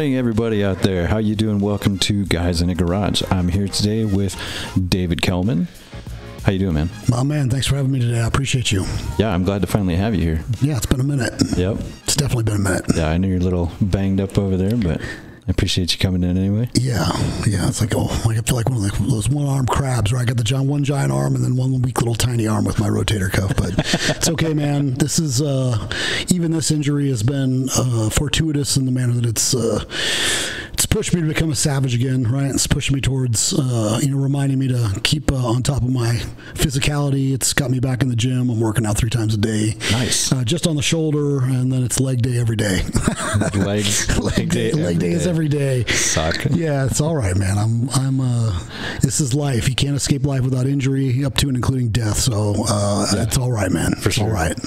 morning, everybody out there. How you doing? Welcome to Guys in a Garage. I'm here today with David Kelman. How you doing, man? Oh, man, thanks for having me today. I appreciate you. Yeah, I'm glad to finally have you here. Yeah, it's been a minute. Yep. It's definitely been a minute. Yeah, I know you're a little banged up over there, but I appreciate you coming in anyway. Yeah. It's like, I feel like one of those one-armed crabs where I got the one giant arm and then one weak little tiny arm with my rotator cuff. But it's okay, man. This is, even this injury has been fortuitous in the manner that it's pushed me to become a savage again, right? It's pushing me towards, reminding me to keep on top of my physicality. It's got me back in the gym. I'm working out 3 times a day. Nice. Just on the shoulder, and then it's leg day every day. leg day is every day. Suck. Yeah, it's all right, man. This is life. You can't escape life without injury, up to and including death. So it's all right, man. For sure. All right.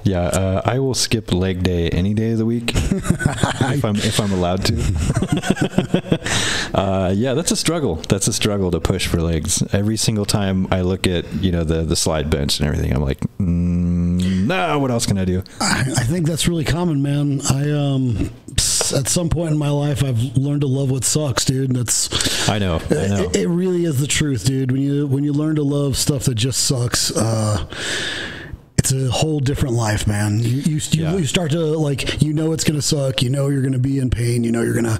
Yeah, I will skip leg day any day of the week if I'm allowed to. Yeah, that's a struggle. That's a struggle to push for legs. Every single time I look at the slide bench and everything, I'm like, no, what else can I do? I think that's really common, man. At some point in my life, I've learned to love what sucks, dude. I know. It really is the truth, dude. When you learn to love stuff that just sucks, it's a whole different life, man. You start to it's going to suck. You're going to be in pain. You're going to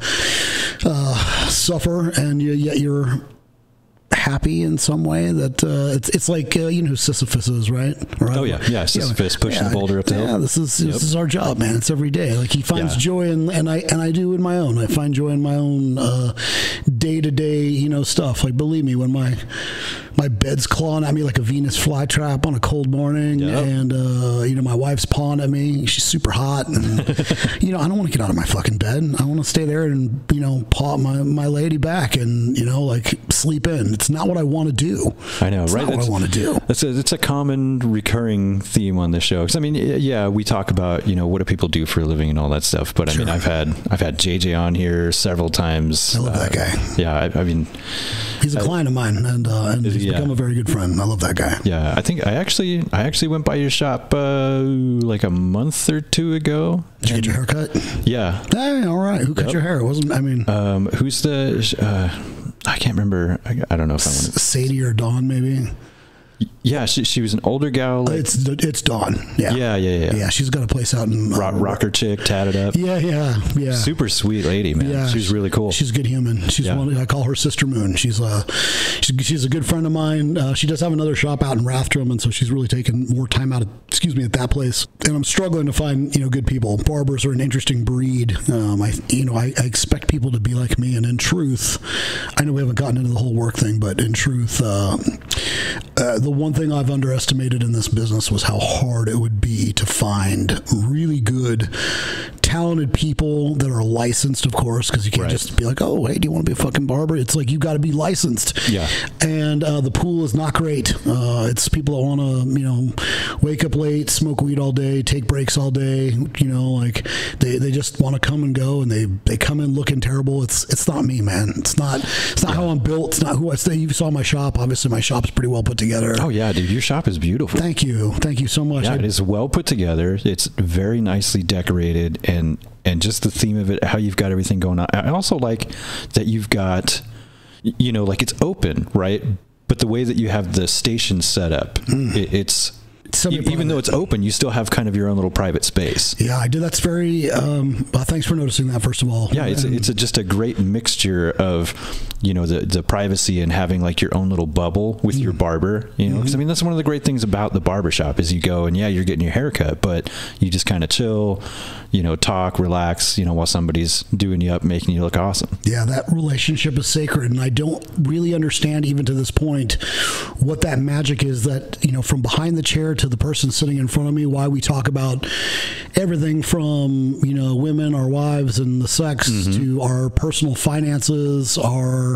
suffer, and yet you're happy in some way. That it's like who Sisyphus is, right? Oh yeah, Sisyphus pushing the boulder up the hill. Yeah, this is our job, man. It's every day. Like he finds joy and I do in my own. I find joy in my own day-to-day stuff. Like believe me, when my bed's clawing at me like a Venus flytrap on a cold morning, and my wife's pawing at me. She's super hot, and I don't want to get out of my fucking bed. I want to stay there and paw my lady back and sleep in. It's not what I want to do. I know, it's right? Not what I want to do. It's a common recurring theme on this show. Because we talk about what do people do for a living and all that stuff. But Sure. I've had JJ on here several times. I love that guy. Yeah, he's a client of mine, and he's become a very good friend. I love that guy. Yeah, I think I actually went by your shop like a month or 2 ago. Did you get your hair cut? Yeah. Hey, all right. Who cut your hair? It wasn't. Who's the? I can't remember. I don't know if I want to. Sadie or Dawn, maybe. Yeah, she was an older gal. It's Dawn. Yeah. Yeah, she's got a place out in rocker chick, tatted up. Yeah. Super sweet lady, man. Yeah, she's really cool. She's a good human. She's I call her Sister Moon. She's a good friend of mine. She does have another shop out in Rathdrum, and so she's really taken more time out at that place. And I'm struggling to find good people. Barbers are an interesting breed. I expect people to be like me, and in truth, I know we haven't gotten into the whole work thing, but in truth, the one thing I've underestimated in this business was how hard it would be to find really good, talented people that are licensed, of course, because you can't just be like, oh, hey, do you want to be a fucking barber? It's like you got to be licensed. Yeah. And the pool is not great. It's people that want to, wake up late, smoke weed all day, take breaks all day. They just want to come and go, and they come in looking terrible. It's not me, man. It's not how I'm built. It's not who I stay. You saw my shop. Obviously, my shop's pretty well put together. Oh yeah, dude, your shop is beautiful. Thank you so much. Yeah, it is well put together. It's very nicely decorated, and just the theme of it, how you've got everything going on. I also like that you've got, it's open, right? But the way that you have the station set up, it's even though it's open, you still have kind of your own little private space. Yeah, I do. That's very. Thanks for noticing that. First of all, yeah, it's just a great mixture of the privacy and having like your own little bubble with your barber. Because that's one of the great things about the barber shop is you go and you're getting your hair cut, but you just kind of chill, talk, relax, while somebody's doing you up, making you look awesome. Yeah, that relationship is sacred, and I don't really understand even to this point what that magic is. That from behind the chair to the person sitting in front of me, why we talk about everything from women, our wives, and the sex to our personal finances, our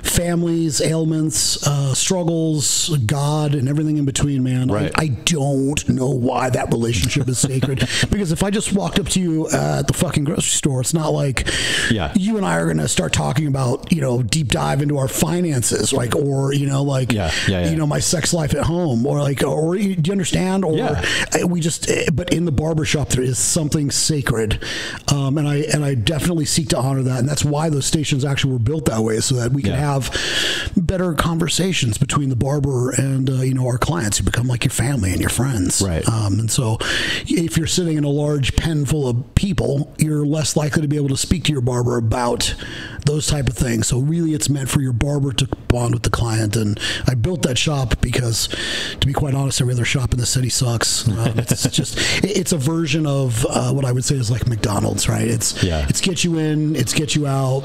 families, ailments, struggles, God, and everything in between, man. Right. I don't know why that relationship is sacred. Because if I just walked up to you at the fucking grocery store, it's not like you and I are going to start talking about, deep dive into our finances, like, or, you know, my sex life at home, or like, or do you understand? Or we just, but in the barbershop, there is something sacred. And I definitely seek to honor that. And that's why those stations actually were built that way, so that we can have better conversations between the barber and, our clients, who become like your family and your friends. Right. And so if you're sitting in a large pen full of people, you're less likely to be able to speak to your barber about those type of things. So really it's meant for your barber to bond with the client. And I built that shop because, to be quite honest, every other shop in the city sucks. It's just, it's a version of what I would say is like McDonald's, right? It's get you in, it's get you out.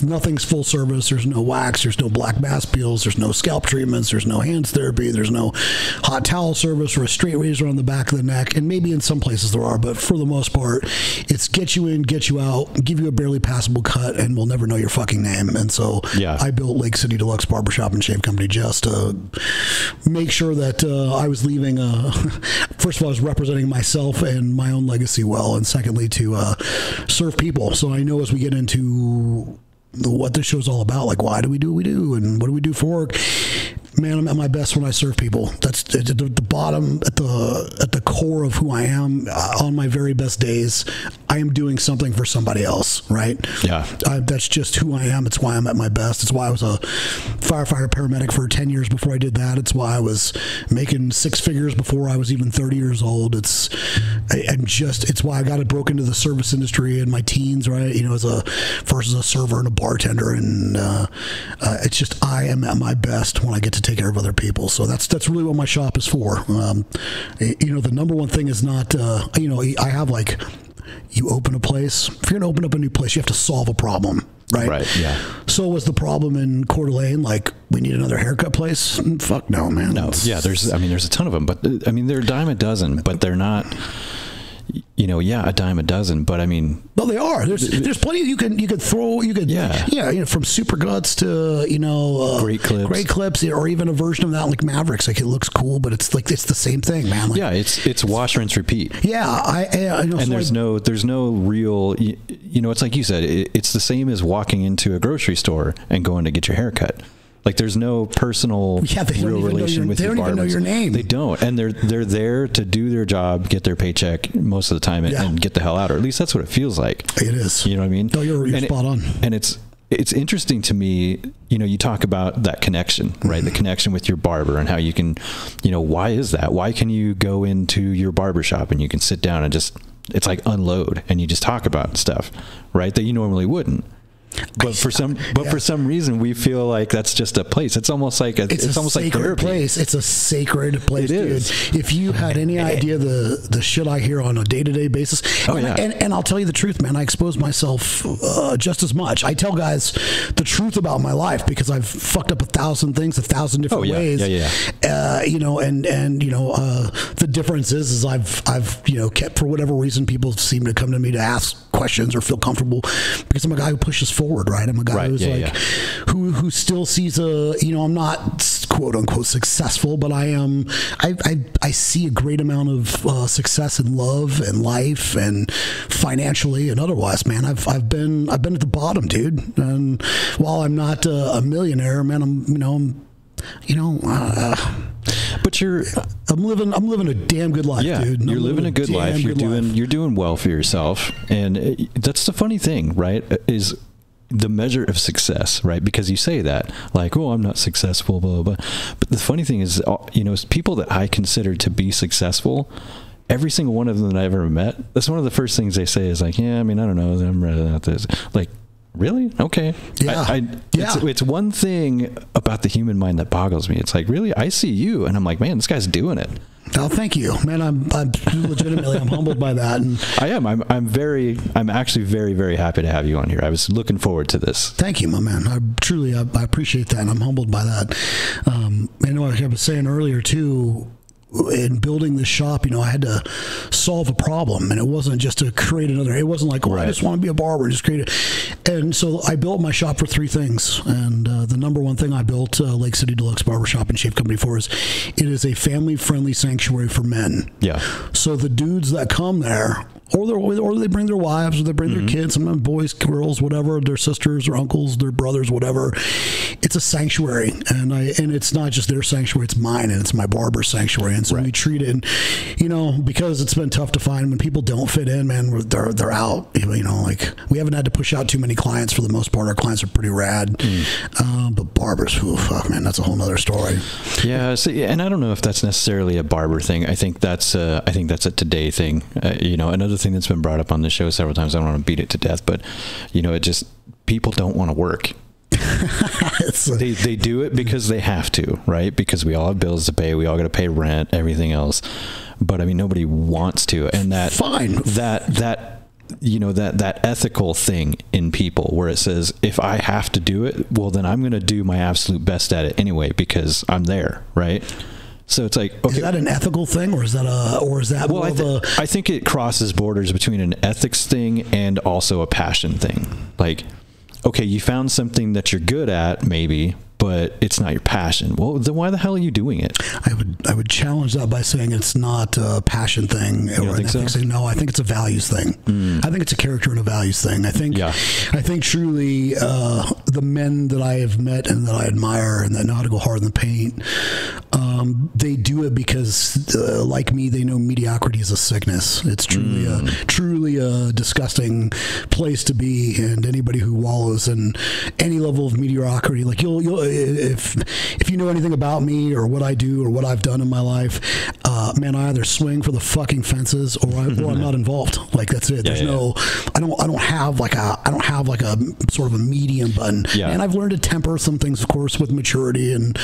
Nothing's full service. There's no wax. There's no black bass peels. There's no scalp treatments. There's no hands therapy. There's no hot towel service or a straight razor on the back of the neck. And maybe in some places there are, but for the most part, it's get you in, get you out, give you a barely passable cut, and we'll never know your fucking name. And so I built Lake City Deluxe Barbershop and Shave Company just to make sure that I was leaving, first of all, I was representing myself and my own legacy well, and secondly, to serve people. So I know as we get into what this show's all about, like, why do we do what we do, and what do we do for work? Man, I'm at my best when I serve people. That's at the bottom, at the core of who I am. On my very best days, I am doing something for somebody else, right? Yeah. That's just who I am. It's why I'm at my best. It's why I was a firefighter paramedic for 10 years before I did that. It's why I was making six figures before I was even 30 years old. It's why I got it broke into the service industry in my teens, right? First as a server and a bartender. And it's just, I am at my best when I get to take care of other people. So that's really what my shop is for. The number one thing is not, I have like, you open a place. If you're going to open up a new place, you have to solve a problem, right? Right, yeah. So was the problem in Coeur d'Alene, like, we need another haircut place? Fuck no, man. No, there's a ton of them, but they're a dime a dozen, but they're not, a dime a dozen, but well, they are. There's plenty you could throw. From Super Guts to Great Clips, or even a version of that like Mavericks. Like, it looks cool, but it's like, it's the same thing, man. Like, it's wash, rinse, repeat. Yeah, I know. And so there's no real. It's like you said. It's the same as walking into a grocery store and going to get your hair cut. Like, there's no personal real relation with your barbers. They don't even know your name. They don't. And they're there to do their job, get their paycheck most of the time, and get the hell out. Or at least that's what it feels like. It is. You know what I mean? No, you're spot on. And it's interesting to me, you talk about that connection, right? The connection with your barber, and how you can, why is that? Why can you go into your barbershop and you can sit down and just, it's like unload, and you just talk about stuff, right? That you normally wouldn't. But for some reason, we feel like that's just a place. It's almost like it's almost like therapy. Place. It's a sacred place, dude. If you had any idea the shit I hear on a day-to-day basis, and I'll tell you the truth, man. I expose myself just as much. I tell guys the truth about my life because I've fucked up 1,000 things 1,000 different ways. The difference is I've kept, for whatever reason, people seem to come to me to ask questions or feel comfortable because I'm a guy who pushes forward, right? I'm a guy who's who still sees I'm not quote unquote successful, but I see a great amount of success in love and life and financially and otherwise, man. I've been at the bottom, dude. And while I'm not a millionaire, man, but I'm living a damn good life, dude. You're living a good life. You're doing well for yourself, and that's the funny thing, right? Is the measure of success, right? Because you say that, like, oh, I'm not successful, blah, blah, blah. But the funny thing is, people that I consider to be successful, every single one of them that I've ever met, that's one of the first things they say is like, I don't know, I'm rather not this. Like, really? Okay. Yeah. It's one thing about the human mind that boggles me. It's like, really? I see you, and I'm like, man, this guy's doing it. Oh, thank you, man. I'm legitimately, I'm humbled by that. And I am. I'm actually very, very happy to have you on here. I was looking forward to this. Thank you, my man. I truly, I appreciate that, and I'm humbled by that. Like I was saying earlier too, in building this shop, you know, I had to solve a problem, and it wasn't just to create another. It wasn't like, I just want to be a barber and just create it. And so I built my shop for 3 things. And the number one thing I built Lake City Deluxe Barbershop and Shave Company for is it is a family-friendly sanctuary for men. Yeah. So the dudes that come there, or they bring their wives, or they bring their kids, sometimes boys, girls, whatever, their sisters or uncles, their brothers, whatever. It's a sanctuary, and it's not just their sanctuary; it's mine, and it's my barber's sanctuary. And so we treat it, and, you know, because it's been tough to find when people don't fit in, man, they're out. You know, like, we haven't had to push out too many clients for the most part. Our clients are pretty rad, but barbers, fuck, man, that's a whole nother story. Yeah, and I don't know if that's necessarily a barber thing. I think that's a today thing. You know, another thing that's been brought up on the show several times. I don't want to beat it to death, but, you know, people don't want to work. They do it because they have to, right? Because we all have bills to pay. We all got to pay rent, everything else. But I mean, nobody wants to. And that you know, that ethical thing in people where it says, if I have to do it, well, then I'm going to do my absolute best at it anyway, because I'm there. Right. So it's like, okay, is that an ethical thing, or is that I think it crosses borders between an ethics thing and also a passion thing. Like, okay, you found something that you're good at, maybe, but it's not your passion. Well, then why the hell are you doing it? I would challenge that by saying it's not a passion thing or an ethics thing. No, I think it's a values thing. I think it's a character and a values thing. I think truly the men that I have met and that I admire and that know how to go hard in the paint, they do it because, like me, they know mediocrity is a sickness. It's truly a disgusting place to be, and anybody who wallows in any level of mediocrity, like you'll if you know anything about me or what I do or what I've done in my life, man, I either swing for the fucking fences or I'm not involved. Like, that's it. There's I don't have like a sort of a medium button. And I've learned to temper some things, of course, with maturity and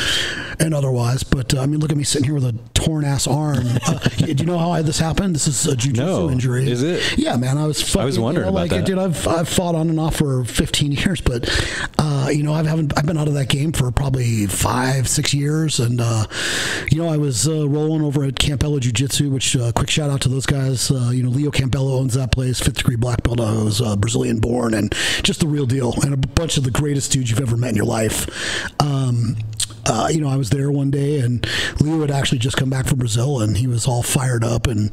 otherwise. But I mean, look at me sitting here with a torn ass arm. Do you know how this happened? This is a jiu-jitsu injury. Is it? Yeah, man. I was wondering about that. Dude, I've fought on and off for 15 years, but you know, I've been out of that game for probably 5-6 years, and you know, I was rolling over at Campbell Jiu-Jitsu, which quick shout out to those guys. You know, Leo Campbell owns that place, 5th degree black belt. I was Brazilian born, and just the real deal, and a bunch of the greatest dudes you've ever met in your life. You know, I was there one day, and Leo had actually just come back from Brazil, and he was all fired up and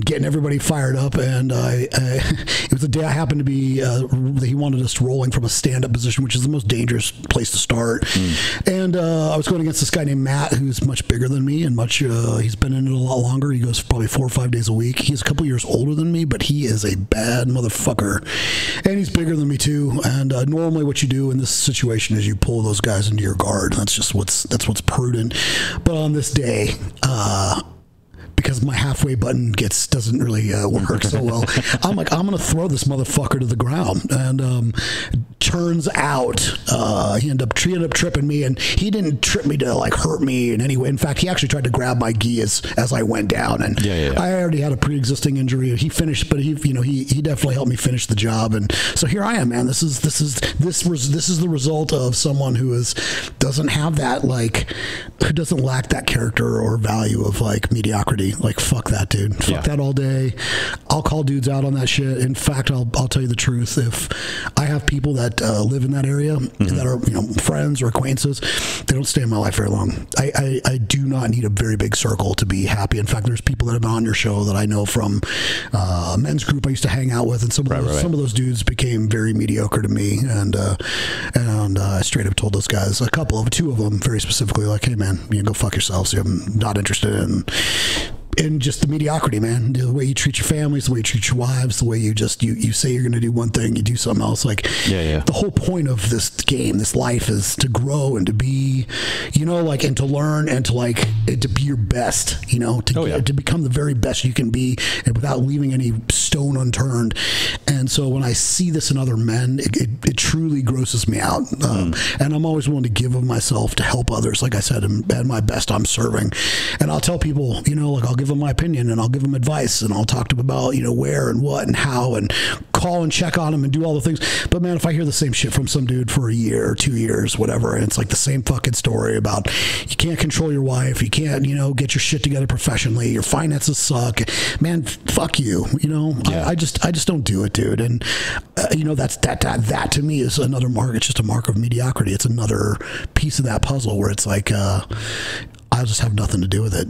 getting everybody fired up. And it was the day I happened to be. He wanted us rolling from a stand-up position, which is the most dangerous place to start. And I was going against this guy named Matt, who's much bigger than me and he's been in it a lot longer. He goes probably 4 or 5 days a week. He's a couple years older than me, but he is a bad motherfucker, and he's bigger than me too. And normally, what you do in this situation is you pull those guys into your guard. That's what's prudent. But on this day, because my halfway button doesn't really work so well, I'm like, I'm gonna throw this motherfucker to the ground. And turns out he ended up tripping me, and he didn't trip me to like hurt me in any way. In fact, he actually tried to grab my gi as I went down, and I already had a pre-existing injury. He finished, but he definitely helped me finish the job. And so here I am, man. This is the result of someone who doesn't have that, like, who doesn't lack that character or value of like mediocrity. Like, fuck that, dude. Fuck that all day. I'll call dudes out on that shit. In fact, I'll tell you the truth. If I have people that live in that area that are, you know, friends or acquaintances, they don't stay in my life very long. I do not need a very big circle to be happy. In fact, there's people that have been on your show that I know from a men's group I used to hang out with, and some of those dudes became very mediocre to me. And I straight up told those guys, two of them very specifically, like, hey man, you go fuck yourselves. I'm not interested in just the mediocrity, man. The way you treat your families, the way you treat your wives, the way you say you're going to do one thing, you do something else. Like, the whole point of this game, this life, is to grow and to be, you know, like, and to learn and to like, to be your best, you know, to become the very best you can be, and without leaving any stone unturned. And so when I see this in other men, it truly grosses me out. And I'm always willing to give of myself to help others. Like I said, at my best, I'm serving. And I'll tell people, you know, like, I'll give them my opinion, and I'll give them advice, and I'll talk to them about, you know, where and what and how, and call and check on them and do all the things. But man, if I hear the same shit from some dude for a year or 2 years, whatever, and it's like the same fucking story about you can't control your wife, you can't, you know, get your shit together professionally, your finances suck, man, fuck you, you know. Yeah. I just don't do it, dude. And you know, that to me is another mark. It's just a mark of mediocrity. It's another piece of that puzzle where it's like I'll just have nothing to do with it.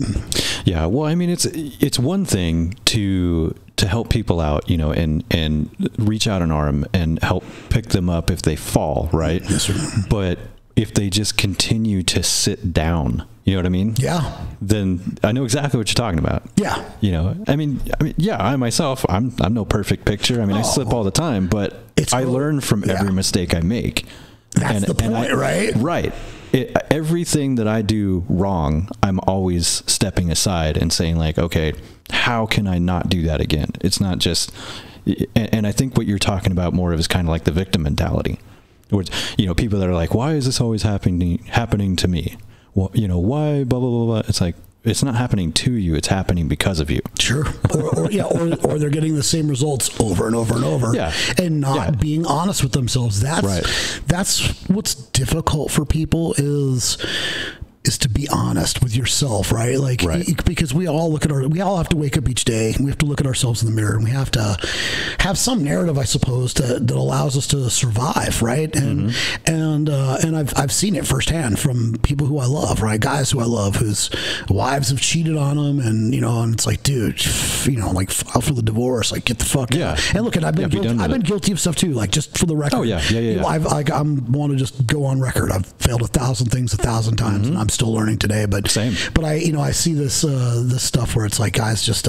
Yeah, well, I mean, it's one thing to help people out, you know, and reach out an arm and help pick them up if they fall, right? Yes, sir. But if they just continue to sit down, you know what I mean? Yeah. Then I know exactly what you're talking about. Yeah. You know, I mean, yeah, I myself, I'm no perfect picture. I mean, I slip all the time, but I learn from every mistake I make. That's the point, right? Right. Everything that I do wrong, I'm always stepping aside and saying like, okay, how can I not do that again? It's not just, and I think what you're talking about more of is kind of like the victim mentality, which, you know, people that are like, why is this always happening to me? Well, you know, why, blah, blah, blah, blah. It's like, it's not happening to you, it's happening because of you. Sure. Or they're getting the same results over and over and over. Yeah. And not being honest with themselves. That's what's difficult for people is to be honest with yourself, right? Like, because we all have to wake up each day, and we have to look at ourselves in the mirror, and we have to have some narrative, I suppose, that allows us to survive, right? And and I've seen it firsthand from people who I love, right? Guys who I love, whose wives have cheated on them, and you know, and it's like, dude, you know, like file for the divorce, like get the fuck out. And look, I've been guilty of stuff too, like just for the record. Oh yeah. You know, I want to just go on record. I've failed 1,000 things 1,000 times, and I'm still learning today. But But I see this stuff where it's like guys just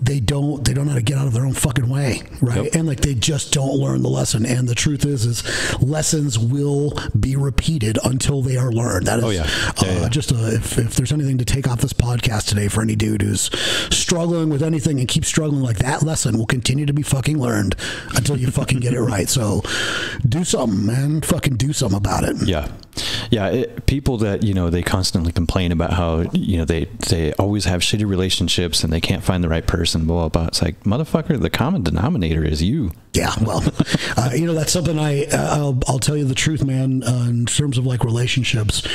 they don't know how to get out of their own fucking way, right? And like they just don't learn the lesson. And the truth is lessons will be repeated until they are learned. That is just if there's anything to take off this podcast today for any dude who's struggling with anything and keeps struggling, like that lesson will continue to be fucking learned until you fucking get it right. So do something, man. Fucking do something about it. People that, you know, they constantly complain about how, you know, they always have shitty relationships and they can't find the right person, blah, blah, blah. It's like, motherfucker, the common denominator is you. Yeah, well, you know, that's something I'll tell you the truth, man, in terms of like relationships,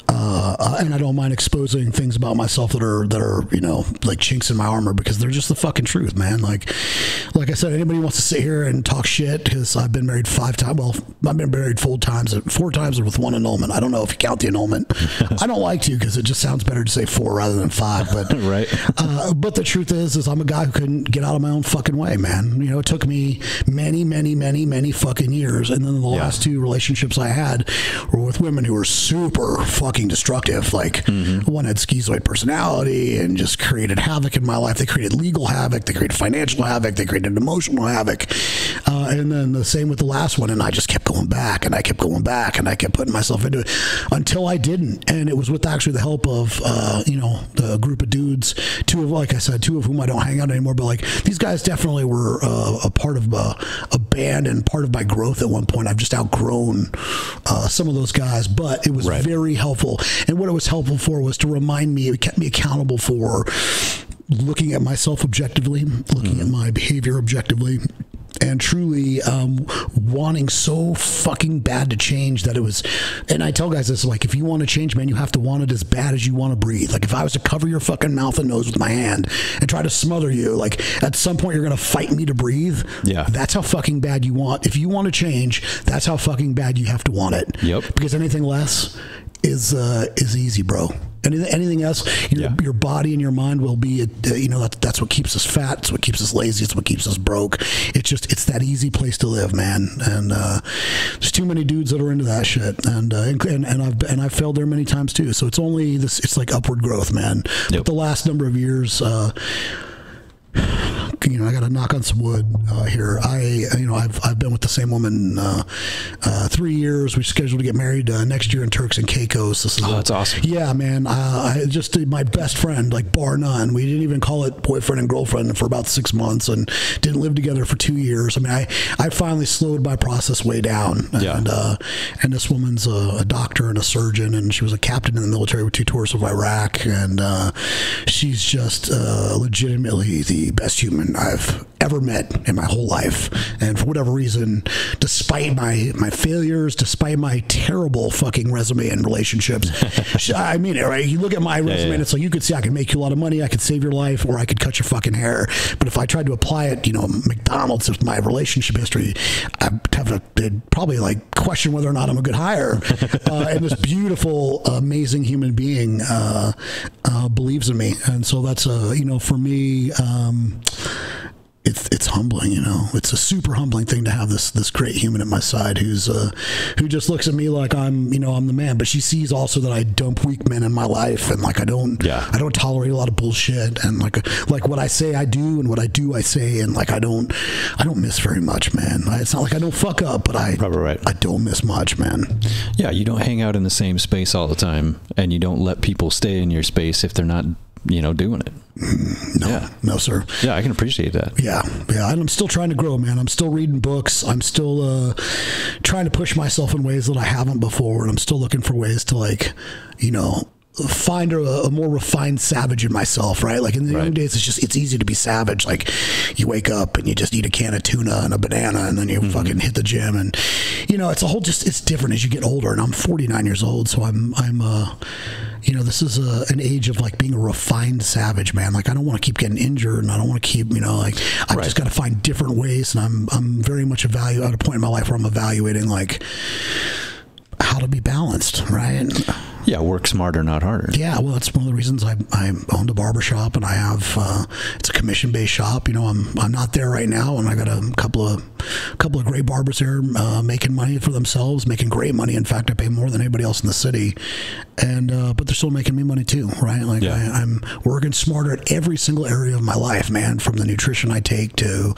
and I don't mind exposing things about myself that are, you know, like chinks in my armor, because they're just the fucking truth, man. Like I said, anybody wants to sit here and talk shit, because I've been married 5 times. Well, I've been married 4 times with 1 annulment. I don't know if you count the annulment. I don't like to, because it just sounds better to say 4 rather than 5. But right. But the truth is I'm a guy who couldn't get out of my own fucking way, man. You know, it took me many fucking years, and then the last 2 relationships I had were with women who were super fucking destructive. Like one had schizoid personality and just created havoc in my life. They created legal havoc, they created financial havoc, they created emotional havoc, and then the same with the last one. And I just kept going back, and I kept going back, and I kept putting myself into it until I didn't. And it was with actually the help of you know, the group of dudes, 2 of whom I don't hang out anymore, but like these guys definitely were a part of a band and part of my growth at one point. I've just outgrown some of those guys, but it was very helpful. And what it was helpful for was to remind me, it kept me accountable for looking at myself objectively, looking at my behavior objectively, and truly wanting so fucking bad to change that it was. And I tell guys this, like, if you want to change, man, you have to want it as bad as you want to breathe. Like, if I was to cover your fucking mouth and nose with my hand and try to smother you, like, at some point you're gonna fight me to breathe. Yeah, that's how fucking bad you want. If you want to change, that's how fucking bad you have to want it. Yep. Because anything less is easy, bro. Anything else, your body and your mind will be, you know, that's what keeps us fat. It's what keeps us lazy. It's what keeps us broke. It's that easy place to live, man. And there's too many dudes that are into that shit. And I've failed there many times too. So it's only this. It's like upward growth, man. But the last number of years, I got to knock on some wood here. I've been with the same woman 3 years. We're scheduled to get married next year in Turks and Caicos. That's awesome. Yeah, man. I just my best friend, like bar none. We didn't even call it boyfriend and girlfriend for about 6 months, and didn't live together for 2 years. I mean, I finally slowed my process way down. And this woman's a doctor and a surgeon, and she was a captain in the military with 2 tours of Iraq, and she's just legitimately the best human I've ever met in my whole life. And for whatever reason, despite my failures, despite my terrible fucking resume and relationships, I mean it, right? You look at my resume and it's like, you could see I could make you a lot of money, I could save your life, or I could cut your fucking hair. But if I tried to apply it, McDonald's with my relationship history, I'd have to probably like question whether or not I'm a good hire. And this beautiful, amazing human being believes in me. And so that's, for me, it's humbling, it's a super humbling thing to have this great human at my side who just looks at me like I'm the man, but she sees also that I dump weak men in my life, and like I don't tolerate a lot of bullshit, and like what I say I do, and what I do I say, and like I don't miss very much, man. It's not like I don't fuck up, but I don't miss much, man. Yeah, you don't hang out in the same space all the time, and you don't let people stay in your space if they're not doing it. No, sir. Yeah, I can appreciate that. Yeah. And I'm still trying to grow, man. I'm still reading books. I'm still trying to push myself in ways that I haven't before, and I'm still looking for ways to find a more refined savage in myself, right? Like in the young days, it's easy to be savage. Like you wake up and you just eat a can of tuna and a banana, and then you fucking hit the gym, and it's a whole it's different as you get older. And I'm 49 years old, so I'm this is an age of like being a refined savage, man. Like I don't want to keep getting injured, and I don't want to keep, I've just got to find different ways, and I'm very much at a point in my life where I'm evaluating like how to be balanced, right? Yeah, work smarter, not harder. Yeah, well, that's one of the reasons I owned a barber shop, and I have it's a commission-based shop. I'm not there right now, and I got a couple of great barbers there making money for themselves, making great money. In fact, I pay more than anybody else in the city, and but they're still making me money too, right? Like I'm working smarter at every single area of my life, man. From the nutrition I take to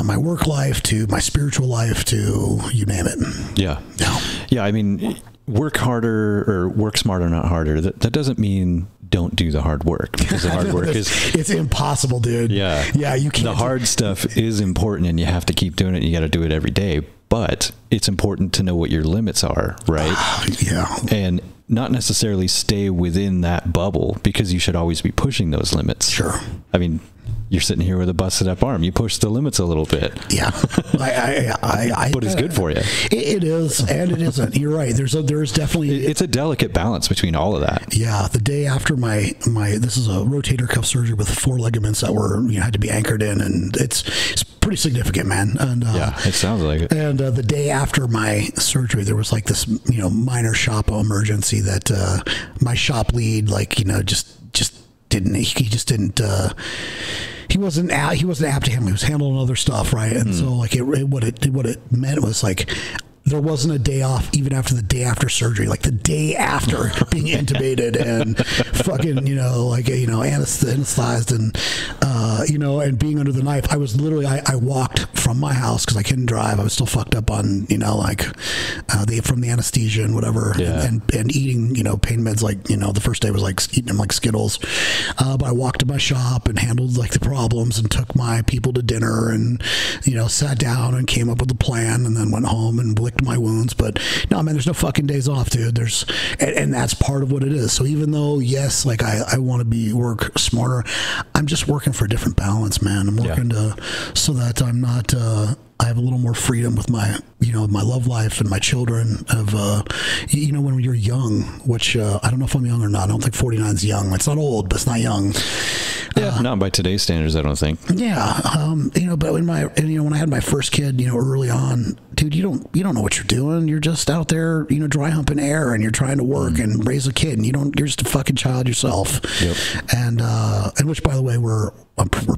my work life to my spiritual life to you name it. Yeah. I mean, work harder or work smarter, not harder. That doesn't mean don't do the hard work, because the hard work it's impossible, dude. Yeah, you can't. The hard stuff is important, and you have to keep doing it. You got to do it every day, but it's important to know what your limits are, right? And not necessarily stay within that bubble, because you should always be pushing those limits. Sure. I mean, you're sitting here with a busted up arm. You push the limits a little bit. Yeah. But it's good for you. It is, and it isn't. You're right. There's definitely... It's a delicate balance between all of that. Yeah. The day after my this is a rotator cuff surgery with 4 ligaments that were, had to be anchored in, and it's pretty significant, man. And it sounds like it. And the day after my surgery, there was like this, minor shop emergency that my shop lead, he wasn't apt to him. He was handling other stuff, right? And so like what it meant was like there wasn't a day off even after the day after surgery, like the day after being intubated and fucking, anesthetized and, and being under the knife. I was literally, I walked from my house because I couldn't drive. I was still fucked up on, from the anesthesia and whatever, and eating, pain meds. Like, the first day was like eating them like Skittles. But I walked to my shop and handled like the problems and took my people to dinner and, sat down and came up with a plan, and then went home and licked my wounds. But no, man, there's no fucking days off, dude. And that's part of what it is. So even though, yes, like I want to work smarter, I'm just working for a different balance, man. I'm working so that I'm not, I have a little more freedom with my, my love life and my children of, when you're young, which I don't know if I'm young or not. I don't think 49 is young. It's not old, but it's not young. Yeah, not by today's standards, I don't think. Yeah, but when I had my first kid, early on, dude, you don't know what you're doing. You're just out there, dry humping air, and you're trying to work and raise a kid, and you're just a fucking child yourself. Yep. And which, by the way, we're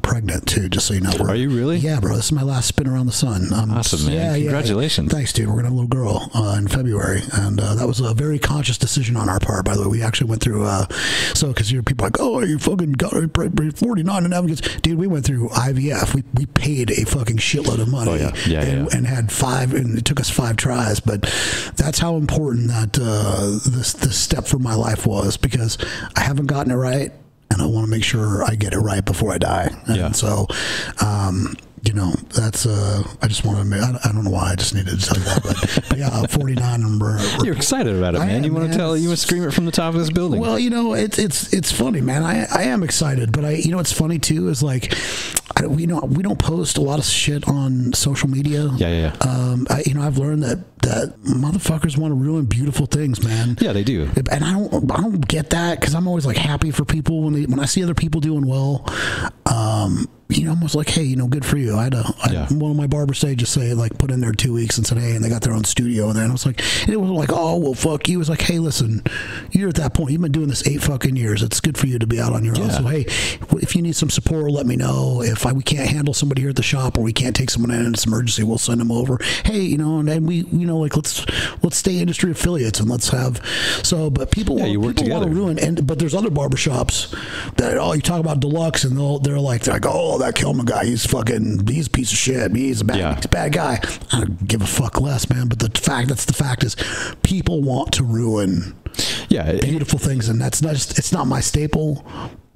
pregnant too, just so you know. Are you really? Yeah, bro. This is my last spin around the sun. Awesome, man. Yeah, congratulations. Congratulations. Thanks, dude. We're going to have a little girl in February. And that was a very conscious decision on our part, by the way. We actually went through, because people are like, oh, you fucking got 49 and having kids. Dude, we went through IVF. We paid a fucking shitload of money. And had 5, and it took us 5 tries. But that's how important that this step for my life was, because I haven't gotten it right, and I want to make sure I get it right before I die. And so, that's, I just want to, I don't know why I just needed to tell you that, but yeah, 49. And you're excited about it, man. You want to scream it from the top of this building. Well, it's funny, man. I am excited, but it's funny too, is like, we don't post a lot of shit on social media. I've learned that motherfuckers want to ruin beautiful things, man. Yeah, they do. And I don't get that, because I'm always like happy for people when I see other people doing well. Almost like, hey, good for you. I had one of my barber just say, like, put in there 2 weeks and said, hey, and they got their own studio in there. And I was like, and it was like, oh, well, fuck you. It was like, hey, listen, you're at that point. You've been doing this 8 fucking years. It's good for you to be out on your own. So, hey, if you need some support, let me know. If we can't handle somebody here at the shop, or we can't take someone in and it's an emergency, we'll send them over. Hey, and then we, like, let's stay industry affiliates, and let's have, but people want to ruin, but there's other barbershops that, you talk about Deluxe, and they're like, oh, that Kelman guy, he's a piece of shit. He's a bad guy. I don't give a fuck less, man. But the fact is, people want to ruin beautiful things, and it's not my staple.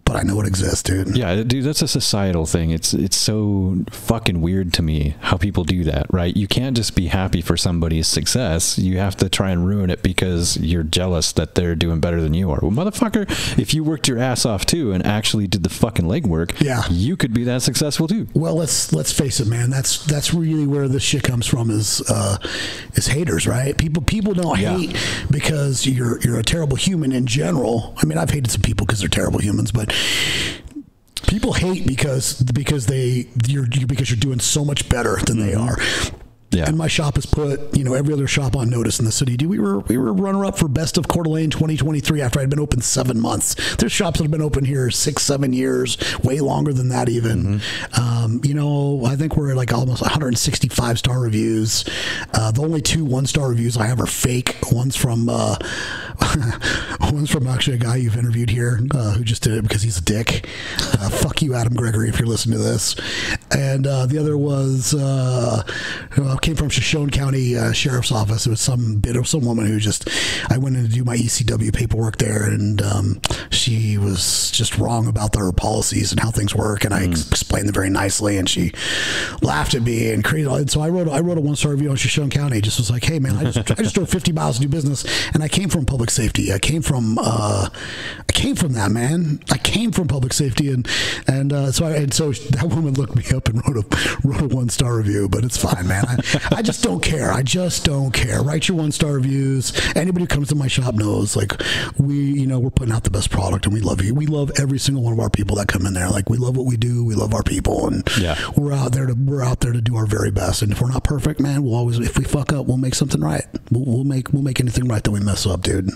But I know it exists, dude. Yeah, dude, that's a societal thing. It's so fucking weird to me how people do that, right? You can't just be happy for somebody's success. You have to try and ruin it because you're jealous that they're doing better than you are. Well, motherfucker, if you worked your ass off too and actually did the fucking legwork, you could be that successful too. Well, let's face it, man. That's really where this shit comes from, is haters, right? People don't hate because you're a terrible human in general. I mean, I've hated some people because they're terrible humans, but people hate because you're doing so much better than they are. Yeah. And my shop has put, every other shop on notice in the city. Dude, we were runner up for Best of Coeur d'Alene 2023 after I'd been open 7 months. There's shops that have been open here 6-7 years, way longer than that even. I think we're at like almost 165 star reviews. The only 2 1-star reviews I have are fake. One's from actually a guy you've interviewed here who just did it because he's a dick. Fuck you, Adam Gregory, if you're listening to this. And the other was came from Shoshone County Sheriff's Office. It was some woman who I went in to do my ECW paperwork there, and she was just wrong about their policies and how things work, and I explained them very nicely, and she laughed at me and created. And so I wrote a 1-star review on Shoshone County. Just was like, hey man, I just drove 50 miles to do business, and I came from public safety. I came from that, man. I came from public safety, and so that woman looked me up and wrote a 1-star review. But it's fine, man. I just don't care. I just don't care. Write your 1-star reviews. Anybody who comes to my shop knows, like, we're putting out the best product, and we love you. We love every single one of our people that come in there. Like, we love what we do. We love our people, and we're out there to do our very best. And if we're not perfect, man, we'll always, if we fuck up, we'll make something right. We'll make anything right that we mess up, dude.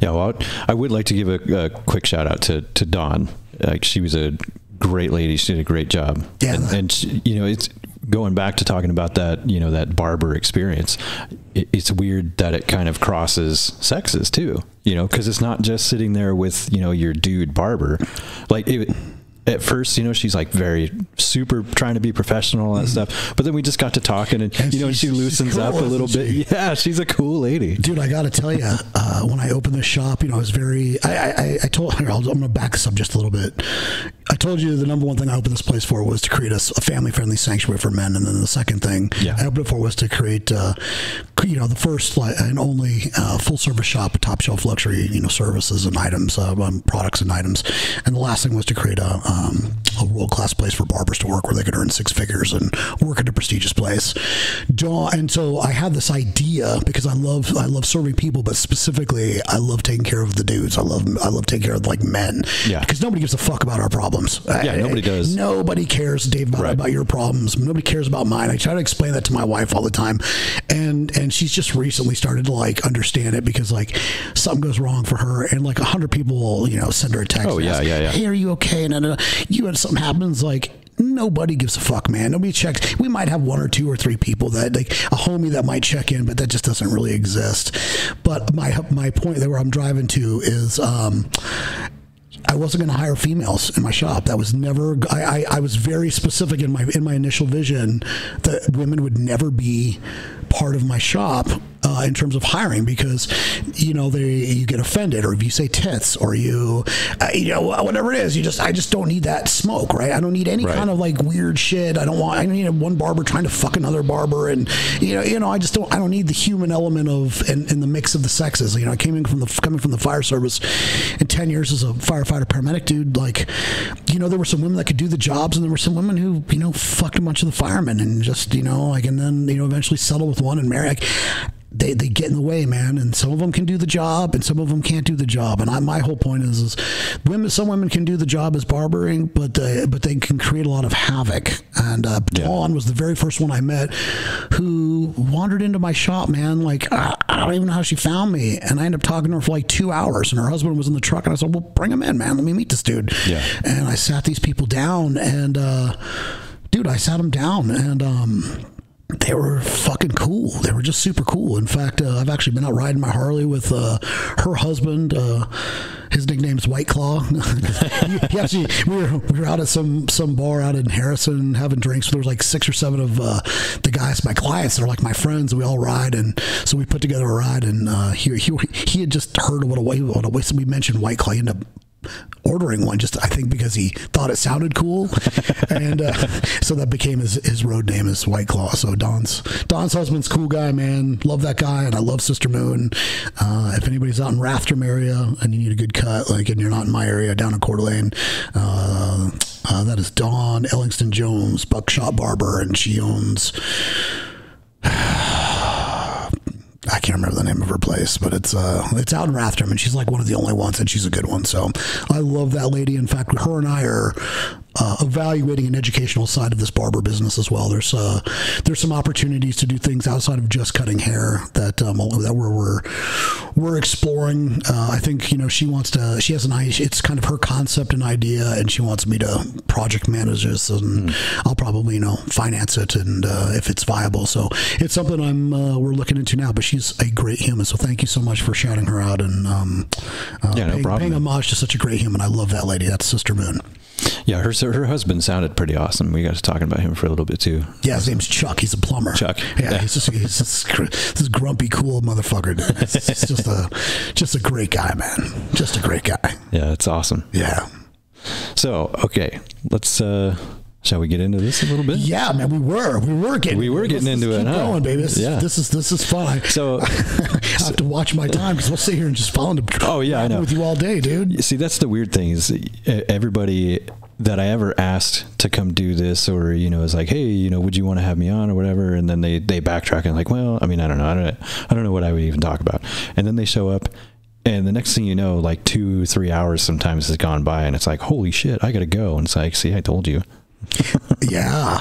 Yeah, well, I would like to give a quick shout out to Dawn. Like, she was a great lady. She did a great job. Yeah, and she, it's going back to talking about that, that barber experience. It's weird that it kind of crosses sexes too, because it's not just sitting there with, your dude barber. Like, at first, she's like very super trying to be professional and that stuff. But then we just got to talking, and she loosens cool, up a little bit. Yeah, she's a cool lady. Dude, I got to tell you, when I opened the shop, I was very, I told her, I'm going to back this up just a little bit. I told you the number one thing I opened this place for was to create a family-friendly sanctuary for men. And then the second thing I opened it for was to create, the first and only full-service shop with top-shelf luxury, services and items, products and items. And the last thing was to create a world-class place for barbers to work where they could earn 6 figures and work at a prestigious place. And so I had this idea because I love serving people, but specifically I love taking care of the dudes. I love taking care of like men. Yeah. Because nobody gives a fuck about our problems. Yeah, nobody does. Nobody cares, Dave, about your problems. Nobody cares about mine. I try to explain that to my wife all the time, and she's just recently started to like understand it because like something goes wrong for her, and like 100 people will send her a text. Oh yeah, yeah. Hey, are you okay? And something happens like. nobody gives a fuck, man. Nobody checks. We might have 1 or 2 or 3 people that, like, a homie that might check in, but that just doesn't really exist. But my point there where I'm driving to is, I wasn't going to hire females in my shop. That was never. I was very specific in my initial vision that women would never be part of my shop in terms of hiring, because you get offended, or if you say tits, or whatever it is, I just don't need that smoke, right? I don't need any kind of like weird shit. I don't need one barber trying to fuck another barber, and I don't need the human element of and the mix of the sexes. I coming from the fire service in 10 years as a firefighter paramedic, dude. Like, there were some women that could do the jobs, and there were some women who fucked a bunch of the firemen, and just and then eventually settle with one and marry. Like, they get in the way, man, and some of them can do the job and some of them can't do the job. And my whole point is some women can do the job as barbering, but they can create a lot of havoc. And Dawn was the very first one I met who wandered into my shop, man. Like, I don't even know how she found me, and I ended up talking to her for like 2 hours, and her husband was in the truck, and I said, well, bring him in, man, let me meet this dude. And I sat these people down, and dude, I sat them down, and they were fucking cool. They were just super cool. In fact, I've actually been out riding my Harley with her husband. His nickname's White Claw. We were out at some bar out in Harrison having drinks. There was like 6 or 7 of the guys, my clients, that are like my friends. And we all ride, and so we put together a ride. And he had just heard what a way we mentioned White Claw. He ended up ordering one, just I think because he thought it sounded cool, and so that became his road name is White Claw. So Don's husband's cool guy, man. Love that guy, and I love Sister Moon. If anybody's out in Rathdrum area and you need a good cut, like, and you're not in my area down in Coeur d'Alene, that is Dawn Ellingston Jones, Buckshot Barber, and she owns. I can't remember the name of her place, but it's out in Rathdrum, and she's like one of the only ones, and she's a good one. So I love that lady. In fact, her and I are evaluating an educational side of this barber business as well. There's some opportunities to do things outside of just cutting hair that we're exploring. I think she has an idea. It's kind of her concept and idea, and she wants me to project manage this, and I'll probably finance it, and if it's viable. So it's something we're looking into now. But she's a great human, so thank you so much for shouting her out and paying homage to such a great human. I love that lady. That's Sister Moon. Yeah, her husband sounded pretty awesome. We got to talking about him for a little bit too. Yeah, his name's Chuck. He's a plumber. Chuck. Yeah, he's this grumpy, cool motherfucker. It's just a great guy, man. Just a great guy. Yeah, it's awesome. Yeah. So, okay, let's. Shall we get into this a little bit? Yeah, man, we were getting into it. Keep going, baby. This is fun. So I have to watch my time because we'll sit here and just fall into I know with you all day, dude. See, that's the weird thing is everybody that I ever asked to come do this, or is like, hey, would you want to have me on or whatever, and then they backtrack and like, well, I mean, I don't know, I don't know what I would even talk about, and then they show up. And the next thing you know, like 2-3 hours sometimes has gone by, and it's like, holy shit, I got to go. And it's like, see, I told you. Yeah.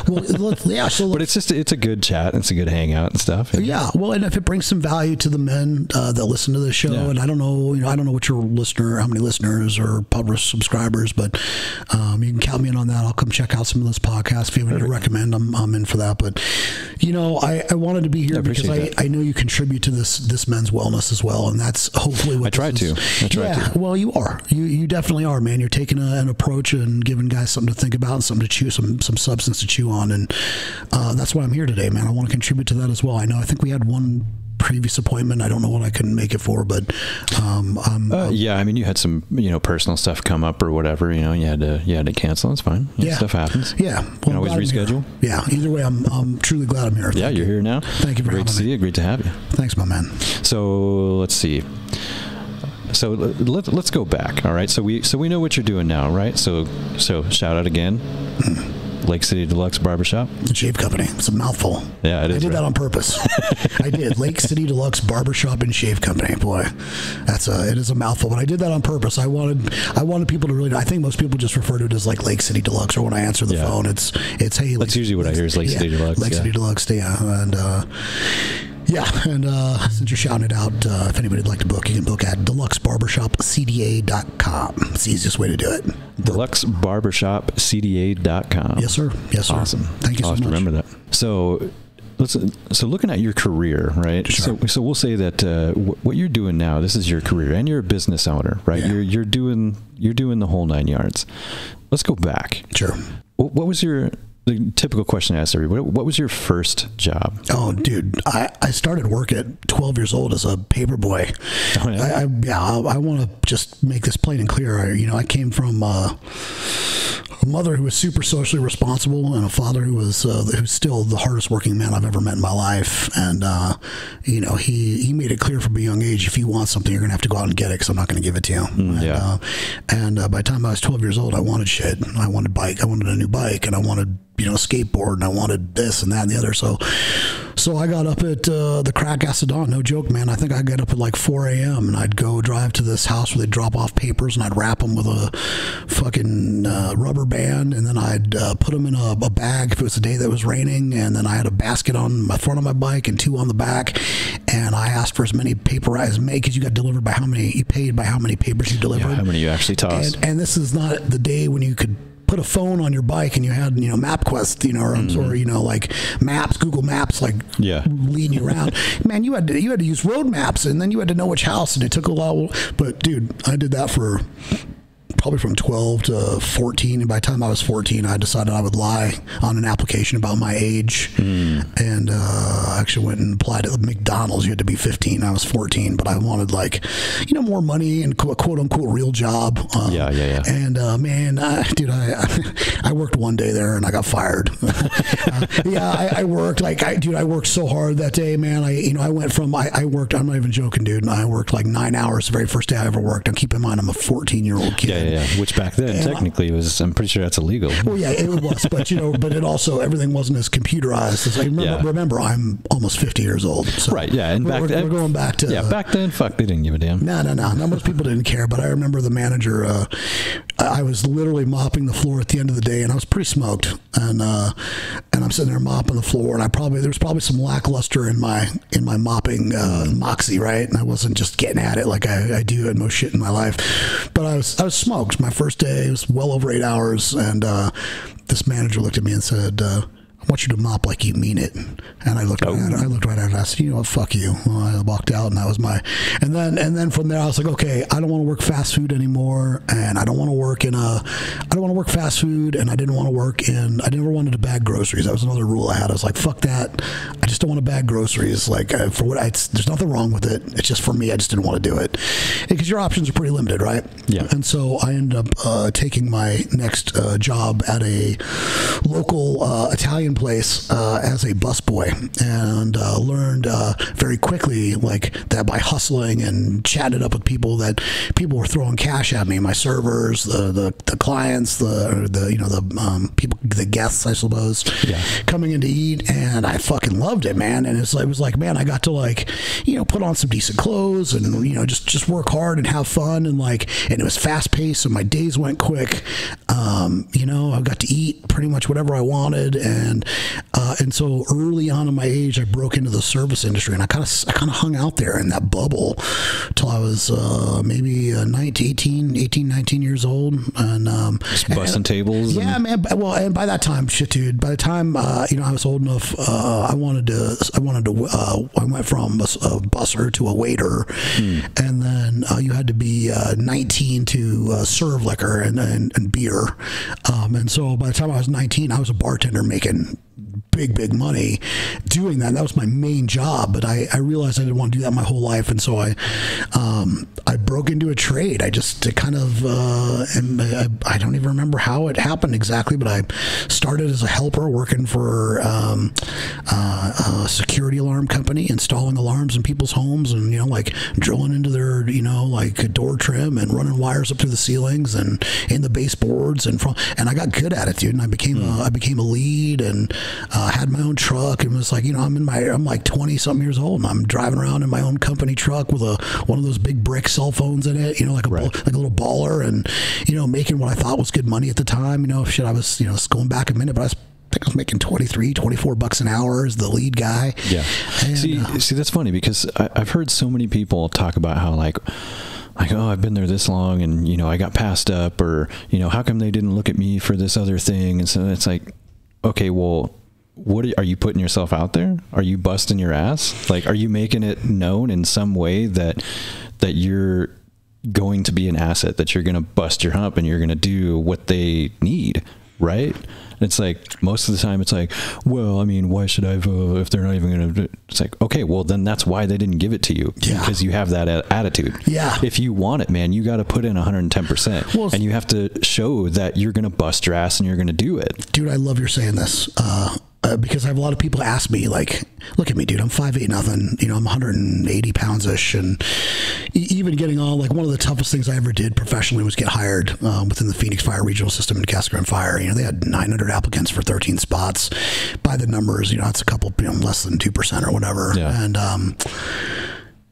Well, yeah. So, but it's a good chat. It's a good hangout and stuff. Yeah. Well, and if it brings some value to the men that listen to the show, and I don't know, I don't know what your how many listeners or published subscribers, but you can count me in on that. I'll come check out some of those podcasts if you have any to recommend. I'm in for that. But I wanted to be here because I know you contribute to this men's wellness as well, and that's hopefully what I try to. Well, you are. You definitely are, man. You're taking an approach and giving guys something to think about and something to chew, some substance to chew on, and that's why I'm here today, man. I want to contribute to that as well. I think we had one previous appointment. I don't know what I couldn't make it for, but yeah, I mean, you had some personal stuff come up or whatever. You had to cancel. It's fine. Stuff happens. Yeah, you can always reschedule. Yeah, either way, I'm truly glad I'm here. Yeah, you're here now. Thank you for having me. Great to see you. Great to have you. Thanks, my man. So let's see. So let's go back. All right. So we know what you're doing now, right? So shout out again. Lake City Deluxe Barbershop. Shave Company. It's a mouthful. Yeah, it is. I did that on purpose. I did. Lake City Deluxe Barbershop and Shave Company. Boy, it is a mouthful, but I did that on purpose. I wanted people to really. I think most people just refer to it as like Lake City Deluxe, or when I answer the phone, it's hey. That's usually what I hear is Lake City Deluxe. Lake City Deluxe. Yeah, and. Yeah, and since you're shouting it out, if anybody'd like to book, you can book at deluxebarbershopcda.com. It's the easiest way to do it. Deluxebarbershopcda.com. Yes, sir. Yes, sir. Awesome. Thank you so much. Remember that. So looking at your career, right? Sure. So we'll say that what you're doing now, this is your career, and you're a business owner, right? Yeah. You're doing the whole 9 yards. Let's go back. Sure. What was the typical question I ask everybody? What was your first job? Oh, dude, I started work at 12 years old as a paper boy. Oh, yeah? I want to just make this plain and clear. I came from a mother who was super socially responsible and a father who's still the hardest working man I've ever met in my life. And, he made it clear from a young age, if you want something, you're going to have to go out and get it because I'm not going to give it to you. And by the time I was 12 years old, I wanted shit. I wanted a bike. I wanted a new bike, and I wanted skateboard, and I wanted this and that and the other. So I got up at the crack ass of dawn. No joke, man. I think I'd get up at like 4 a.m. and I'd go drive to this house where they'd drop off papers, and I'd wrap them with a fucking rubber band, and then I'd put them in a bag if it was a day that was raining, and then I had a basket on my front of my bike and 2 on the back, and I asked for as many paper as made, because you got delivered by you paid by how many papers you delivered. Yeah, how many you actually tossed. And this is not the day when you could put a phone on your bike and you had MapQuest or like Maps, Google Maps, like leading you around. Man, you had to use road maps, and then you had to know which house, and it took a while. But dude, I did that for probably from 12 to 14, and by the time I was 14, I decided I would lie on an application about my age, and I actually went and applied at McDonald's. You had to be 15. I was 14, but I wanted more money and quote unquote real job. And man, dude, I worked one day there and I got fired. I worked I worked so hard that day, man. I went from I worked. I'm not even joking, dude. I worked like 9 hours the very first day I ever worked. And keep in mind, I'm a 14-year-old kid. Yeah, which back then technically I'm pretty sure that's illegal. Well, yeah, it was, but but it also, everything wasn't as computerized as I remember. Remember, I'm almost 50 years old. So right, yeah, and we're going back to back then. Fuck, they didn't give a damn. No. Most people didn't care, but I remember the manager. I was literally mopping the floor at the end of the day, and I was pretty smoked, and I'm sitting there mopping the floor, and there was probably some lackluster in my mopping moxie, right? And I wasn't just getting at it like I do at most shit in my life, but I was smoked. My first day, it was well over 8 hours, and this manager looked at me and said, I want you to mop like you mean it. And I looked right at it. I said, you know what, fuck you. Well, I walked out, and that was and then from there I was like, okay, I don't want to work fast food anymore, and I don't want to work fast food, and I never wanted to bag groceries. That was another rule I had. I was like, fuck that. I just don't want to bag groceries. Like, there's nothing wrong with it. It's just for me, I just didn't want to do it. Because your options are pretty limited, right? Yeah. And so I ended up taking my next job at a local Italian place as a busboy, and learned very quickly, like, that by hustling and chatting up with people, that people were throwing cash at me, my servers, the clients, the people, the guests, I suppose, coming in to eat, and I fucking loved it, man. And it was like, man, I got to put on some decent clothes and just work hard and have fun, and it was fast paced, and my days went quick. I got to eat pretty much whatever I wanted, and so early on in my age, I broke into the service industry, and I kind of hung out there in that bubble till I was maybe 19 years old, and just busting tables. Yeah, man. Well, and by that time, shit, dude. By the time I was old enough, I went from a busser to a waiter, and then you had to be 19 to serve liquor and beer, and so by the time I was 19, I was a bartender making big money doing that. That was my main job, but I realized I didn't want to do that my whole life, and so I broke into a trade. I don't even remember how it happened exactly, but I started as a helper working for a security alarm company, installing alarms in people's homes, and drilling into their door trim and running wires up through the ceilings and in the baseboards, and I got good at it, dude. And I became a lead, and had my own truck, and was like, I'm like 20 something years old, and I'm driving around in my own company truck with one of those big brick cell phones in it, like a little baller, and making what I thought was good money at the time. Shit, I was going back a minute, but I was think I was making 23, 24 bucks an hour as the lead guy. Yeah. And, see, that's funny because I've heard so many people talk about how like, oh, I've been there this long and, you know, I got passed up, or, you know, how come they didn't look at me for this other thing? And so it's like, okay, well, what are you putting yourself out there? Are you busting your ass? Like, are you making it known in some way that you're going to be an asset, that you're going to bust your hump and you're going to do what they need, right? And it's like, most of the time it's like, well, I mean, why should I vote if they're not even going to? It's like, okay, well, then that's why they didn't give it to you, because you have that attitude. Yeah. If you want it, man, you got to put in 110%, well, and you have to show that you're going to bust your ass and you're going to do it. Dude, I love you're saying this. Because I have a lot of people ask me, like, look at me, dude, I'm 5'8", nothing, you know, I'm 180 pounds ish. And even getting on, like, one of the toughest things I ever did professionally was get hired within the Phoenix Fire Regional System in Casper and Fire. You know, they had 900 applicants for 13 spots. By the numbers, you know, it's a couple, you know, less than 2% or whatever. Yeah. And,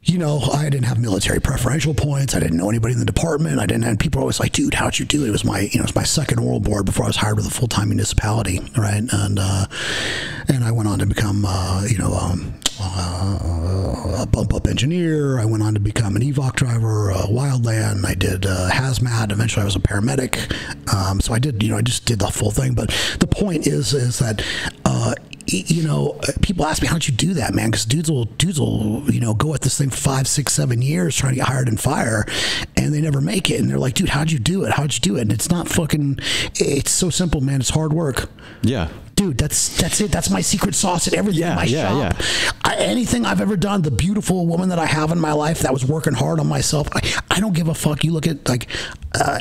you know, I didn't have military preferential points. I didn't know anybody in the department. And people were always like, dude, how'd you do it? It was my, you know, it was my second oral board before I was hired with a full-time municipality. Right. And I went on to become, you know, a bump up engineer. I went on to become an EVOC driver, wildland. I did hazmat. Eventually I was a paramedic. So I did, you know, I just did the full thing. But the point is that, you know, people ask me, how'd you do that, man? Because dudes will, you know, go at this thing for 5, 6, 7 years trying to get hired in fire, and they never make it. And they're like, dude, how'd you do it? How'd you do it? And it's not fucking, it's so simple, man. It's hard work. Yeah. Dude, that's it. That's my secret sauce at everything in my shop. Anything I've ever done, the beautiful woman that I have in my life that was working hard on myself, I don't give a fuck. You look at, like,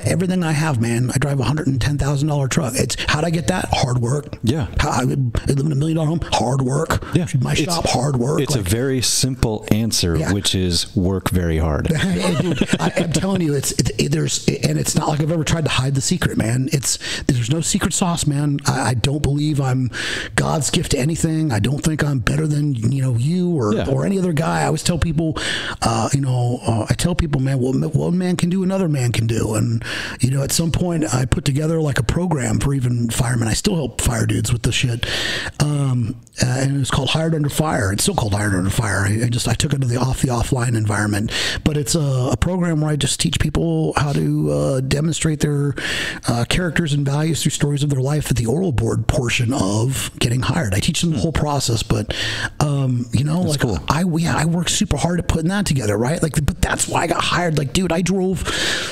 everything I have, man. I drive a $110,000 truck. It's, how'd I get that? Hard work. Yeah. I live in $1 million home. Hard work. Yeah. My shop, hard work. It's like, a very simple answer, which is work very hard. Dude, I'm telling you, it's not like I've ever tried to hide the secret, man. There's no secret sauce, man. I don't believe I'm God's gift to anything. I don't think I'm better than, you know, you or any other guy. I always tell people, you know, I tell people, man, what one man can do, another man can do. And, you know, at some point I put together like a program for even firemen. I still help fire dudes with this shit. And it's called Hired Under Fire. It's still called Hired Under Fire. I took it to the offline environment, but it's a program where I just teach people how to demonstrate their characters and values through stories of their life at the oral board portion of getting hired. I teach them the whole process, but you know, that's like cool. I worked super hard at putting that together, right? Like, but that's why I got hired. Like, dude, I drove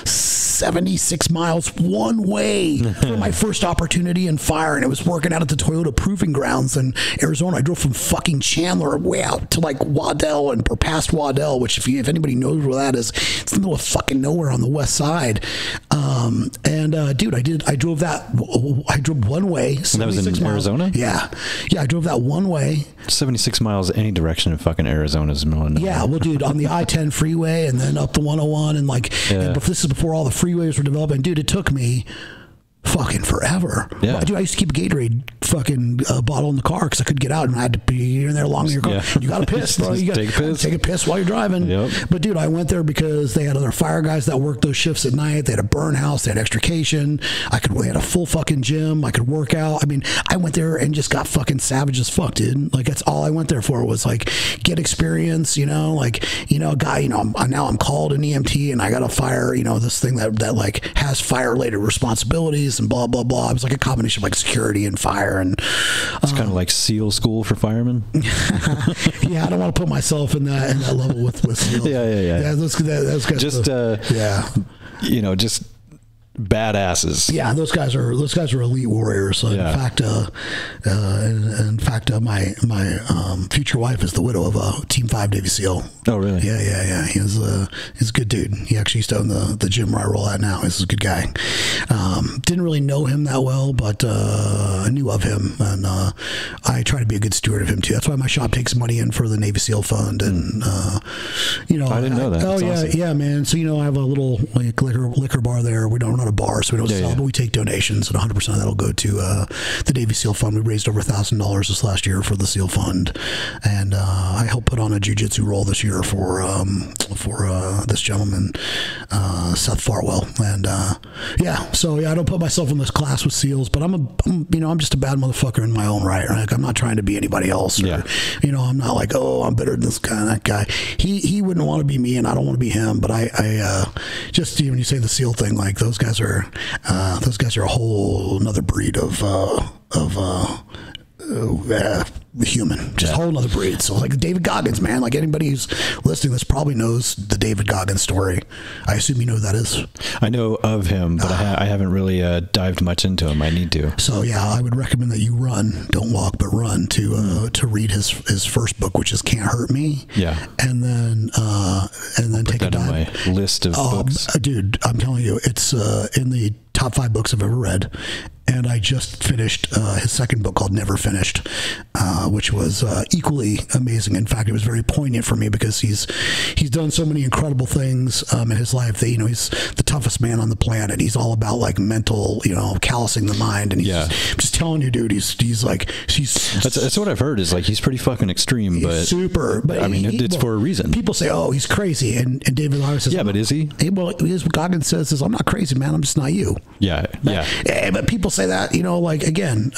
76 miles one way for my first opportunity in fire, and it was working out at the Toyota Proving Grounds in Arizona. I drove from fucking Chandler way out to like Waddell or past Waddell, which if anybody knows where that is, it's in the middle of fucking nowhere on the west side. Dude, I drove one way. And that was in Arizona? Yeah. I drove that one way. 76 miles any direction in fucking Arizona is middle of nowhere. Yeah, well, dude, on the I-10 freeway and then up the 101 and like, and this is before all the freeways were developing. Dude, it took me fucking forever. Yeah. Dude, I used to keep a Gatorade fucking bottle in the car because I couldn't get out and I had to be in there long in your car. Yeah. You got to piss, bro. You got to take a piss while you're driving. Yep. But dude, I went there because they had other fire guys that worked those shifts at night. They had a burn house. They had extrication. They had a full fucking gym. I could work out. I mean, I went there and just got fucking savage as fuck, dude. Like, that's all I went there for was like get experience, you know, like, you know, guy, you know, now I'm called an EMT and I got to fire, you know, this thing that like has fire related responsibilities and blah, blah, blah. It was like a combination of like security and fire. And it's kind of like SEAL school for firemen. Yeah, I don't want to put myself in that level with SEAL. Yeah. Those guys just you know, just badasses. Yeah, those guys are elite warriors. So in fact, my future wife is the widow of a Team 5 Navy SEAL. Oh, really? Yeah. He's a good dude. He actually used to own the gym where I roll at now. He's a good guy. Didn't really know him that well, but I knew of him, and I try to be a good steward of him too. That's why my shop takes money in for the Navy SEAL fund, and you know, I didn't know that. Oh, That's yeah, awesome. Yeah, man. So, you know, I have a little like liquor bar there. We're not run a bar, so we don't sell, but we take donations, and 100% of that'll go to the Navy SEAL Fund. We raised over $1,000 this last year for the SEAL Fund, and I helped put on a jiu-jitsu roll this year for this gentleman, Seth Farwell, and so I don't put myself in this class with SEALs, but I'm just a bad motherfucker in my own right. Like, I'm not trying to be anybody else. Or, I'm not like, oh, I'm better than this guy and that guy. He wouldn't want to be me, and I don't want to be him. But I just when you say the SEAL thing, like those guys are a whole another breed of human, just a whole nother breed. So like David Goggins, man, like anybody who's listening to this probably knows the David Goggins story. I assume you know who that is. I know of him, but I haven't really dived much into him. I need to. So yeah, I would recommend that you run, don't walk, but run to read his first book, which is Can't Hurt Me. Yeah. And then take a dive. On my list of books. Dude, I'm telling you, it's in the top 5 books I've ever read. And I just finished his second book called Never Finished, which was equally amazing. In fact, it was very poignant for me because he's done so many incredible things in his life that, he's the toughest man on the planet. He's all about like mental, callousing the mind. And he's just telling you, dude, that's what I've heard is like, he's pretty fucking extreme, but super. But I mean, it's for a reason. People say, oh, he's crazy. And David Bourgeois says, yeah, but is he? Well, what Goggins says is, I'm not crazy, man. I'm just not you. Yeah. But people say that, like, again,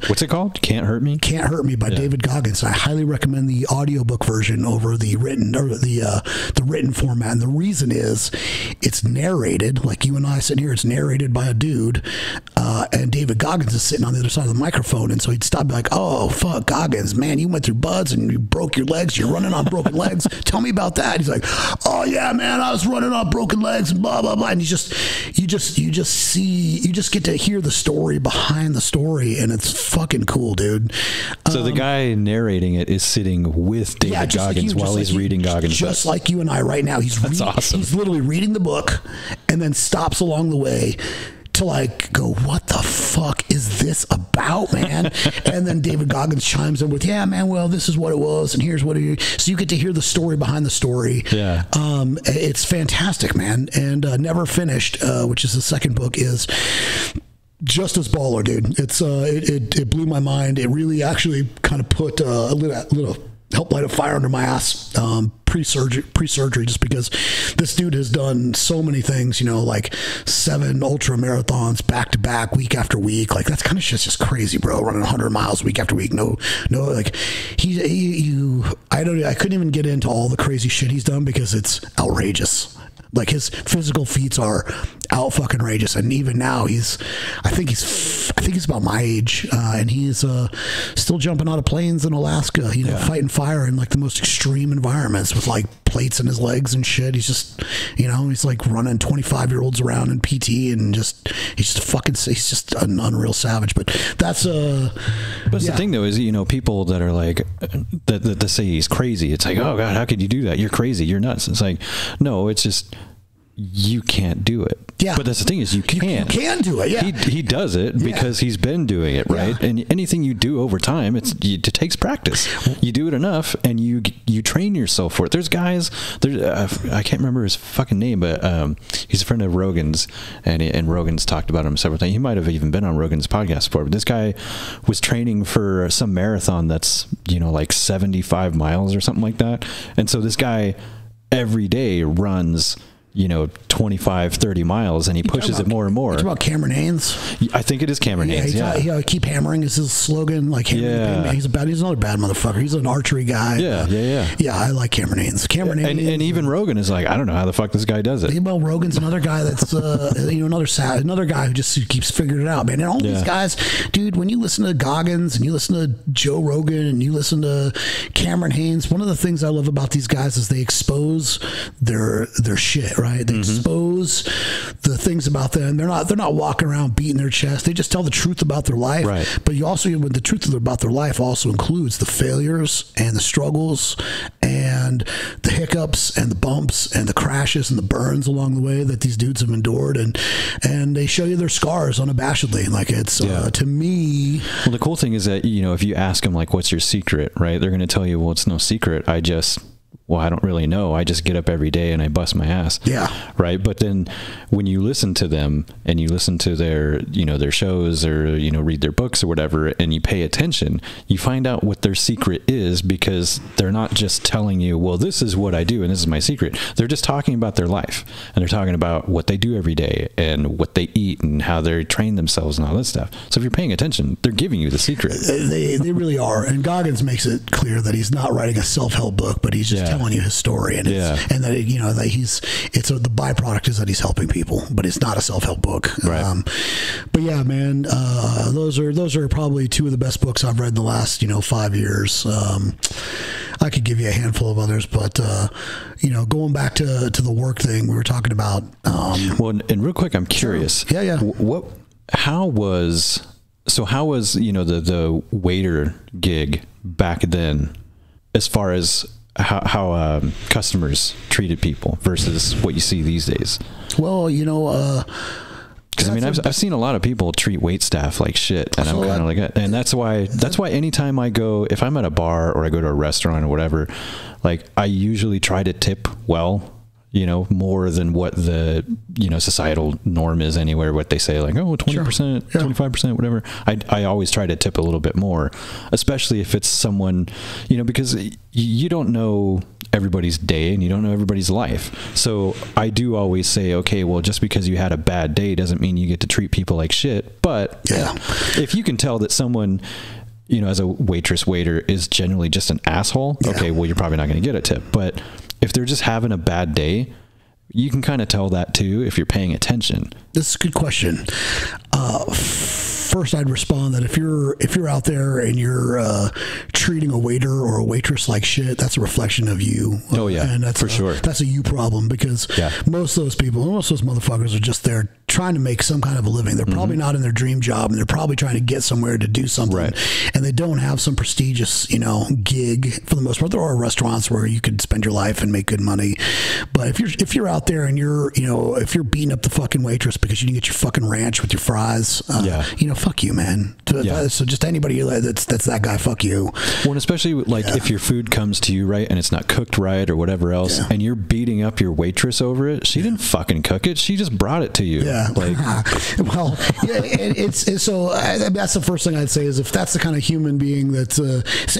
what's it called? Can't Hurt Me? Can't Hurt Me by David Goggins. I highly recommend the audiobook version over the written, or the written format. And the reason is it's narrated, like you and I sitting here, it's narrated by a dude, and David Goggins is sitting on the other side of the microphone. And so he'd stop and be like, oh, fuck, Goggins, man, you went through buds and you broke your legs. You're running on broken legs. Tell me about that. He's like, oh yeah, man, I was running on broken legs and blah, blah, blah. And you just get to hear the story behind the story, and it's fucking cool, dude. So the guy narrating it is sitting with David Goggins while he's reading Goggins, just like you and I right now. That's awesome. He's literally reading the book and then stops along the way to like go, what the fuck is this about, man? And then David Goggins chimes in with, yeah, man, well, this is what it was, and here's what it is. So you get to hear the story behind the story. Yeah. It's fantastic, man. And Never Finished, which is the second book, is just as baller, dude. It's it blew my mind. It really actually kind of put a little help light a fire under my ass pre-surgery, just because this dude has done so many things, like 7 ultra marathons back to back, week after week. Like, that's kind of just crazy, bro. Running 100 miles week after week. No, like I couldn't even get into all the crazy shit he's done because it's outrageous. Like, his physical feats are out fucking outrageous, and even now I think he's about my age, and he's still jumping out of planes in Alaska, fighting fire in like the most extreme environments with like plates in his legs and shit. He's just, he's like running 25-year-olds around in PT, and he's just an unreal savage. But that's the thing though is, people that are like that say he's crazy. It's like, oh God, how could you do that? You're crazy. You're nuts. It's like, no, it's just, you can't do it. Yeah. But that's the thing is, you can. You can do it. Yeah. He does it because he's been doing it, right? Yeah. And anything you do over time, it takes practice. You do it enough, and you train yourself for it. There's guys. I can't remember his fucking name, but he's a friend of Rogan's, and Rogan's talked about him several times. He might have even been on Rogan's podcast before. But this guy was training for some marathon that's like 75 miles or something like that. And so this guy every day runs 25, 30 miles, and he pushes it more and more. It's about Cameron Hanes. I think it is Cameron Hanes. Yeah. Keep hammering is his slogan. Like, he's another bad motherfucker. He's an archery guy. Yeah, I like Cameron Hanes. And even Rogan is like, I don't know how the fuck this guy does it. Well, Rogan's another guy that's another guy who just keeps figuring it out, man. And all these guys, dude, when you listen to Goggins and you listen to Joe Rogan and you listen to Cameron Hanes, one of the things I love about these guys is they expose their shit. Right? They expose the things about them. They're not walking around beating their chest. They just tell the truth about their life. Right. But you also, when the truth about their life also includes the failures and the struggles and the hiccups and the bumps and the crashes and the burns along the way that these dudes have endured, and they show you their scars unabashedly. Like, it's to me. Well, the cool thing is that if you ask them like, what's your secret, right? They're going to tell you, well, it's no secret. I just well, I don't really know. I just get up every day and I bust my ass. Yeah. Right. But then when you listen to them and you listen to their, you know, their shows or, you know, read their books or whatever, and you pay attention, you find out what their secret is, because they're not just telling you, well, this is what I do and this is my secret. They're just talking about their life, and they're talking about what they do every day and what they eat and how they train themselves and all this stuff. So if you're paying attention, they're giving you the secret. They really are. And Goggins makes it clear that he's not writing a self-help book, but he's just telling you his story, and and that, you know, that the byproduct is that he's helping people, but it's not a self-help book. Right. But yeah, man, those are probably two of the best books I've read in the last, 5 years. I could give you a handful of others, but going back to the work thing we were talking about. Well, and real quick, I'm curious. Sure. Yeah. How was the waiter gig back then, as far as how customers treated people versus what you see these days? Well, because I mean, I've seen a lot of people treat wait staff like shit, and I'm kind of like, and that's why anytime I go, if I'm at a bar or I go to a restaurant or whatever, like I usually try to tip well, more than what the, societal norm is anywhere, what they say, like, oh, 20%, 25%, whatever. I always try to tip a little bit more, especially if it's someone, because you don't know everybody's day and you don't know everybody's life. So I do always say, okay, well, just because you had a bad day doesn't mean you get to treat people like shit. But if you can tell that someone, as a waiter is generally just an asshole, okay, well, you're probably not going to get a tip. But if they're just having a bad day, you can kind of tell that too if you're paying attention. This is a good question. First, I'd respond that if you're out there and you're treating a waiter or a waitress like shit, that's a reflection of you. Oh yeah, and that's for sure. That's a you problem, because most of those people, most of those motherfuckers are just there trying to make some kind of a living. They're probably not in their dream job, and they're probably trying to get somewhere to do something, and they don't have some prestigious, gig for the most part. There are restaurants where you could spend your life and make good money, but if you're out there and you're, if you're beating up the fucking waitress because you didn't get your fucking ranch with your fries, fuck you, man. So just anybody that's that guy, fuck you. Well, and especially if your food comes to you right and it's not cooked right or whatever else, and you're beating up your waitress over it, she didn't fucking cook it. She just brought it to you. Yeah. Well, it's so that's the first thing I'd say is, if that's the kind of human being that,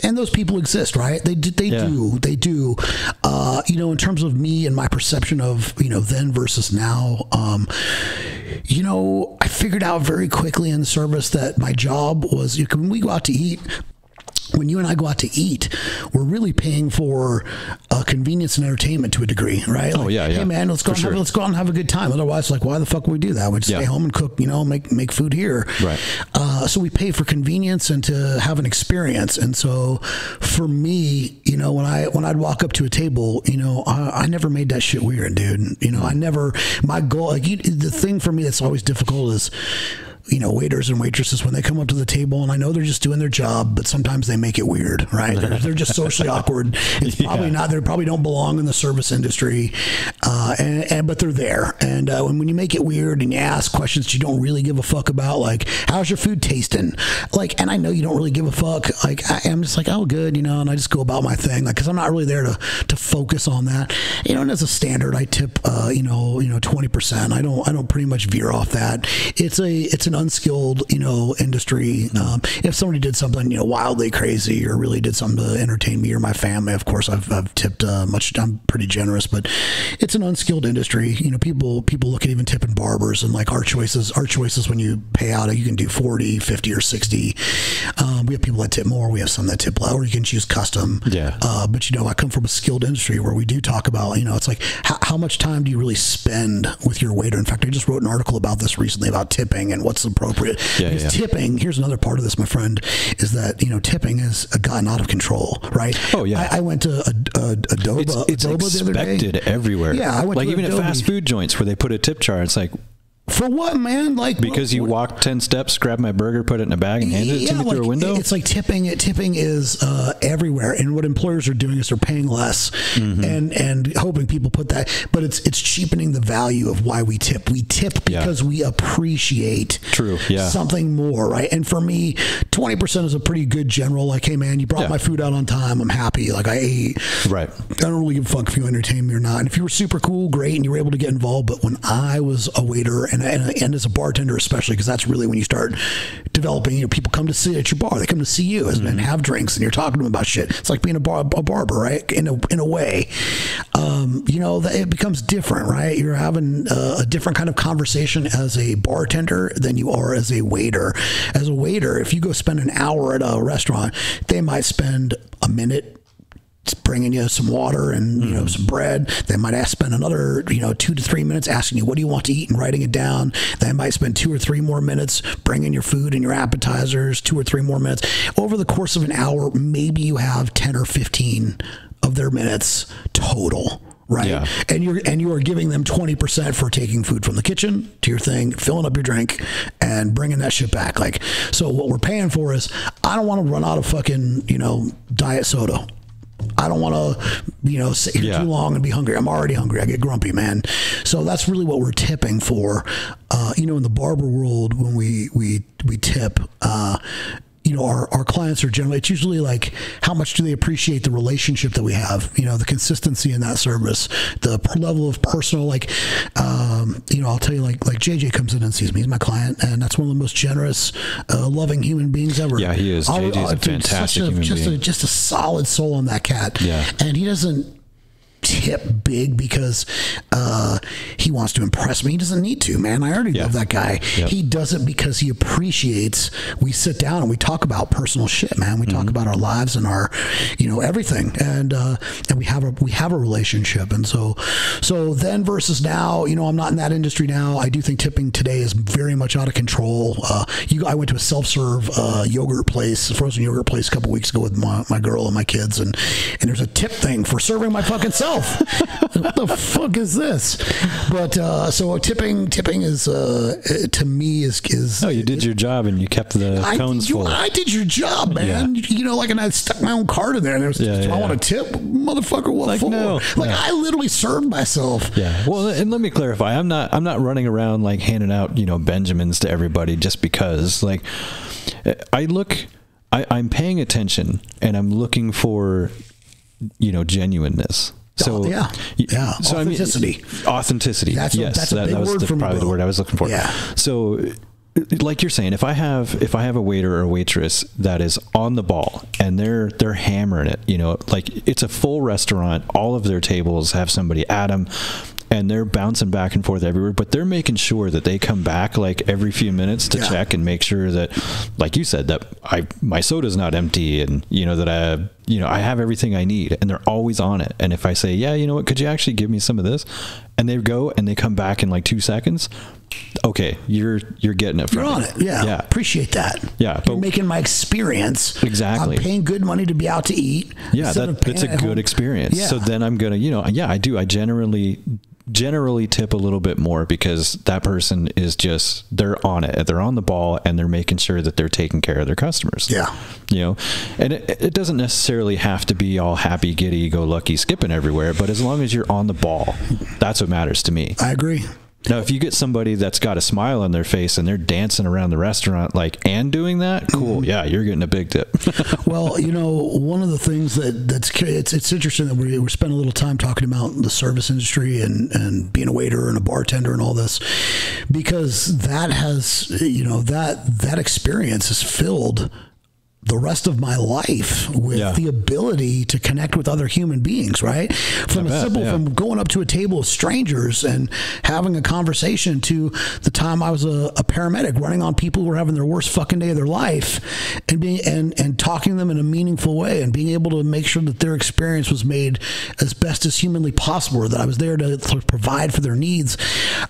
and those people exist, right? They do. In terms of me and my perception of, then versus now, I figured out very quickly in the service that my job was, when we go out to eat, when you and I go out to eat, we're really paying for convenience and entertainment to a degree, right? Like, hey man, let's go out and have a good time. Otherwise, why the fuck would we do that? We just stay home and cook, make food here. Right. So we pay for convenience and to have an experience. And so for me, when I'd walk up to a table, I never made that shit weird, dude. My goal, the thing for me that's always difficult is, waiters and waitresses, when they come up to the table, and I know they're just doing their job, but sometimes they make it weird, right? They're just socially awkward. It's probably not, they probably don't belong in the service industry, but they're there. And when you make it weird and you ask questions you don't really give a fuck about, like, how's your food tasting? And I know you don't really give a fuck. I'm just like, oh, good, and I just go about my thing, because I'm not really there to focus on that. And as a standard, I tip, 20%. I don't pretty much veer off that. It's an unskilled, industry. If somebody did something, wildly crazy or really did something to entertain me or my family, of course I've tipped much. I'm pretty generous, but it's an unskilled industry. People look at even tipping barbers and like our choices when you pay out, you can do 40, 50 or 60. We have people that tip more. We have some that tip low, or you can choose custom. Yeah. But I come from a skilled industry where we do talk about, it's like, how much time do you really spend with your waiter? In fact, I just wrote an article about this recently about tipping and what's appropriate. Because tipping, here's another part of this, my friend, is that tipping has gotten out of control, right? Oh yeah. I went to Adobe. It's Adobe expected everywhere. Yeah, I went like to even Adobe. at fast food joints where they put a tip jar. It's like, for what, man? Because you walked 10 steps, grabbed my burger, put it in a bag, and handed it to me through a window? It's like tipping. Tipping is everywhere. And what employers are doing is they're paying less and hoping people put that. But it's cheapening the value of why we tip. We tip because we appreciate something more, right? And for me, 20% is a pretty good general. Like, hey man, you brought my food out on time. I'm happy. Like I ate. Right. I don't really give a fuck if you entertain me or not. And if you were super cool, great, and you were able to get involved. But when I was a waiter and as a bartender, especially, because that's really when you start developing, you know, people come to sit at your bar. They come to see you and have drinks, and you're talking to them about shit. It's like being a barber, right? In a way, you know, it becomes different, right? You're having a different kind of conversation as a bartender than you are as a waiter. As a waiter, if you go spend an hour at a restaurant, they might spend a minute bringing you some water and, you know, some bread. They might spend another, you know, 2 to 3 minutes asking you, what do you want to eat, and writing it down. They might spend 2 or 3 more minutes bringing your food and your appetizers, 2 or 3 more minutes. Over the course of an hour, maybe you have 10 or 15 of their minutes total. Right. Yeah. And you are giving them 20% for taking food from the kitchen to your thing, filling up your drink, and bringing that shit back. Like, so what we're paying for is, I don't want to run out of fucking, you know, diet soda. I don't want to, you know, sit here too long and be hungry. I'm already hungry. I get grumpy, man. So that's really what we're tipping for. You know, in the barber world, when we tip, you know, our clients are generally, it's usually like, how much do they appreciate the relationship that we have, you know, the consistency in that service, the level of personal, like, you know, I'll tell you, like JJ comes in and sees me. He's my client, and that's one of the most generous, loving human beings ever. Yeah, he is. JJ's a fantastic human being. Just a solid soul on that cat. Yeah. And he doesn't tip big because he wants to impress me. He doesn't need to, man. I already love that guy. Yep. He does it because he appreciates. We sit down and we talk about personal shit, man. We talk about our lives and our, you know, everything, and we have a relationship. And so then versus now, you know, I'm not in that industry now. I do think tipping today is very much out of control. I went to a self-serve yogurt place, frozen yogurt place, a couple weeks ago with my girl and my kids, and there's a tip thing for serving my fucking self. What the fuck is this? But so tipping is to me is no, you did your job and you kept the cones full. I did your job, man. Yeah. You know, like, and I stuck my own card in there, and there was, I want a tip, motherfucker. What like, for? No, like, I literally served myself. Yeah. Well, and let me clarify. I'm not running around like handing out, you know, Benjamins to everybody just because. Like, I'm paying attention and I'm looking for, you know, genuineness. So So authenticity. Authenticity. That was probably the word I was looking for. Yeah. So, like you're saying, if I have a waiter or a waitress that is on the ball and they're hammering it, you know, like, it's a full restaurant, all of their tables have somebody at them, and they're bouncing back and forth everywhere, but they're making sure that they come back like every few minutes to check and make sure that, like you said, that my soda's not empty, and, you know, that I have everything I need, and they're always on it. And if I say, yeah, you know what, could you actually give me some of this? And they go and they come back in like 2 seconds. Okay, you're getting it from me. You're on it. Yeah. Appreciate that. Yeah. You're making my experience. Exactly. I'm paying good money to be out to eat. Yeah, it's a good experience. Yeah. So then I'm going to, you know, I do. I generally tip a little bit more because that person is just, they're on it. They're on the ball and they're making sure that they're taking care of their customers. Yeah. You know, and it doesn't necessarily have to be all happy, giddy, go lucky, skipping everywhere, but as long as you're on the ball, that's what matters to me. I agree. Now, if you get somebody that's got a smile on their face and they're dancing around the restaurant, like, and doing that, cool. Yeah, you're getting a big tip. Well, you know, one of the things it's interesting that we're spending a little time talking about the service industry and being a waiter and a bartender and all this, because that has, you know, that experience has filled the rest of my life with the ability to connect with other human beings, right? From from going up to a table of strangers and having a conversation to the time I was a paramedic running on people who were having their worst fucking day of their life and being and talking to them in a meaningful way and being able to make sure that their experience was made as best as humanly possible, or that I was there to provide for their needs.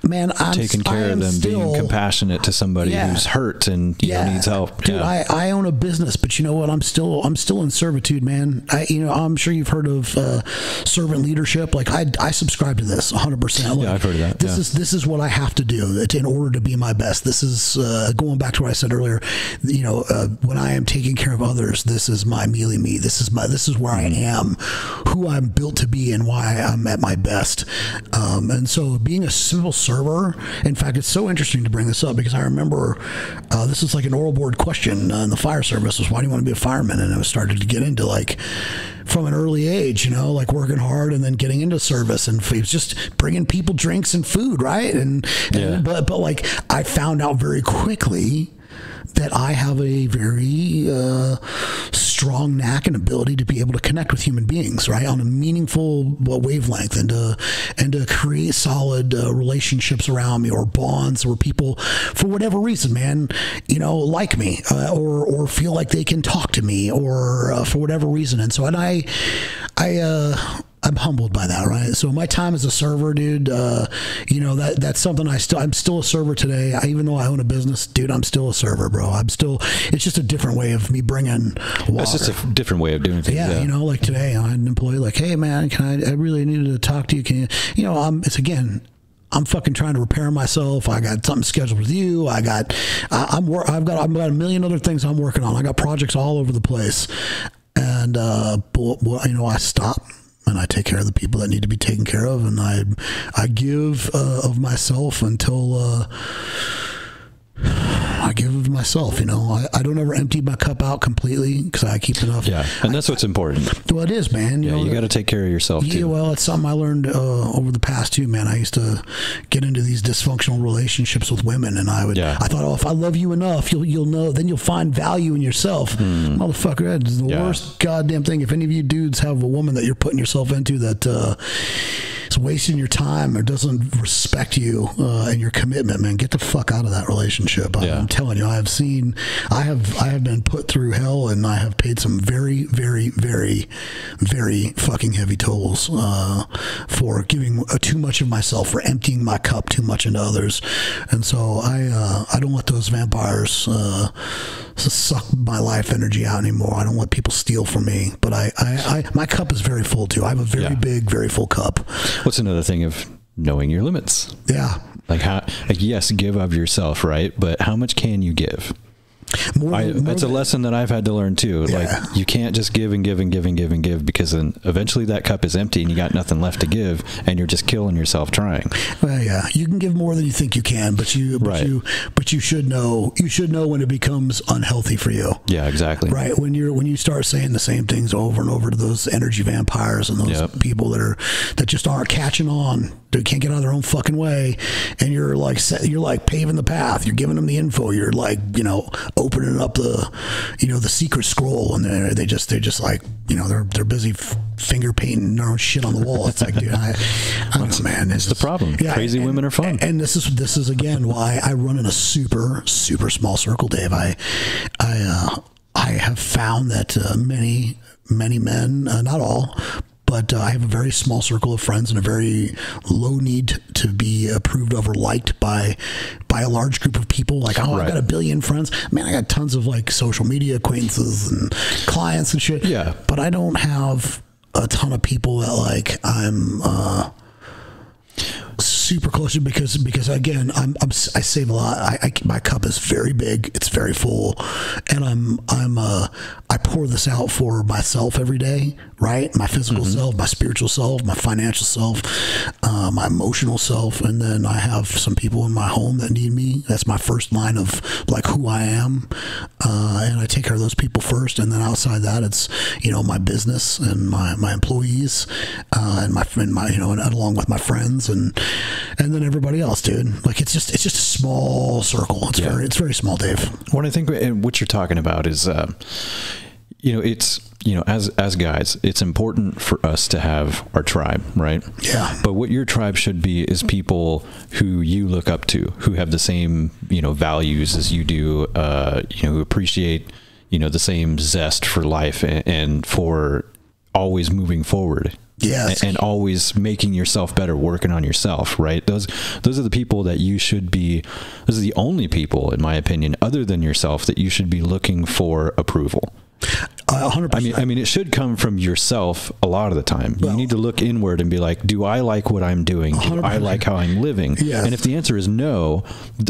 Man, I'm taking care of them, being compassionate to somebody who's hurt and needs help. Dude, I own a business but you know what? I'm still in servitude, man. I'm sure you've heard of servant leadership. Like I subscribe to this 100%. Like, yeah, I've heard of that. This is what I have to do in order to be my best. This is going back to what I said earlier. When I am taking care of others, this is my mealy me. This is where I am, who I'm built to be, and why I'm at my best. And so being a civil server, in fact, it's so interesting to bring this up because I remember this is like an oral board question in the fire service was, why do you want to be a fireman? And I was started to get into like from an early age, like working hard and then getting into service, and it was just bringing people drinks and food, right? But like I found out very quickly that I have a very strong knack and ability to be able to connect with human beings, right, on a meaningful wavelength, and to create solid relationships around me, or bonds where people, for whatever reason, man, like me, or feel like they can talk to me, or for whatever reason. And so, I'm humbled by that, right? So my time as a server, dude, that's something I'm still a server today. Even though I own a business, dude, I'm still a server, bro. It's just a different way of me bringing water. It's just a different way of doing things. Yeah, like today, I had an employee like, hey man, I really needed to talk to you. Can you, I'm fucking trying to repair myself. I got something scheduled with you. I've got a million other things I'm working on. I got projects all over the place. And, I stop and I take care of the people that need to be taken care of. And I give, of myself until, I give of myself, I don't ever empty my cup out completely because I keep enough. Yeah. And that's what's important. Well, it is, man. You got to take care of yourself too. Yeah, well, it's something I learned over the past too, man. I used to get into these dysfunctional relationships with women, and I thought, if I love you enough, you'll know, then you'll find value in yourself. Motherfucker, that is the worst goddamn thing. If any of you dudes have a woman that you're putting yourself into that is wasting your time or doesn't respect you and your commitment, man, get the fuck out of that relationship. I'm telling you, I have been put through hell, and I have paid some very, very, very, very fucking heavy tolls for giving too much of myself, for emptying my cup too much into others. And so I don't let those vampires suck my life energy out anymore. I don't let people steal from me, but my cup is very full too. I have a very big, very full cup. What's another thing of knowing your limits? Yeah. Yes, give of yourself, right? But how much can you give? It's a lesson that I've had to learn too. Yeah. Like, you can't just give and give and give and give and give, because then eventually that cup is empty and you got nothing left to give, and you're just killing yourself trying. Well, yeah, you can give more than you think you can, but you should know when it becomes unhealthy for you. Yeah, exactly. Right. When you start saying the same things over and over to those energy vampires and those people that just aren't catching on, they can't get out of their own fucking way, and you're like paving the path. You're giving them the info. You're like, opening up the secret scroll, and they're just like, they're busy finger painting their own shit on the wall. It's like, dude, I don't know, man. It's the problem. Yeah, crazy women are fun. And this is again why I run in a super, super small circle, Dave. I have found that many men, not all, but I have a very small circle of friends and a very low need to be approved of or liked by a large group of people. Like, I've got a billion friends. Man, I got tons of like social media acquaintances and clients and shit. Yeah. But I don't have a ton of people that like I'm super close to, because again, I save a lot. My cup is very big. It's very full, and I pour this out for myself every day, right? My physical self, my spiritual self, my financial self, my emotional self, and then I have some people in my home that need me. That's my first line of like who I am, and I take care of those people first, and then outside that, it's my business and my employees, and my and along with my friends, and then everybody else, dude. Like, it's just a small circle. It's very small, Dave. What I think, and what you're talking about is, as guys, it's important for us to have our tribe, right? Yeah. But what your tribe should be is people who you look up to, who have the same, values as you do, who appreciate, the same zest for life and for always moving forward. Yes. And always making yourself better, working on yourself, right? Those are the people that you should be, those are the only people, in my opinion, other than yourself, that you should be looking for approval. 100%. I mean, it should come from yourself a lot of the time. You need to look inward and be like, do I like what I'm doing? Do 100%. I like how I'm living? Yes. And if the answer is no,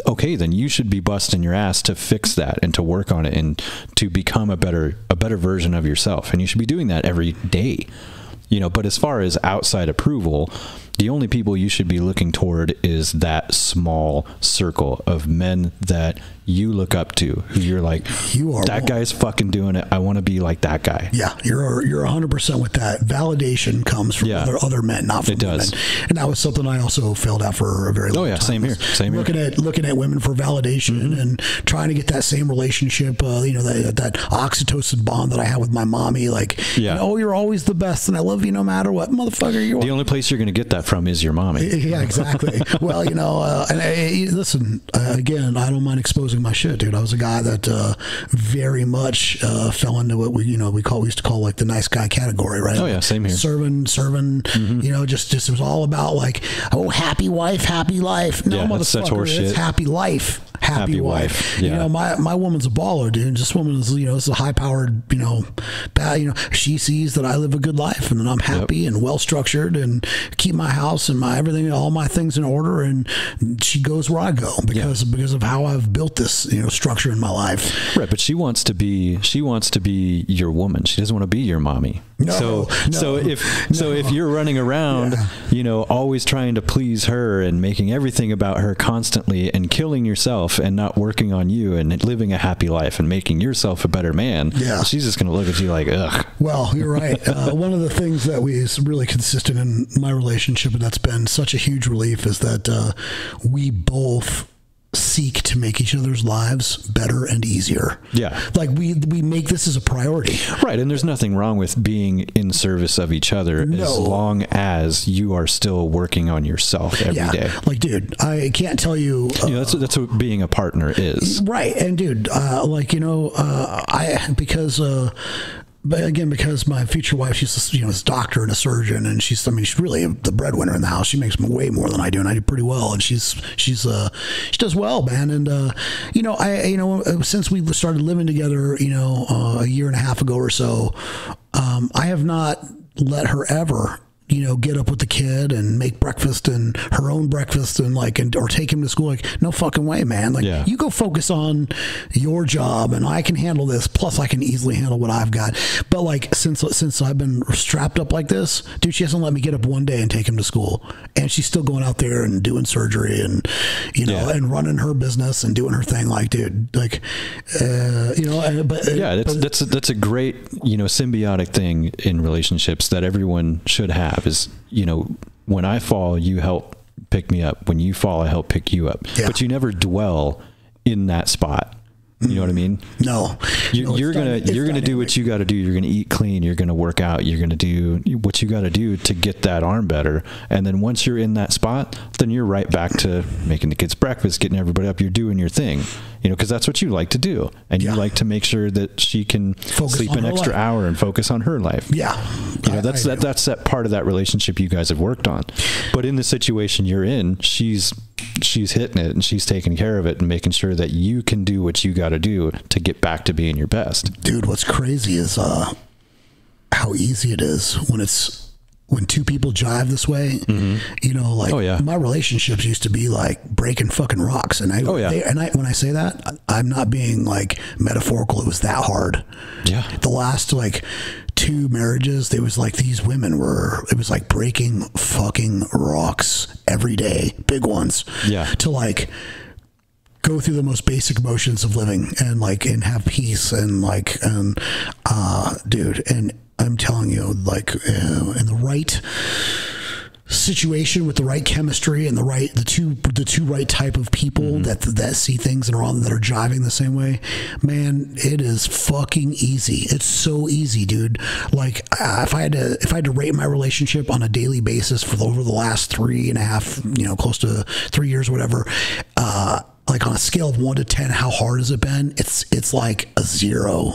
okay, then you should be busting your ass to fix that and to work on it and to become a better version of yourself. And you should be doing that every day. You know, but as far as outside approval, the only people you should be looking toward is that small circle of men that you look up to, who you're like, that guy's fucking doing it. I want to be like that guy. Yeah, you're 100% with that. Validation comes from other men, not from women. And that was something I also failed at for a very long time. Same here. Same here. Looking at women for validation and trying to get that same relationship, you know, that oxytocin bond that I had with my mommy. Like, oh, you're always the best, and I love you no matter what, motherfucker. You're the only place you're going to get that from is your mommy. Yeah, exactly. Well, you know, listen, again, I don't mind exposing my shit, dude. I was a guy that very much fell into what we used to call like the nice guy category, right? Oh yeah, same here. Serving, you know, just it was all about like, oh, happy wife, happy life. No, motherfucker, it's happy life. Happy wife. Yeah. You know, my woman's a baller, dude. This woman is, you know, it's a high powered, you know, she sees that I live a good life and that I'm happy and well structured and keep my house and my everything, all my things in order. And she goes where I go because of how I've built this, you know, structure in my life. Right. But she wants to be your woman. She doesn't want to be your mommy. So if you're running around, you know, always trying to please her and making everything about her constantly and killing yourself and not working on you and living a happy life and making yourself a better man, she's just going to look at you like, ugh. Well, you're right. One of the things that is really consistent in my relationship, and that's been such a huge relief, is that we both seek to make each other's lives better and easier. Yeah. Like we make this as a priority. Right. And there's nothing wrong with being in service of each other as long as you are still working on yourself every day. Like, dude, I can't tell you. You know, that's what being a partner is. Right. And dude, like, you know, but again, because my future wife, she's, you know, a doctor and a surgeon, and she's really the breadwinner in the house. She makes way more than I do, and I do pretty well. And she does well, man. And you know, since we started living together, you know, a year and a half ago or so, I have not let her ever, you know, get up with the kid and make breakfast and her own breakfast and or take him to school. Like, no fucking way, man. Like, you go focus on your job and I can handle this. Plus I can easily handle what I've got. But like, since I've been strapped up like this, dude, she hasn't let me get up one day and take him to school. And she's still going out there and doing surgery and, you know, and running her business and doing her thing. Like, dude, like, you know, that's a great, you know, symbiotic thing in relationships that everyone should have. Is, you know, when I fall, you help pick me up. When you fall, I help pick you up. But you never dwell in that spot. You know what I mean? No. You're gonna do what you got to do. You're gonna eat clean. You're gonna work out. You're gonna do what you got to do to get that arm better. And then once you're in that spot, then you're right back to making the kids breakfast, getting everybody up. You're doing your thing. You know, because that's what you like to do, and you like to make sure that she can sleep an extra hour and focus on her life. Yeah, you know, that's that part of that relationship you guys have worked on. But in the situation you're in, she's hitting it and she's taking care of it and making sure that you can do what you got to do to get back to being your best. Dude, what's crazy is how easy it is when two people jive this way. You know, like my relationships used to be like breaking fucking rocks, and when I say that, I'm not being like metaphorical. It was that hard. Yeah, the last like 2 marriages, there was like these women it was like breaking fucking rocks every day, big ones. Yeah, to like go through the most basic emotions of living and have peace and dude, and I'm telling you, like, in the right situation with the right chemistry and the two right type of people that see things and that are jiving the same way, man, it is fucking easy. It's so easy, dude. Like, if I had to rate my relationship on a daily basis for over the last 3.5, you know, close to 3 years, whatever, like on a scale of 1 to 10, how hard has it been? It's like a 0.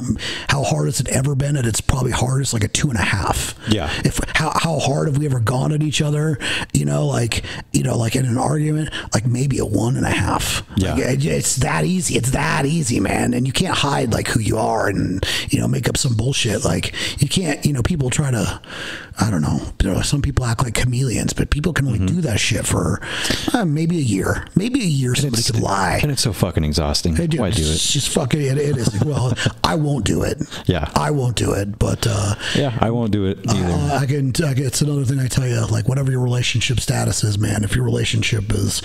How hard has it ever been? And it's probably hard. It's like a 2.5. Yeah. How hard have we ever gone at each other? Like in an argument, like maybe a 1.5. Yeah. Like, it's that easy. It's that easy, man. And you can't hide like who you are and, make up some bullshit. Like you can't, people try to, I don't know, some people act like chameleons, but people can only do that shit for maybe a year. Maybe a year somebody could lie. And it's so fucking exhausting. Why do it? It's just fucking, it is. Well, I won't do it. Yeah. I won't do it, but yeah, I won't do it either. It's another thing I tell you, like whatever your relationship status is, man, if your relationship is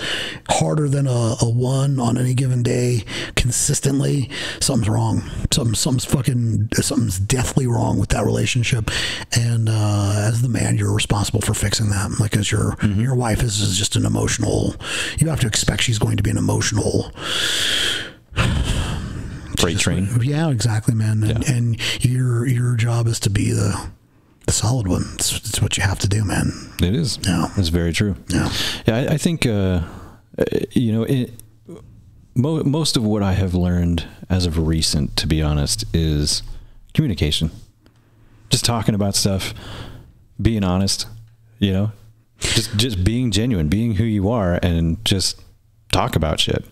harder than a 1 on any given day consistently, something's wrong. Something's deathly wrong with that relationship. And as the man, you're responsible for fixing that. Like as your wife is just an emotional, you have to expect she's going to be an emotional freight train. Yeah, exactly, man. And your job is to be the solid one. It's what you have to do, man. It is. Yeah, it's very true. Yeah, I think most of what I have learned as of recent, to be honest, is communication. Just talking about stuff, being honest, just being genuine, being who you are, and just talk about shit.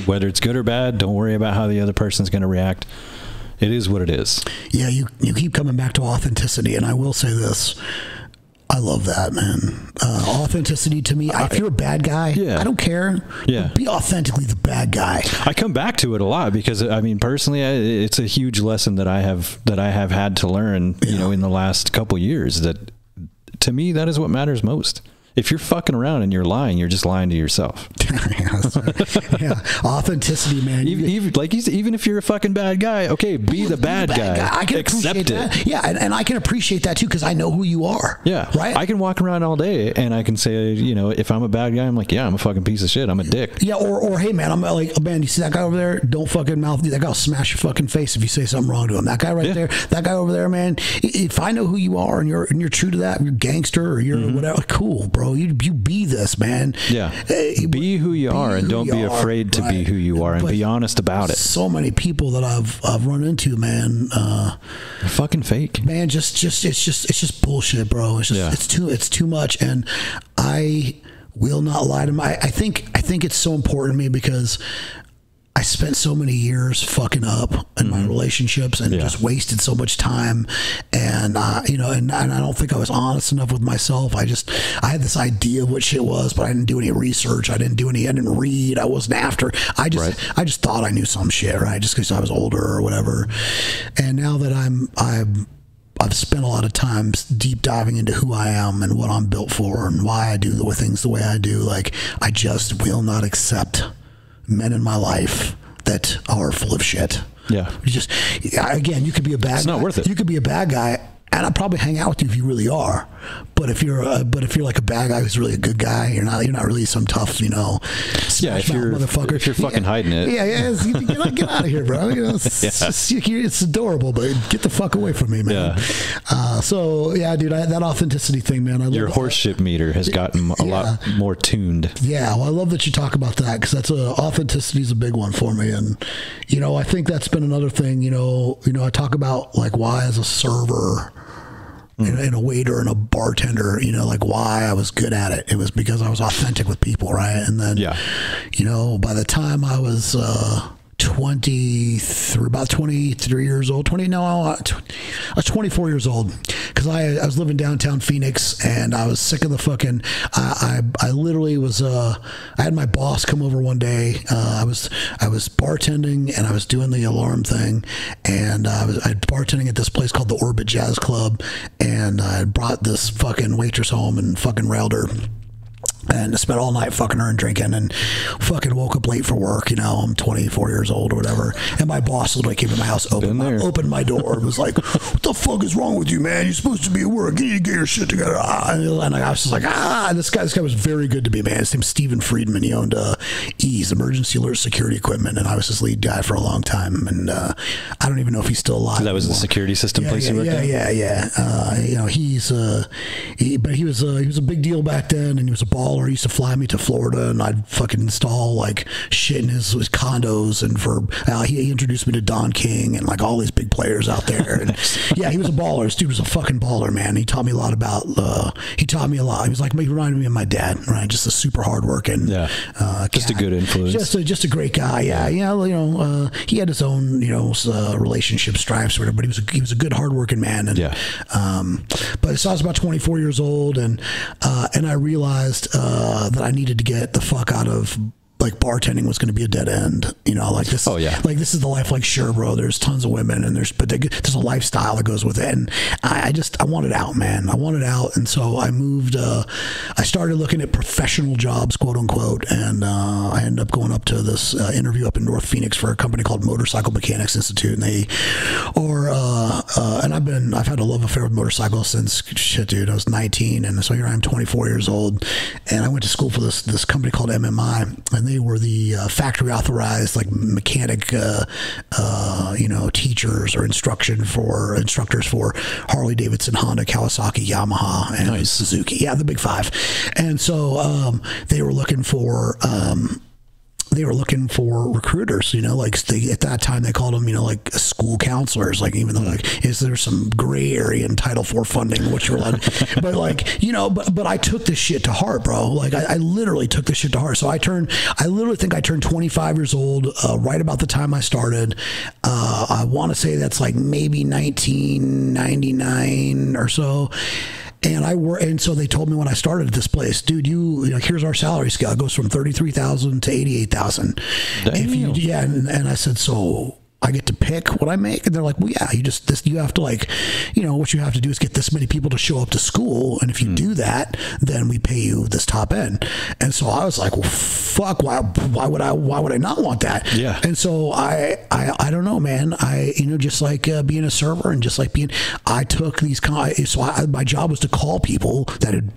Whether it's good or bad, don't worry about how the other person's going to react. It is what it is. Yeah, you keep coming back to authenticity, and I will say this. I love that, man. Authenticity to me. If you're a bad guy, I don't care. Yeah. Be authentically the bad guy. I come back to it a lot because, I mean, personally, it's a huge lesson that I have had to learn, in the last couple years, that to me, that is what matters most. If you're fucking around and you're lying, you're just lying to yourself. Yeah, authenticity, man. Even if you're a fucking bad guy, okay, be the bad guy. I can accept it. Yeah, and I can appreciate that too because I know who you are. Yeah, right. I can walk around all day and I can say, if I'm a bad guy, I'm like, yeah, I'm a fucking piece of shit. I'm a dick. Yeah, or hey, man, I'm like, man, you see that guy over there? Don't fucking mouth. That guy will smash your fucking face if you say something wrong to him. That guy right there, that guy over there, man. If I know who you are and you're true to that, you're gangster or you're whatever, cool, bro. You be this, man. Yeah. Be who you are and don't be afraid to be who you are and be honest about it. So many people that I've run into, man, they're fucking fake. Man, it's just bullshit, bro. It's just it's too much, and I will not lie to my. I think it's so important to me because I spent so many years fucking up in my relationships and just wasted so much time. And, and I don't think I was honest enough with myself. I had this idea of what shit was, but I didn't do any research. I didn't read. I wasn't after. I just thought I knew some shit, right? Just because I was older or whatever. And now that I've spent a lot of time deep diving into who I am and what I'm built for and why I do the things the way I do. Like, I just will not accept men in my life that are full of shit. Yeah. Again, you could be a bad guy. It's not worth it. You could be a bad guy, and I'll probably hang out with you if you really are. But if you're like a bad guy who's really a good guy, you're not really some tough, if you're fucking hiding it. Get out of here, bro. It's adorable, but get the fuck away from me, man. Yeah. So yeah, dude, that authenticity thing, man. Your horseshit meter has gotten a lot more tuned. Yeah, well, I love that you talk about that because authenticity is a big one for me, and I think that's been another thing. I talk about like why as a server. And a waiter and a bartender, like why I was good at it. It was because I was authentic with people, right? And then, by the time I was 23 years old, I was 24 years old because I was living downtown Phoenix and I was sick of the fucking, I literally was, I had my boss come over one day. I was bartending and I was doing the alarm thing and I was bartending at this place called the Orbit Jazz Club and I brought this fucking waitress home and fucking railed her. And I spent all night fucking her and drinking and fucking woke up late for work. I'm 24 years old or whatever. And my boss literally came to my house, opened my door and was like, what the fuck is wrong with you, man? You're supposed to be at work. You need to get your shit together. And I was just like, and this guy was very good to me, man. His name's Steven Friedman. He owned Ease, Emergency Alert Security Equipment. And I was his lead guy for a long time. And I don't even know if he's still alive. So that was anymore. The security system place you worked at? Yeah. But he was a big deal back then and he was a baller. baller. He used to fly me to Florida, and I'd fucking install like shit in his condos. And he introduced me to Don King and like all these big players out there. And yeah, he was a baller. This dude was a fucking baller, man. He taught me a lot about. He taught me a lot. He was like, he reminded me of my dad, right? Just a super hardworking, just a good influence. Just a great guy. Yeah, he had his own, relationship stripes or whatever, but he was a good hardworking man. And but so I was about 24 years old, and I realized that I needed to get the fuck out of. Like bartending was going to be a dead end, like this. Like this is the life. Like sure, bro. There's tons of women, and there's a lifestyle that goes with it. And I wanted out, man. I wanted out, and so I moved. I started looking at professional jobs, quote unquote, and I ended up going up to this interview up in North Phoenix for a company called Motorcycle Mechanics Institute, and I've had a love affair with motorcycles since shit, dude. I was 19, and so here I am, 24 years old, and I went to school for this company called MMI, and they were the factory authorized like mechanic, teachers or instructors for Harley Davidson, Honda, Kawasaki, Yamaha, and Suzuki. Yeah, the big five. And so they were looking for recruiters, at that time they called them, like school counselors, like even though like, is there some gray area in Title IV funding, what you're allowed, but like, but I took this shit to heart, bro. Like I literally took this shit to heart. So I literally think I turned 25 years old, right about the time I started. I want to say that's like maybe 1999 or so. And so they told me when I started at this place, dude, here's our salary scale. It goes from 33,000 to 88,000. And I said, so I get to pick what I make? And they're like, well, yeah, you have to like, what you have to do is get this many people to show up to school. And if you do that, then we pay you this top end. And so I was like, well, fuck, why would I not want that? Yeah. And so I don't know, man. Just like being a server and just like I took these, my job was to call people that had,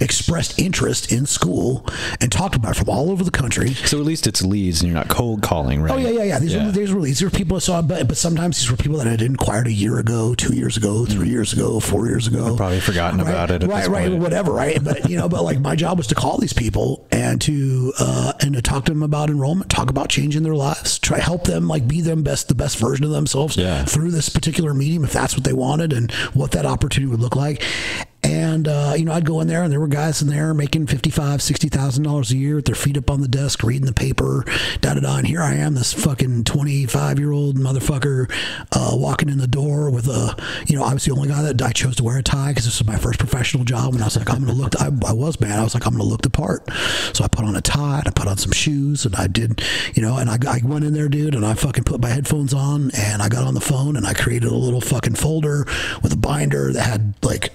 expressed interest in school and talked about it from all over the country. So at least it's leads and you're not cold calling, right? Oh yeah. These were leads. These were people I saw, but sometimes these were people that had inquired a year ago, 2 years ago, 3 years ago, 4 years ago. I've probably forgotten about it. Right, whatever, right? But but like my job was to call these people and to talk to them about enrollment, talk about changing their lives, try help them like be the best version of themselves through this particular medium if that's what they wanted and what that opportunity would look like. And, I'd go in there and there were guys in there making $55,000, $60,000 a year with their feet up on the desk, reading the paper, And here I am, this fucking 25-year-old motherfucker, walking in the door with I was the only guy that I chose to wear a tie because this was my first professional job. And I was like, I'm going to look, I was, man. I was like, I'm going to look the part. So I put on a tie and I put on some shoes and I did, and I went in there, dude, and I fucking put my headphones on and I got on the phone and I created a little fucking folder with a binder that had like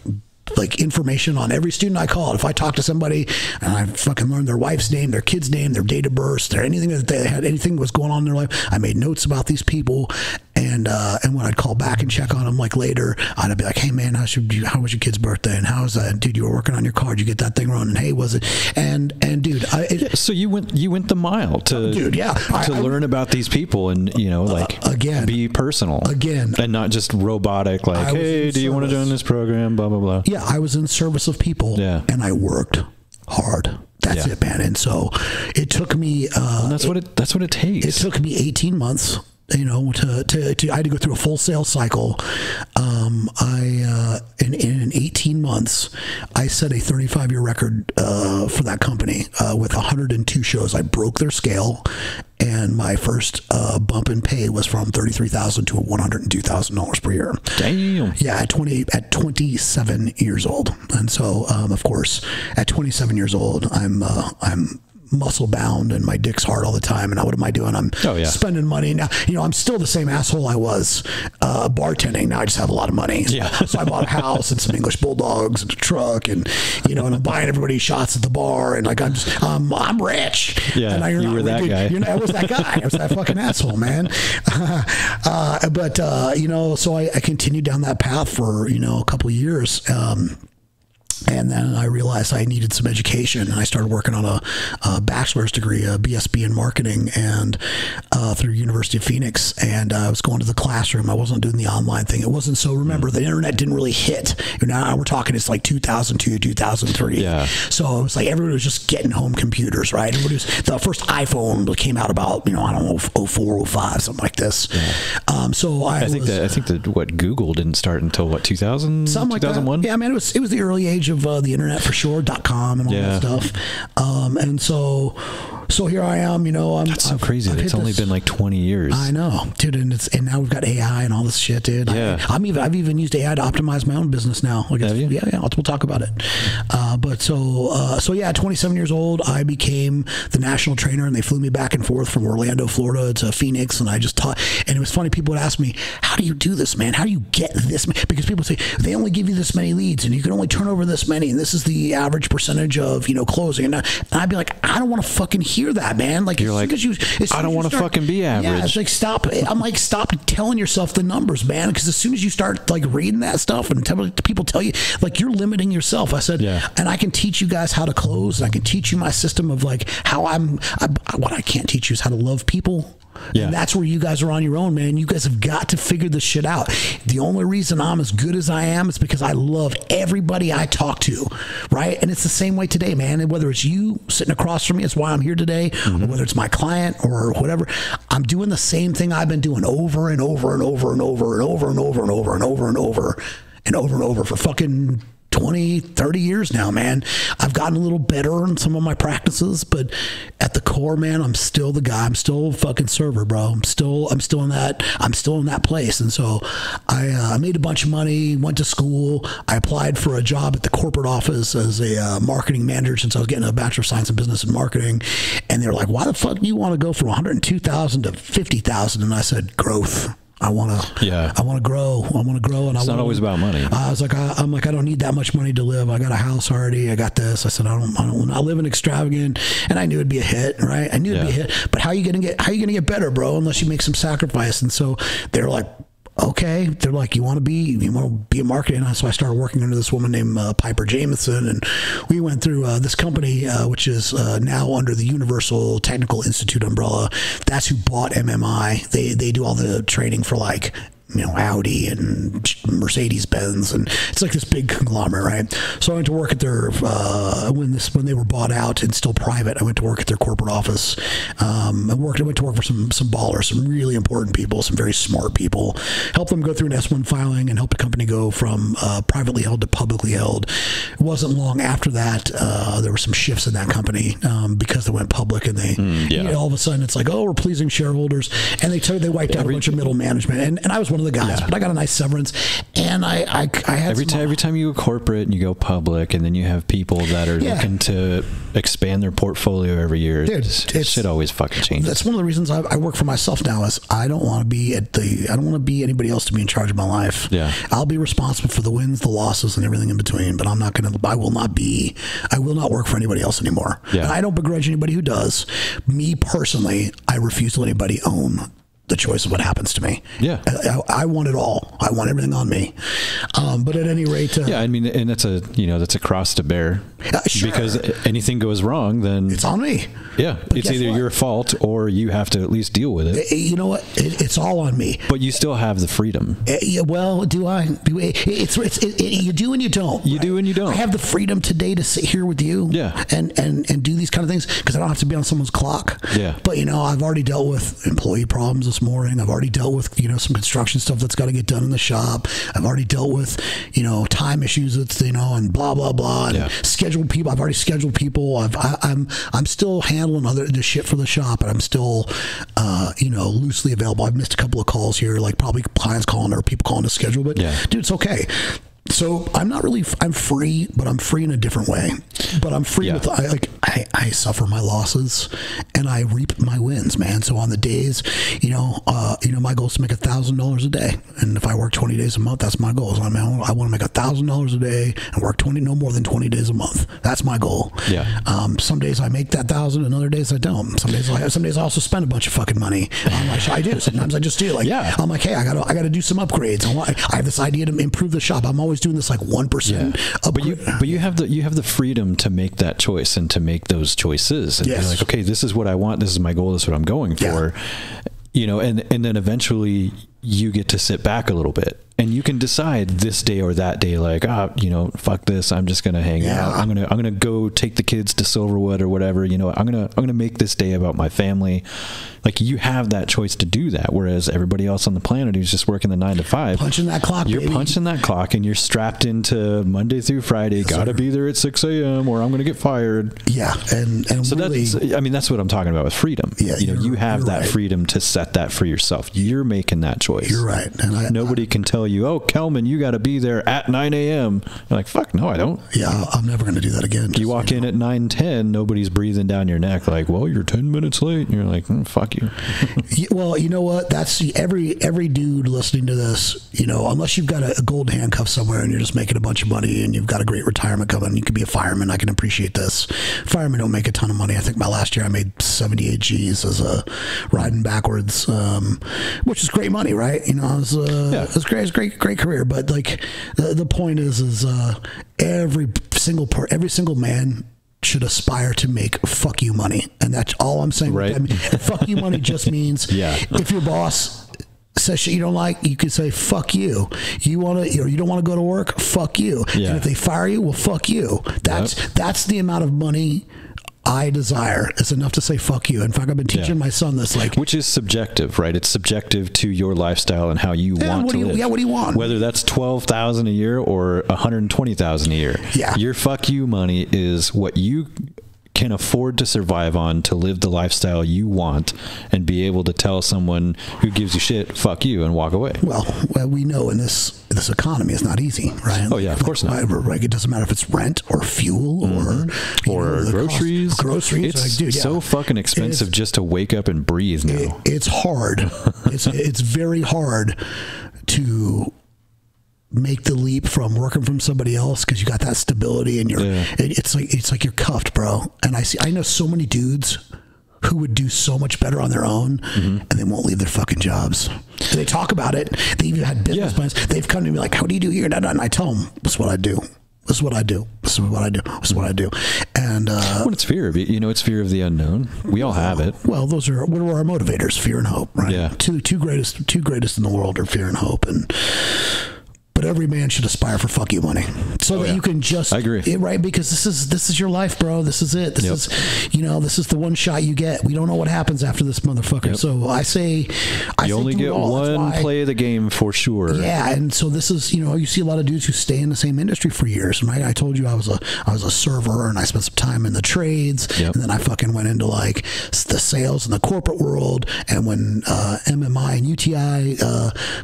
information on every student I called. If I talked to somebody and I fucking learned their wife's name, their kid's name, their date of birth, anything that they had, anything was going on in their life, I made notes about these people. And when I'd call back and check on them like later, I'd be like, hey man, how was your kid's birthday? And how's that? Dude, you were working on your car. Did you get that thing running? Hey, was it? And dude, so you went the mile to learn about these people and, again, be personal again and not just robotic. Like, hey, do you want to join this program? Blah, blah, blah. Yeah. I was in service of people and I worked hard. That's it, man. And so it took me, that's what it takes. It took me 18 months. I had to go through a full sales cycle. In 18 months, I set a 35-year record for that company with 102 shows. I broke their scale, and my first bump in pay was from $33,000 to $102,000 per year. Damn. Yeah, at 27 years old, and so of course, at 27 years old, I'm muscle bound and my dick's hard all the time. And what am I doing? I'm spending money now. I'm still the same asshole I was bartending. Now I just have a lot of money. So I bought a house and some English bulldogs and a truck and and I'm buying everybody shots at the bar and like I'm rich. Yeah, and you were that guy. I was that guy. I was that fucking asshole, man. So I continued down that path for a couple of years. And then I realized I needed some education, and I started working on a bachelor's degree, a BSB in marketing, and through University of Phoenix. And I was going to the classroom. I wasn't doing the online thing. It wasn't so. Remember, the internet didn't really hit. Now we're talking. It's like 2002, 2003. Yeah. So it was like everybody was just getting home computers, right? Everybody was, the first iPhone came out about, I don't know, 04, 05, something like this. Yeah. So I think that what Google didn't start until what, 2000, something like 2001? That. Yeah, I mean, it was the early age of the internet for sure, .com and all that stuff. And so here I am, That's so crazy. It's only been like 20 years. I know, dude. And now we've got AI and all this shit, dude. Yeah. I've even used AI to optimize my own business now. I guess, Have you? Yeah. We'll talk about it. But so yeah, 27 years old, I became the national trainer, and they flew me back and forth from Orlando, Florida to Phoenix, and I just taught. And it was funny. People would ask me, "How do you do this, man? How do you get this?" Because people say they only give you this many leads, and you can only turn over this many, and this is the average percentage of closing. And I'd be like, I don't want to fucking hear that, man. Like, you're like, I don't want to fucking be average. Yeah, it's like stop. I'm like, stop telling yourself the numbers, man. Because as soon as you start like reading that stuff and people tell you, like, you're limiting yourself. I said, and I can teach you guys how to close. And I can teach you my system of like how what I can't teach you is how to love people. Yeah. And that's where you guys are on your own, man. You guys have got to figure this shit out. The only reason I'm as good as I am is because I love everybody I talk to, right? And it's the same way today, man. And whether it's you sitting across from me, it's why I'm here today, or whether it's my client or whatever, I'm doing the same thing I've been doing over and over and over and over and over and over and over and over and over and over and over for fucking 20, 30 years now, man. I've gotten a little better in some of my practices, but at the core, man, I'm still the guy. I'm still a fucking server, bro. I'm still in that place. And so I made a bunch of money, went to school. I applied for a job at the corporate office as a marketing manager since I was getting a Bachelor of Science in Business and Marketing. And they're like, why the fuck do you want to go from 102,000 to 50,000? And I said, growth. I want to grow. And it's not always about money. I was like, I don't need that much money to live. I got a house already. I got this. I said, I live in extravagant, and I knew it'd be a hit, right? I knew it'd be a hit, but how are you going to get better, bro? Unless you make some sacrifice. And so they're like, okay. They're like, you want to be a marketer? So I started working under this woman named Piper Jameson, and we went through this company, which is now under the Universal Technical Institute umbrella. That's who bought MMI. They do all the training for like Audi and Mercedes-Benz, and it's like this big conglomerate, right? So I went to work at their when they were bought out and still private. I went to work at their corporate office. I went to work for some ballers, some really important people, some very smart people. Helped them go through an S1 filing and help the company go from privately held to publicly held. It wasn't long after that there were some shifts in that company because they went public, and they all of a sudden it's like, oh, we're pleasing shareholders, and they wiped out a bunch of middle management, and I was one of the guys, but I got a nice severance, and I had every time you go corporate and you go public, and then you have people that are looking to expand their portfolio every year. Dude, shit always fucking changes. That's one of the reasons I work for myself now. Is I don't want to be anybody else to be in charge of my life. Yeah, I'll be responsible for the wins, the losses, and everything in between. But I will not work for anybody else anymore. Yeah, and I don't begrudge anybody who does. Me personally, I refuse to let anybody own the choice of what happens to me. Yeah, I want it all. I want everything on me. But at any rate, I mean, and that's a cross to bear. Sure. Because anything goes wrong, then it's on me. Yeah, but it's either your fault or you have to at least deal with it. You know what? It's all on me. But you still have the freedom. Well, do I? You do and you don't. You do and you don't. I have the freedom today to sit here with you. Yeah. And do these kind of things because I don't have to be on someone's clock. Yeah. But I've already dealt with employee problems this morning. I've already dealt with some construction stuff that's got to get done in the shop. I've already dealt with time issues that's and blah blah blah and scheduled people. I've already scheduled people. I'm still handling the shit for the shop, and I'm still loosely available. I've missed a couple of calls here, like probably clients calling or people calling to schedule, but dude, it's okay. So I'm free, but I'm free in a different way. But I'm free with I suffer my losses and I reap my wins, man. So on the days, my goal is to make $1,000 a day, and if I work 20 days a month, that's my goal. So I want to make $1,000 a day and work no more than 20 days a month. That's my goal. Yeah. Some days I make that 1,000, and other days I don't. Some days I also spend a bunch of fucking money on my shop. I do. Sometimes I just do. I'm like, hey, I got to do some upgrades. I have this idea to improve the shop. I'm always doing this like 1%. But you have the freedom to make that choice and to make those choices and be like, okay, this is what I want. This is my goal. This is what I'm going for. You know, and then eventually you get to sit back a little bit and you can decide this day or that day, like, you know, fuck this. I'm just going to hang out. I'm going to go take the kids to Silverwood or whatever. You know, I'm going to make this day about my family. Like, you have that choice to do that. Whereas everybody else on the planet who's just working the 9 to 5, punching that clock, you're punching that clock and you're strapped into Monday through Friday. Got to be there at 6 a.m. or I'm going to get fired. Yeah. And so really, that's what I'm talking about with freedom. Yeah. You know, you have that freedom to set that for yourself. You're making that choice. You're right. And nobody can tell you, oh, Kelman, you got to be there at 9 a.m. You're like, fuck, no, I don't. Yeah, I'm never going to do that again. You walk in at 9:10, nobody's breathing down your neck like, well, you're 10 minutes late. And you're like, fuck you. Well, you know what? That's every dude listening to this, you know, unless you've got a gold handcuff somewhere and you're just making a bunch of money and you've got a great retirement coming, you could be a fireman. I can appreciate this. Firemen don't make a ton of money. I think my last year I made 78 G's as a riding backwards, which is great money, right? You know, it was great. It's a great career. But like the point is every single man should aspire to make fuck you money, and that's all I'm saying. Right. I mean, fuck you money just means if your boss says shit you don't like, you can say fuck you. You want to, or you don't want to go to work, fuck you. And if they fire you, well, fuck you. That's the amount of money I desire. Is enough to say fuck you. In fact, I've been teaching my son this, like, which is subjective, right? It's subjective to your lifestyle and how you want to live. Yeah, what do you want? Whether that's $12,000 a year or $120,000 a year. Yeah, your fuck you money is what you can afford to survive on to live the lifestyle you want and be able to tell someone who gives you shit, fuck you, and walk away. Well, we know in this economy it's not easy, right? Oh yeah, of course not. Right, it doesn't matter if it's rent or fuel or groceries. Groceries. It's like, dude, so fucking expensive just to wake up and breathe now. It's hard. it's very hard to make the leap from working from somebody else because you got that stability and it's like you're cuffed, bro. And I know so many dudes who would do so much better on their own and they won't leave their fucking jobs. And they talk about it. They even had business plans. They've come to me like, how do you do here? And I tell them, this is what I do. This is what I do. This is what I do. This is what I do. And it's fear of it. You know, it's fear of the unknown. We all have it. Well, what are our motivators? Fear and hope, right? Yeah. Two greatest in the world are fear and hope. But every man should aspire for fuck you money, so that you can just. I agree. Right, because this is your life, bro. This is it. This is, this is the one shot you get. We don't know what happens after this motherfucker. Yep. So I say, you only get one play of the game for sure. Yeah, and so this is, you see a lot of dudes who stay in the same industry for years. Right? I told you I was a server and I spent some time in the trades, and then I fucking went into like the sales in the corporate world. And when MMI and UTI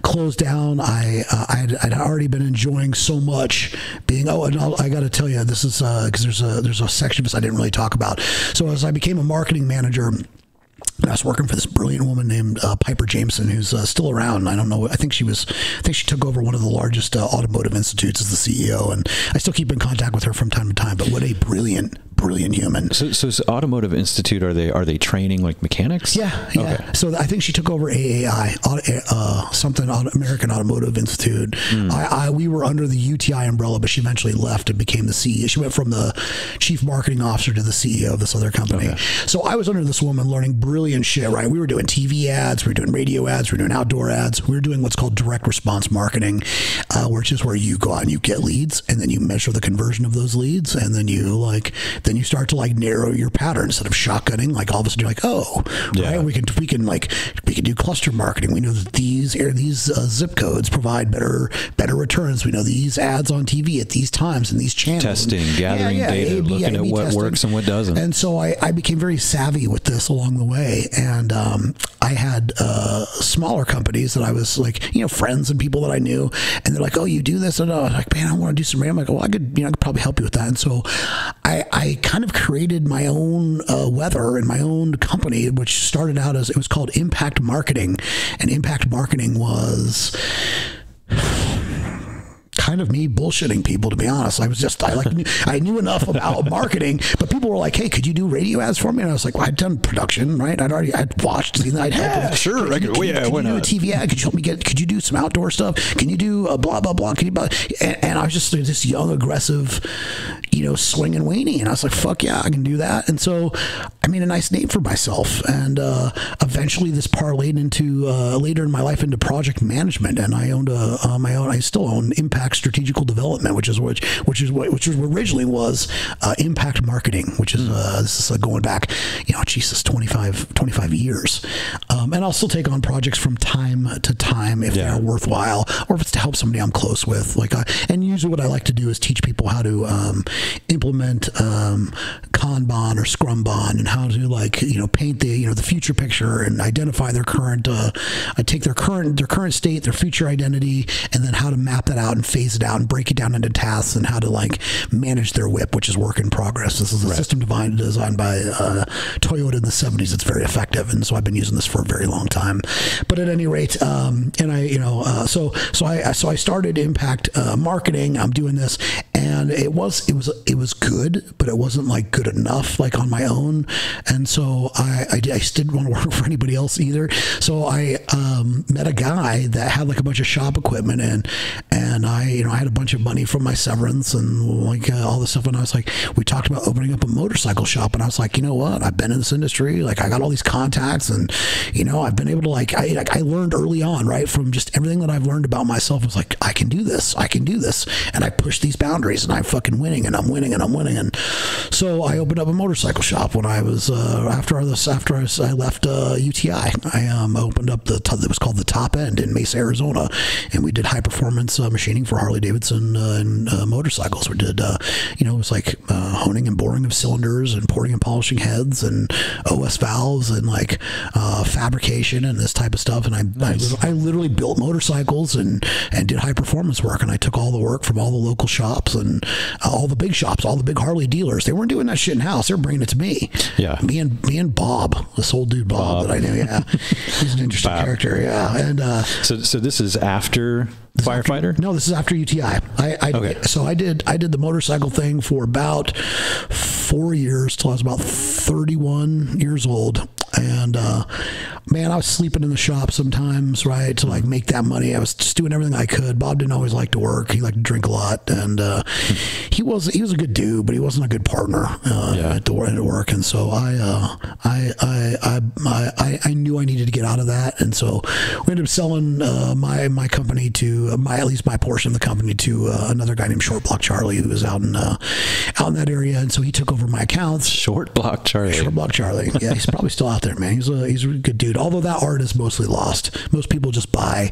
closed down, I'd already been enjoying so much being, I got to tell you, this is because there's a section of this I didn't really talk about. So as I became a marketing manager, I was working for this brilliant woman named Piper Jameson, who's still around. I don't know. I think she took over one of the largest automotive institutes as the CEO, and I still keep in contact with her from time to time. But what a brilliant human. So is Automotive Institute, are they training like mechanics? Yeah. Okay. So I think she took over AAI, American Automotive Institute. We were under the UTI umbrella, but she eventually left and became the CEO. She went from the chief marketing officer to the CEO of this other company. Okay. So I was under this woman learning brilliant shit, right? We were doing TV ads, we were doing radio ads, we were doing outdoor ads. We were doing what's called direct response marketing, which is where you go out and you get leads and then you measure the conversion of those leads, and then you start to like narrow your pattern instead of shotgunning. Like all of a sudden you're like, right? We can do cluster marketing. We know that these zip codes provide better returns. We know these ads on TV at these times and these channels. Testing, gathering data, A-B, looking at what works and what doesn't. And so I became very savvy with this along the way. And I had smaller companies that I was like, friends and people that I knew, and they're like, oh, you do this? And I'm like, man, I want to do some. I'm like, well, I could probably help you with that. And so I kind of created my own weather and my own company, which started out as, it was called Impact Marketing. And Impact Marketing was kind of me bullshitting people, to be honest. I knew enough about marketing, but people were like, hey, could you do radio ads for me? And I was like, well, I'd done production, right? I'd watched, I'd helped. Sure. Could you do a TV ad? Could you help me could you do some outdoor stuff? Can you do blah, blah, blah? Can you, and I was just this young, aggressive, swinging weenie. And I was like, fuck yeah, I can do that. And so I made a nice name for myself. And eventually this parlayed into, later in my life, into project management. And I owned I still own Impact Strategical Development, which originally was Impact Marketing, which is, this is going back, 25 years. And I'll still take on projects from time to time if they're worthwhile, or if it's to help somebody I'm close with. And usually what I like to do is teach people how to implement Kanban or Scrumban, and how to paint the future picture and identify their current take their current state, their future identity, and then how to map that out and phase it out and break it down into tasks, and how to manage their WIP, which is work in progress. This is a system designed by Toyota in the 70s. It's very effective, and so I've been using this for a very long time. But at any rate, so I started Impact Marketing. I'm doing this, and it was good, but it wasn't good enough on my own. And so I just didn't want to work for anybody else either. So I met a guy that had a bunch of shop equipment, and I had a bunch of money from my severance and all this stuff. And I was we talked about opening up a motorcycle shop, and I was like, you know what? I've been in this industry. I got all these contacts, and I've been able to I learned early on, right, from just everything that I've learned about myself. Was I can do this, and I push these boundaries, and I'm fucking winning, and I'm winning, and I'm winning. And so I opened up a motorcycle shop when I was after I left UTI. I opened up it was called the Top End in Mesa, Arizona, and we did high performance machining for Harley Davidson and motorcycles. We did it was honing and boring of cylinders, and porting and polishing heads, and OS valves, and fabrication and this type of stuff. And I literally built motorcycles and did high performance work, and I took all the work from all the local shops and all the big shops, all the big Harley dealers. They weren't doing that shit in house. They were bringing it to me. Yeah. Me and Bob, this old dude Bob that I knew. Yeah. He's an interesting character. Yeah. And so this is after firefighter? No, this is after UTI. So I did the motorcycle thing for about 4 years till I was about 31 years old. And man, I was sleeping in the shop sometimes, right, to make that money. I was just doing everything I could. Bob didn't always like to work. He liked to drink a lot, and he was a good dude, but he wasn't a good partner at work. And so I knew I needed to get out of that, and so we ended up selling my company to at least my portion of the company to another guy named Short Block Charlie, who was out in that area. And so he took over my accounts. Short Block Charlie. Yeah, he's probably still out there, man. He's a really good dude. Although that art is mostly lost. Most people just buy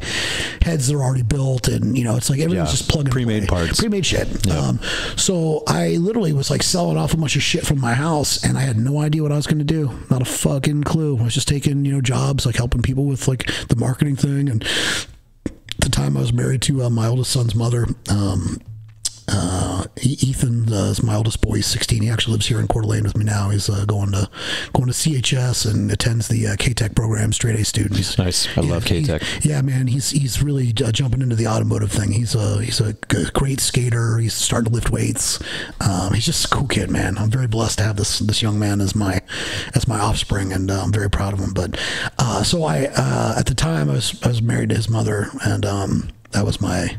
heads that are already built, and it's everything's just plug and pre-made parts, pre-made shit. Yeah. So I literally was selling off a bunch of shit from my house, and I had no idea what I was going to do. Not a fucking clue. I was just taking jobs, helping people with the marketing thing. And at the time I was married to my oldest son's mother. Ethan is my oldest boy. He's 16. He actually lives here in Coeur d'Alene with me now. He's going to CHS and attends the K-Tech program. Straight A student. He's nice. I love K-Tech. Yeah, man. He's really jumping into the automotive thing. He's a great skater. He's starting to lift weights. He's just a cool kid, man. I'm very blessed to have this young man as my offspring, and I'm very proud of him. But so I at the time I was married to his mother, and that was my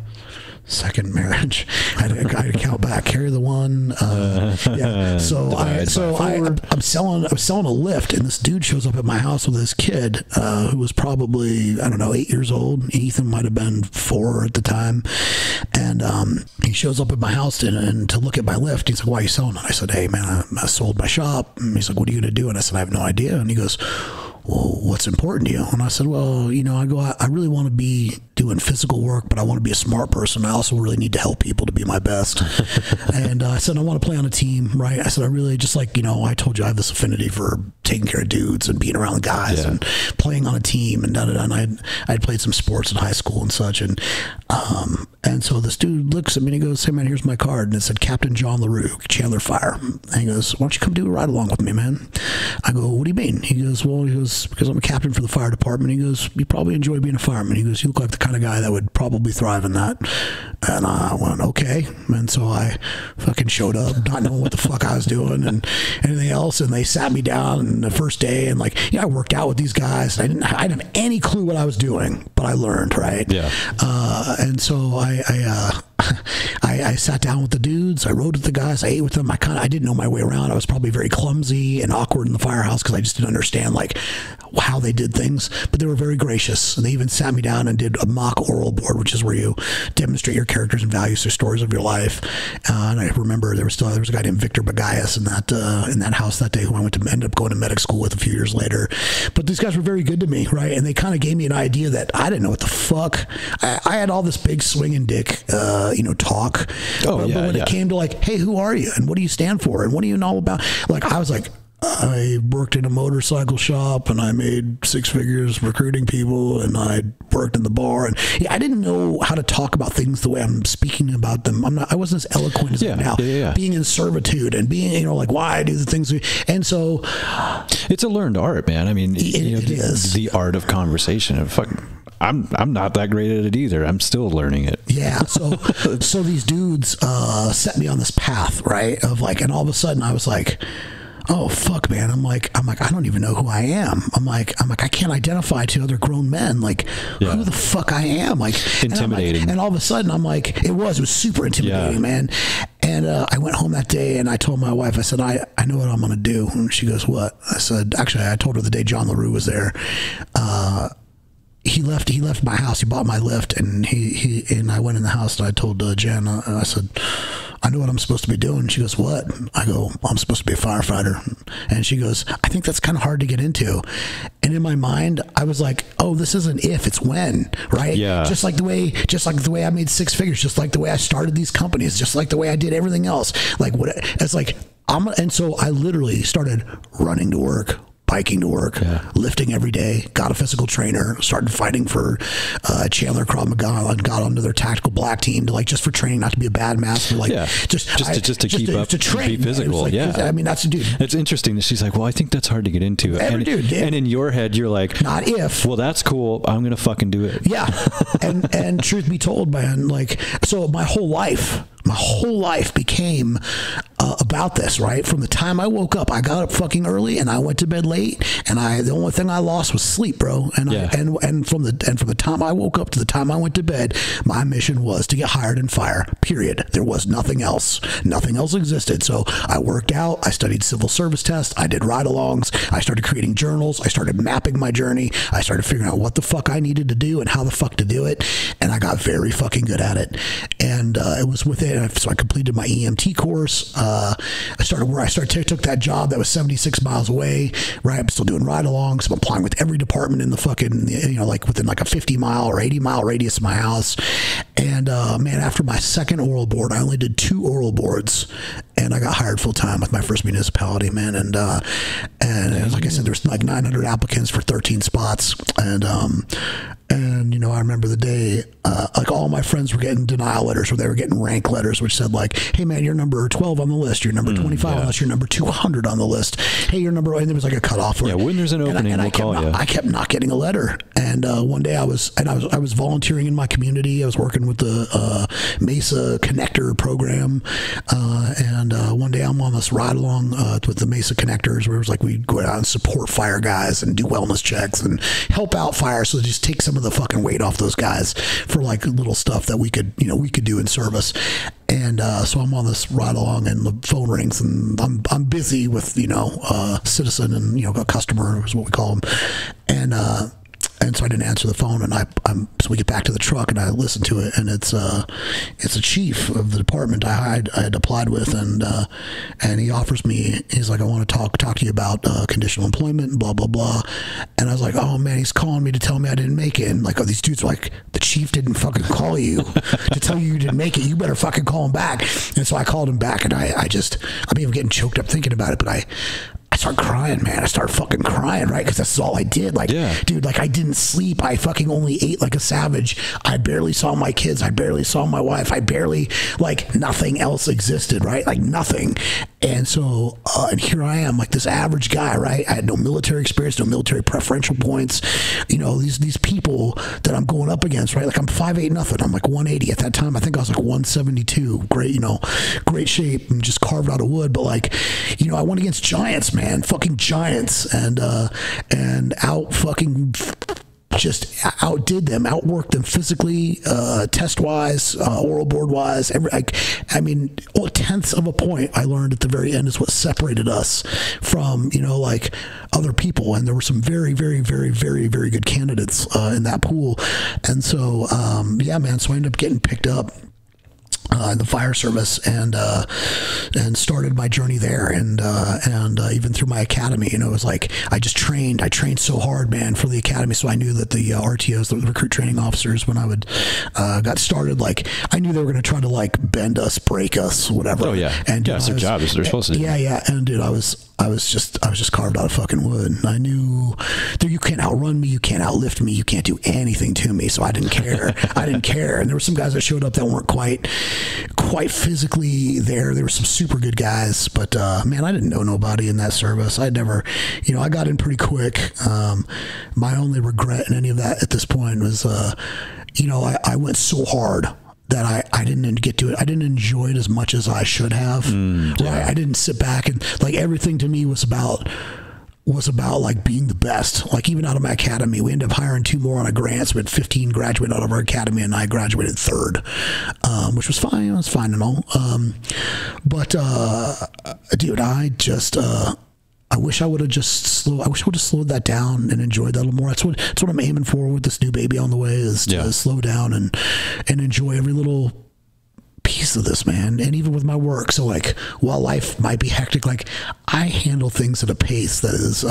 second marriage. I had to count back, carry the one. Yeah. So I'm selling a lift, and this dude shows up at my house with this kid who was probably, I don't know, 8 years old. Ethan might have been 4 at the time. And he shows up at my house and to look at my lift. He's like, "Why are you selling it?" I said, "Hey man, I sold my shop." And he's like, "What are you gonna do?" And I said, "I have no idea." And he goes, "Well, what's important to you?" And I said, "Well, I really want to be doing physical work, but I want to be a smart person. I also really need to help people to be my best." And I said, "I want to play on a team, right?" I said, "I really just I told you I have this affinity for taking care of dudes and being around guys and playing on a team and da-da-da." And I'd played some sports in high school and such. And so this dude looks at me and he goes, "Hey man, here's my card." And it said Captain John LaRue, Chandler Fire. And he goes, "Why don't you come do a ride along with me, man?" I go, what do you mean? He goes, well, because I'm a captain for the fire department. He goes, you probably enjoy being a fireman. He goes, you look like the kind of guy that would probably thrive in that. And I went, okay. And so I fucking showed up, not knowing what the fuck I was doing and anything else. And they sat me down the first day, and like, I worked out with these guys. I didn't have any clue what I was doing, but I learned, right? Yeah. And so I sat down with the dudes. I rode with the guys. I ate with them. I didn't know my way around. I was probably very clumsy and awkward in the firehouse because I just didn't understand like how they did things. But they were very gracious, and they even sat me down and did a mock oral board, which is where you demonstrate your characters and values, their stories of your life. And I remember there was a guy named Victor Bagayas in that house that day who I ended up going to medic school with a few years later. But these guys were very good to me, right? And they kind of gave me an idea that I didn't know what the fuck. I had all this big swinging dick, talk. But when it came to like, hey, who are you? And what do you stand for? And what do you know about? Like, I was like, I worked in a motorcycle shop and I made 6 figures recruiting people, and I worked in the bar, and I didn't know how to talk about things the way I'm speaking about them. I wasn't as eloquent as I am now. Being in servitude and being, like why I do the things and so it's a learned art, man. I mean, it is the art of conversation. I'm not that great at it either. I'm still learning it. Yeah. So these dudes set me on this path, right? Of like, and all of a sudden I was like, oh fuck, man. I'm like, I don't even know who I am. I'm like, I can't identify to other grown men. Like, who the fuck I am? Like, intimidating. And all of a sudden I'm like, it was super intimidating, man. And I went home that day and I told my wife, I said, I know what I'm going to do. And she goes, what? I said, actually, I told her the day John LaRue was there. He left my house. He bought my lift, and and I went in the house and I told Jen, I said, I know what I'm supposed to be doing. She goes, what? I go, I'm supposed to be a firefighter. And she goes, I think that's kind of hard to get into. And in my mind, I was like, oh, this isn't if, it's when, right? Yeah. Just like the way I made 6 figures, just like the way I started these companies, just like the way I did everything else. Like it's like, and so I literally started running to work, biking to work, lifting every day, got a physical trainer, started fighting for Chandler Krav Maga, and got onto their tactical black team to just for training, not to be a bad master, just to keep up, to train, be physical. I mean, that's a dude. It's interesting that she's like, well, I think that's hard to get into. And in your head, you're like, not if. Well, that's cool. I'm going to fucking do it. Yeah. and truth be told, man, so my whole life became about this, right? From the time I woke up, I got up fucking early and I went to bed late, and the only thing I lost was sleep, bro. And from the time I woke up to the time I went to bed, my mission was to get hired in fire, period. There was nothing else. Nothing else existed. So I worked out, I studied civil service tests, I did ride-alongs, I started creating journals, I started mapping my journey, I started figuring out what the fuck I needed to do and how the fuck to do it, and I got very fucking good at it. And it was within, so I completed my EMT course. I took that job that was 76 miles away, right? I'm still doing ride-alongs. I'm applying with every department in the fucking, within like a 50-mile or 80-mile radius of my house. And man, after my second oral board, I only did 2 oral boards, and I got hired full-time with my first municipality, man. And like I said, there's like 900 applicants for 13 spots. And I remember the day, like all my friends were getting denial letters, or they were getting rank letters, which said like, hey man, you're number 12 on the list. You're number 25 on the list. You're number 200 on the list. Hey, you're number, and there was like a cutoff. When there's an opening, we'll call you. I kept not getting a letter. And one day I was volunteering in my community. I was working with the Mesa Connector program. And one day I'm on this ride along with the Mesa Connectors, where it was like we'd go out and support fire guys and do wellness checks and help out fire. So just take some of the fucking weight off those guys for like little stuff that we could do in service. And so I'm on this ride along, and the phone rings, and I'm busy with citizen and a customer is what we call them, and so I didn't answer the phone, and so we get back to the truck, and I listen to it, and it's a chief of the department I had applied with, and he offers me, he's like, I want to talk to you about conditional employment and blah blah blah. And I was like, oh man, he's calling me to tell me I didn't make it. And like, oh, these dudes are like, the chief didn't fucking call you to tell you didn't make it. You better fucking call him back. And so I called him back, and I'm even getting choked up thinking about it, but I started crying, man. I started fucking crying, right? Because that's all I did. Like, dude, like I didn't sleep. I fucking only ate like a savage. I barely saw my kids. I barely saw my wife. I barely, like, nothing else existed, right? Like nothing. And so, and here I am, like this average guy, right? I had no military experience, no military preferential points. You know, these people that I'm going up against, right? Like I'm 5'8" nothing. I'm like 180 at that time. I think I was like 172. Great, you know, great shape and just carved out of wood. But like, you know, I went against giants, man, fucking giants, and out fucking just outdid them, outworked them physically, test wise, oral board wise. I mean, tenths of a point I learned at the very end is what separated us from, you know, like other people. And there were some very, very, very, very, very good candidates in that pool. And so, yeah, man, so I ended up getting picked up in the fire service, and started my journey there, and even through my academy. You know, it was like I trained so hard, man, for the academy. So I knew that the RTOs, the recruit training officers, when I would got started, like I knew they were going to try to like bend us, break us, whatever. Oh yeah, and yeah, it's their job. They're supposed to do. Yeah, and dude, I was just carved out of fucking wood. I knew that you can't outrun me, you can't outlift me, you can't do anything to me. So I didn't care. I didn't care. And there were some guys that showed up that weren't quite physically there. There were some super good guys, but man, I didn't know nobody in that service. I'd never, you know, I got in pretty quick. My only regret in any of that at this point was, you know, I went so hard that I didn't get to it. I didn't enjoy it as much as I should have. Yeah. I didn't sit back and like everything to me was about like being the best. Like even out of my academy, we ended up hiring 2 more on a grant. So we had 15 graduate out of our academy, and I graduated 3rd, which was fine. It was fine and all. But dude, I wish I would have slowed that down and enjoyed that a little more. That's what I'm aiming for with this new baby on the way, is to slow down and enjoy every little piece of this, man. And even with my work. So like, while life might be hectic, like I handle things at a pace that is,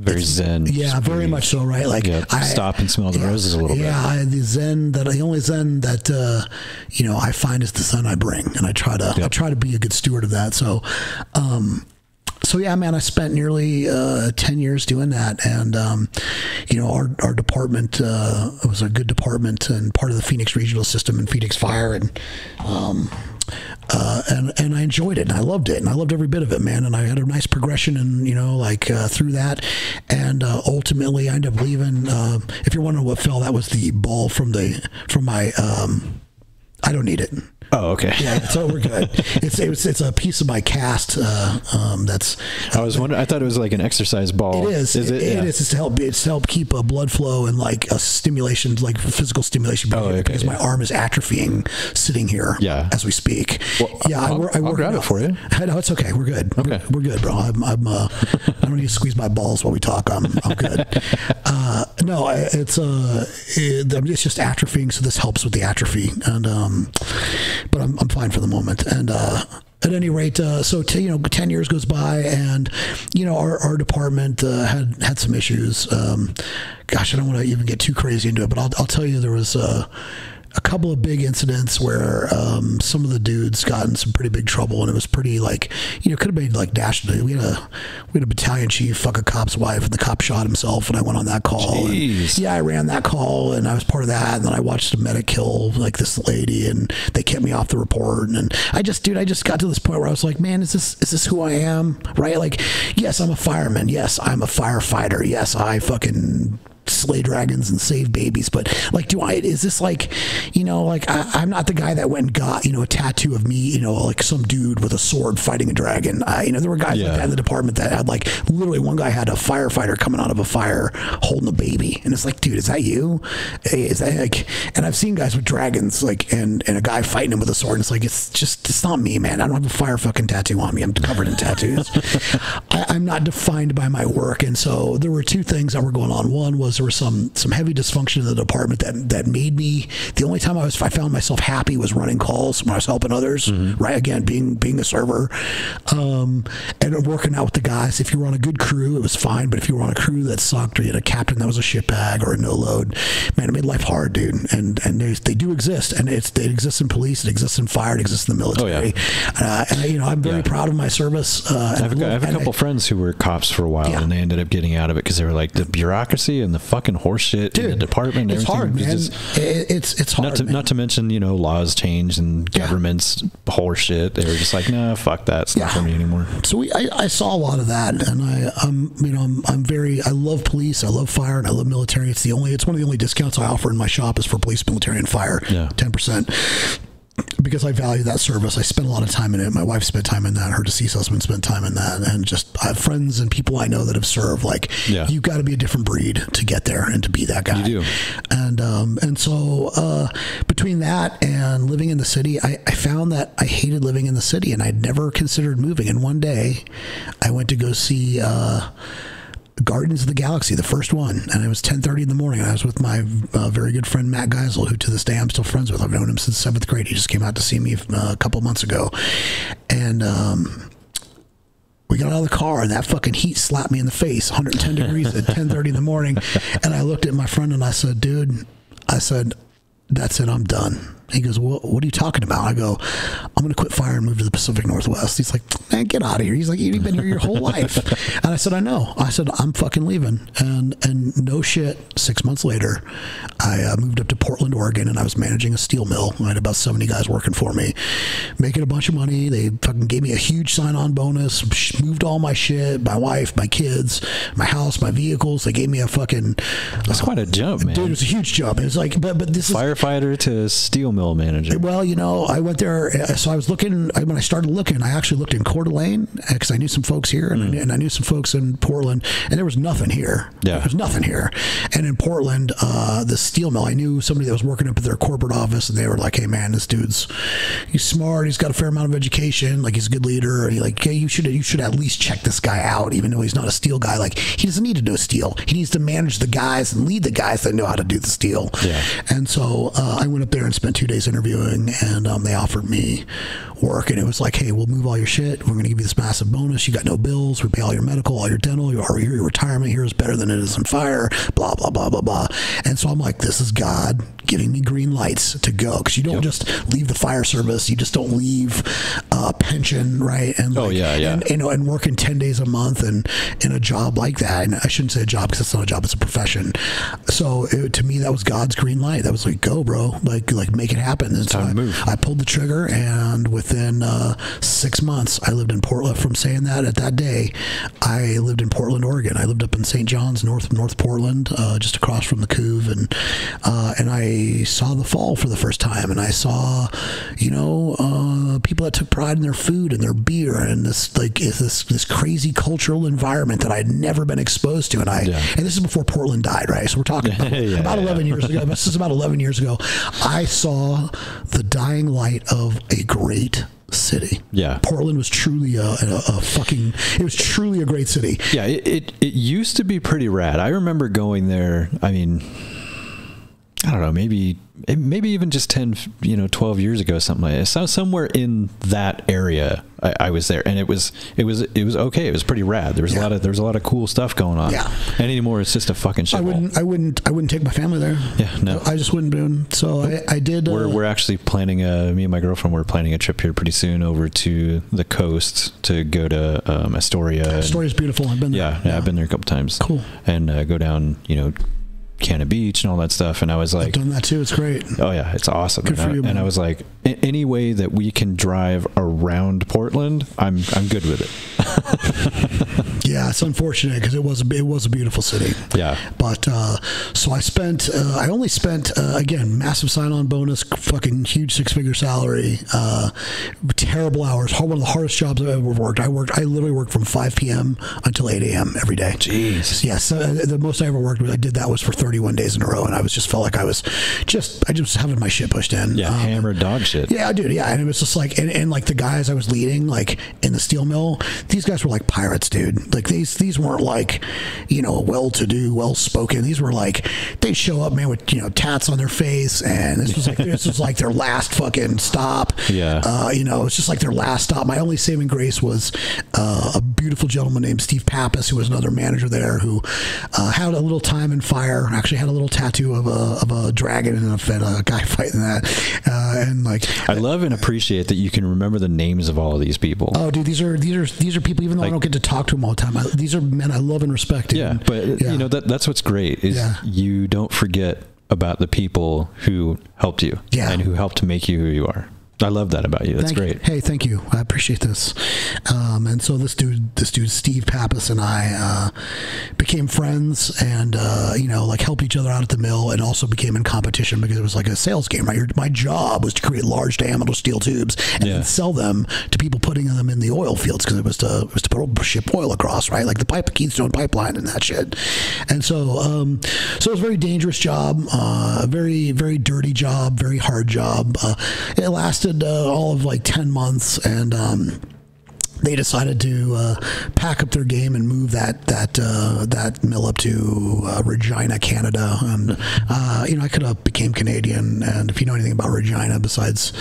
very zen. Yeah, very much so, right? Like I stop and smell the roses a little bit. Yeah, the only zen that you know, I find is the zen I bring, and I try to be a good steward of that. So so yeah, man, I spent nearly 10 years doing that, and you know, our department was a good department and part of the Phoenix regional system and Phoenix Fire, and I enjoyed it, and I loved it, and I loved every bit of it, man. And I had a nice progression, and you know, like through that, and ultimately I ended up leaving. If you're wondering what fell, that was the ball from my. I don't need it. Oh, okay. Yeah, so we're good. It's a piece of my cast. That's. I was wondering. I thought it was like an exercise ball. It is. It is. It's to help keep blood flow and like a stimulation, like physical stimulation. Because my arm is atrophying sitting here. Yeah. As we speak. Well, yeah, I'll grab it for you. No, it's okay. We're good. Okay. We're good, bro. I don't need to squeeze my balls while we talk. I'm good. No, it's just atrophying. So this helps with the atrophy, and but I'm fine for the moment. And at any rate, so 10 years goes by, and you know, our department had some issues. Gosh, I don't want to even get too crazy into it, but I'll tell you, there was a couple of big incidents where some of the dudes got in some pretty big trouble, and it was pretty, like, you know, could have been like nationally. We had a battalion chief fuck a cop's wife, and the cop shot himself, and I went on that call. And, yeah, I ran that call, and I was part of that, and then I watched a medic kill like this lady, and they kept me off the report. And I just got to this point where I was like, man, is this who I am? Right? Like, yes, I'm a fireman. Yes, I'm a firefighter. Yes, I fucking slay dragons and save babies, but like, is this like, you know, like I'm not the guy that went and got, you know, a tattoo of me, you know, like some dude with a sword fighting a dragon. You know, there were guys like that in the department that had like, literally one guy had a firefighter coming out of a fire holding a baby, and it's like, dude, is that you? Is that like? And I've seen guys with dragons, like, and a guy fighting him with a sword, and it's like, it's not me, man. I don't have a fire fucking tattoo on me. I'm covered in tattoos. I'm not defined by my work. And so there were 2 things that were going on. One was there was some heavy dysfunction in the department that made me, the only time I found myself happy was running calls when I was helping others, right? Again, being a server, and working out with the guys. If you were on a good crew, it was fine, but if you were on a crew that sucked, or you had a captain that was a shitbag or a no load, man, it made life hard, dude. And they do exist, and it exists in police, it exists in fire, it exists in the military. Oh, yeah. And you know, I'm very proud of my service. I have a couple friends who were cops for a while, and they ended up getting out of it because they were like, the bureaucracy and the fucking horse shit in the department. It's hard, man. It's hard. Not to mention, laws change and governments horse shit. They were just like, nah, fuck that. It's not for me anymore. So I saw a lot of that, and I love police, I love fire, and I love military. It's one of the only discounts I offer in my shop is for police, military, and fire. 10%. Because I value that service. I spent a lot of time in it. My wife spent time in that. Her deceased husband spent time in that. And just I have friends and people I know that have served. Like, you've got to be a different breed to get there and to be that guy. You do. And so between that and living in the city, I found that I hated living in the city, and I'd never considered moving. And one day I went to go see Guardians of the Galaxy, the first one, and it was 10:30 in the morning, and I was with my very good friend Matt Geisel, who to this day I'm still friends with. I've known him since 7th grade. He just came out to see me a couple months ago, and we got out of the car, and that fucking heat slapped me in the face, 110 degrees at 10:30 in the morning, and I looked at my friend and I said, dude, that's it, I'm done. He goes, well, what are you talking about? I go, I'm going to quit fire and move to the Pacific Northwest. He's like, man, get out of here. He's like, you've been here your whole life. And I said, I know. I said, I'm fucking leaving. And no shit, 6 months later, I moved up to Portland, Oregon, and I was managing a steel mill. I had about 70 guys working for me, making a bunch of money. They fucking gave me a huge sign-on bonus, moved all my shit, my wife, my kids, my house, my vehicles. They gave me a fucking... That's quite a jump, man. Dude, it was a huge jump. It was like, but this firefighter to steel mill manager. Well, I went there, so I was looking, when I started looking, I actually looked in Coeur d'Alene, because I knew some folks here, and I knew some folks in Portland, and there was nothing here. Yeah. There was nothing here. And in Portland, the steel mill, I knew somebody that was working up at their corporate office, and they were like, hey man, this dude's, he's smart, he's got a fair amount of education, like he's a good leader, and hey, you should at least check this guy out, even though he's not a steel guy. Like, he doesn't need to know steel. He needs to manage the guys and lead the guys that know how to do the steel. Yeah. And so I went up there and spent 2 days interviewing, and they offered me work, and it was like, hey, we'll move all your shit, we're going to give you this massive bonus, you got no bills, we pay all your medical, all your dental, your retirement here is better than it is in fire, blah blah blah blah blah. And so I'm like, this is God giving me green lights to go, because you don't just leave the fire service, you just don't leave pension, right? And and working 10 days a month and in a job like that, and I shouldn't say a job because it's not a job, it's a profession. So to me, that was God's green light. That was like, go bro, like make it happen. And so I pulled the trigger, and within 6 months I lived in Portland. From saying that at that day, I lived in Portland, Oregon. I lived up in St. John's, North Portland, just across from the Coeur, and I saw the fall for the first time, and I saw people that took pride in their food and their beer, and this crazy cultural environment that I'd never been exposed to. And and this is before Portland died, right? So we're talking about 11 years ago. This is about 11 years ago. I saw the dying light of a great city. Yeah. Portland was truly it was truly a great city. Yeah, it used to be pretty rad. I remember going there, I mean, I don't know, maybe even just 10, 12 years ago, something like that. So somewhere in that area, I was there, and it was okay. It was pretty rad. There was a lot of cool stuff going on. Yeah. And anymore, it's just a fucking shit. I wouldn't take my family there. Yeah, no. I just wouldn't do it. So I did. We're actually planning me and my girlfriend, we're planning a trip here pretty soon over to the coast to go to Astoria. Astoria's beautiful. I've been there. Yeah, I've been there a couple times. Cool. And go down, Canna Beach and all that stuff, and I was like, I've done that too. It's great. Oh yeah, it's awesome. Good for you, man. And I was like, any way that we can drive around Portland, I'm good with it. Yeah, it's unfortunate because it was a beautiful city. Yeah. But so I only spent again, massive sign-on bonus, fucking huge 6-figure salary, terrible hours, one of the hardest jobs I've ever worked. I literally worked from 5 p.m. until 8 a.m. every day. Jeez. Yeah. So the most I ever worked was, I did that was for 31 days in a row, and I felt like I was just having my shit pushed in. Yeah, hammered dog shit. Yeah, dude. Yeah, and it was just like, and like the guys I was leading, like in the steel mill, these guys were like pirates, dude. Like these weren't like, well-to-do, well-spoken. These were like, they'd show up, man, with tats on their face, and this was like their last fucking stop. Yeah. It's just like their last stop. My only saving grace was a beautiful gentleman named Steve Pappas, who was another manager there, who had a little time in fire. Actually, had a little tattoo of a dragon and a guy fighting that. And like, I love and appreciate that you can remember the names of all of these people. Oh, dude, these are people. Even though I don't get to talk to them all the time, these are men I love and respect. Yeah, but you know that's what's great is you don't forget about the people who helped you and who helped to make you who you are. I love that about you. That's great. Hey, thank you. I appreciate this. And so this dude, Steve Pappas, and I became friends, and like helped each other out at the mill, and also became in competition because it was like a sales game. Right, my job was to create large diameter steel tubes and then sell them to people putting them in the oil fields, because it was to ship oil across, right, like the Keystone pipeline and that shit. And so it was a very dangerous job, very very dirty job, very hard job. It lasted all of like 10 months, and they decided to pack up their game and move that mill up to Regina, Canada. And I could have became Canadian, and if you know anything about Regina, besides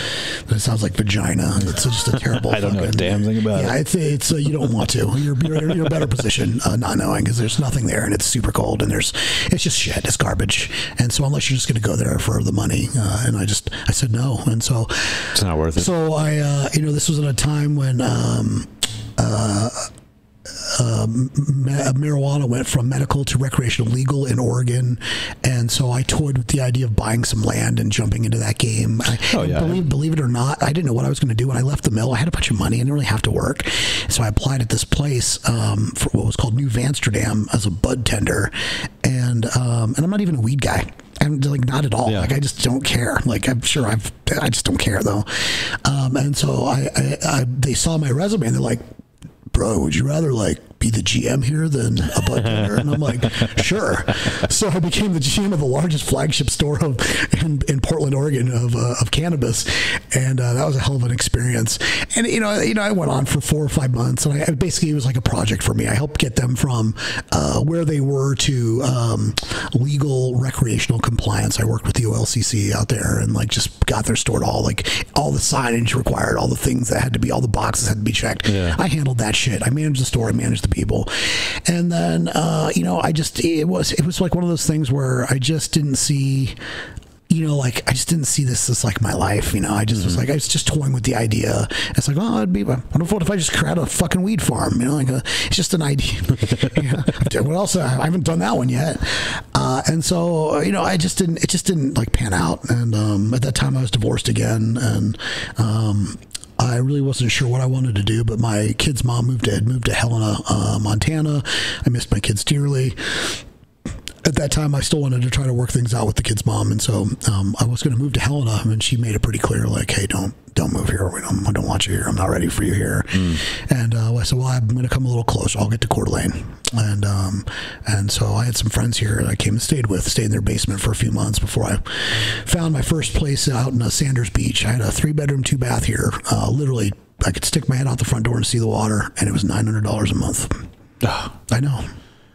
that it sounds like vagina, it's just a terrible. I don't know a damn thing about it. It's you don't want to. You're in a better position not knowing, because there's nothing there, and it's super cold, and it's just shit. It's garbage. And so unless you're just going to go there for the money, and I said no, and so it's not worth it. So I this was at a time when marijuana went from medical to recreational legal in Oregon, and so I toyed with the idea of buying some land and jumping into that game. Believe it or not, I didn't know what I was going to do when I left the mill. I had a bunch of money. I didn't really have to work, so I applied at this place for what was called New Amsterdam as a bud tender, and I'm not even a weed guy. I'm like, not at all. Like, I just don't care. Like, I'm sure I just don't care though. And so they saw my resume and they're like, bro, would you rather like be the GM here than a bud tender? And I'm like, sure. So I became the GM of the largest flagship store in Portland, Oregon of cannabis, and that was a hell of an experience. And I went on for 4 or 5 months, and I basically, it was like a project for me. I helped get them from where they were to legal recreational compliance. I worked with the OLCC out there and like just got their store to all the signage required, all the things that had to be, all the boxes had to be checked. I handled that shit. I managed the store. I managed the people. And then, it was like one of those things where I just didn't see, I just didn't see this as like my life. I just was like, I was just toying with the idea. It's like, oh, it'd be wonderful if I just create a fucking weed farm. It's just an idea. What else? I haven't done that one yet. And so, it just didn't like pan out. And at that time I was divorced again, and I really wasn't sure what I wanted to do, but my kid's mom moved to Helena, Montana. I missed my kids dearly. At that time, I still wanted to try to work things out with the kid's mom, and so I was going to move to Helena, and she made it pretty clear, like, hey, don't move here. I don't want you here. I'm not ready for you here. And I said, well, I'm going to come a little closer. I'll get to Coeur d'Alene. And so I had some friends here that I came and stayed in their basement for a few months before I found my first place out in Sanders Beach. I had a 3-bedroom, 2-bath here. Literally, I could stick my head out the front door and see the water, and it was $900 a month. I know.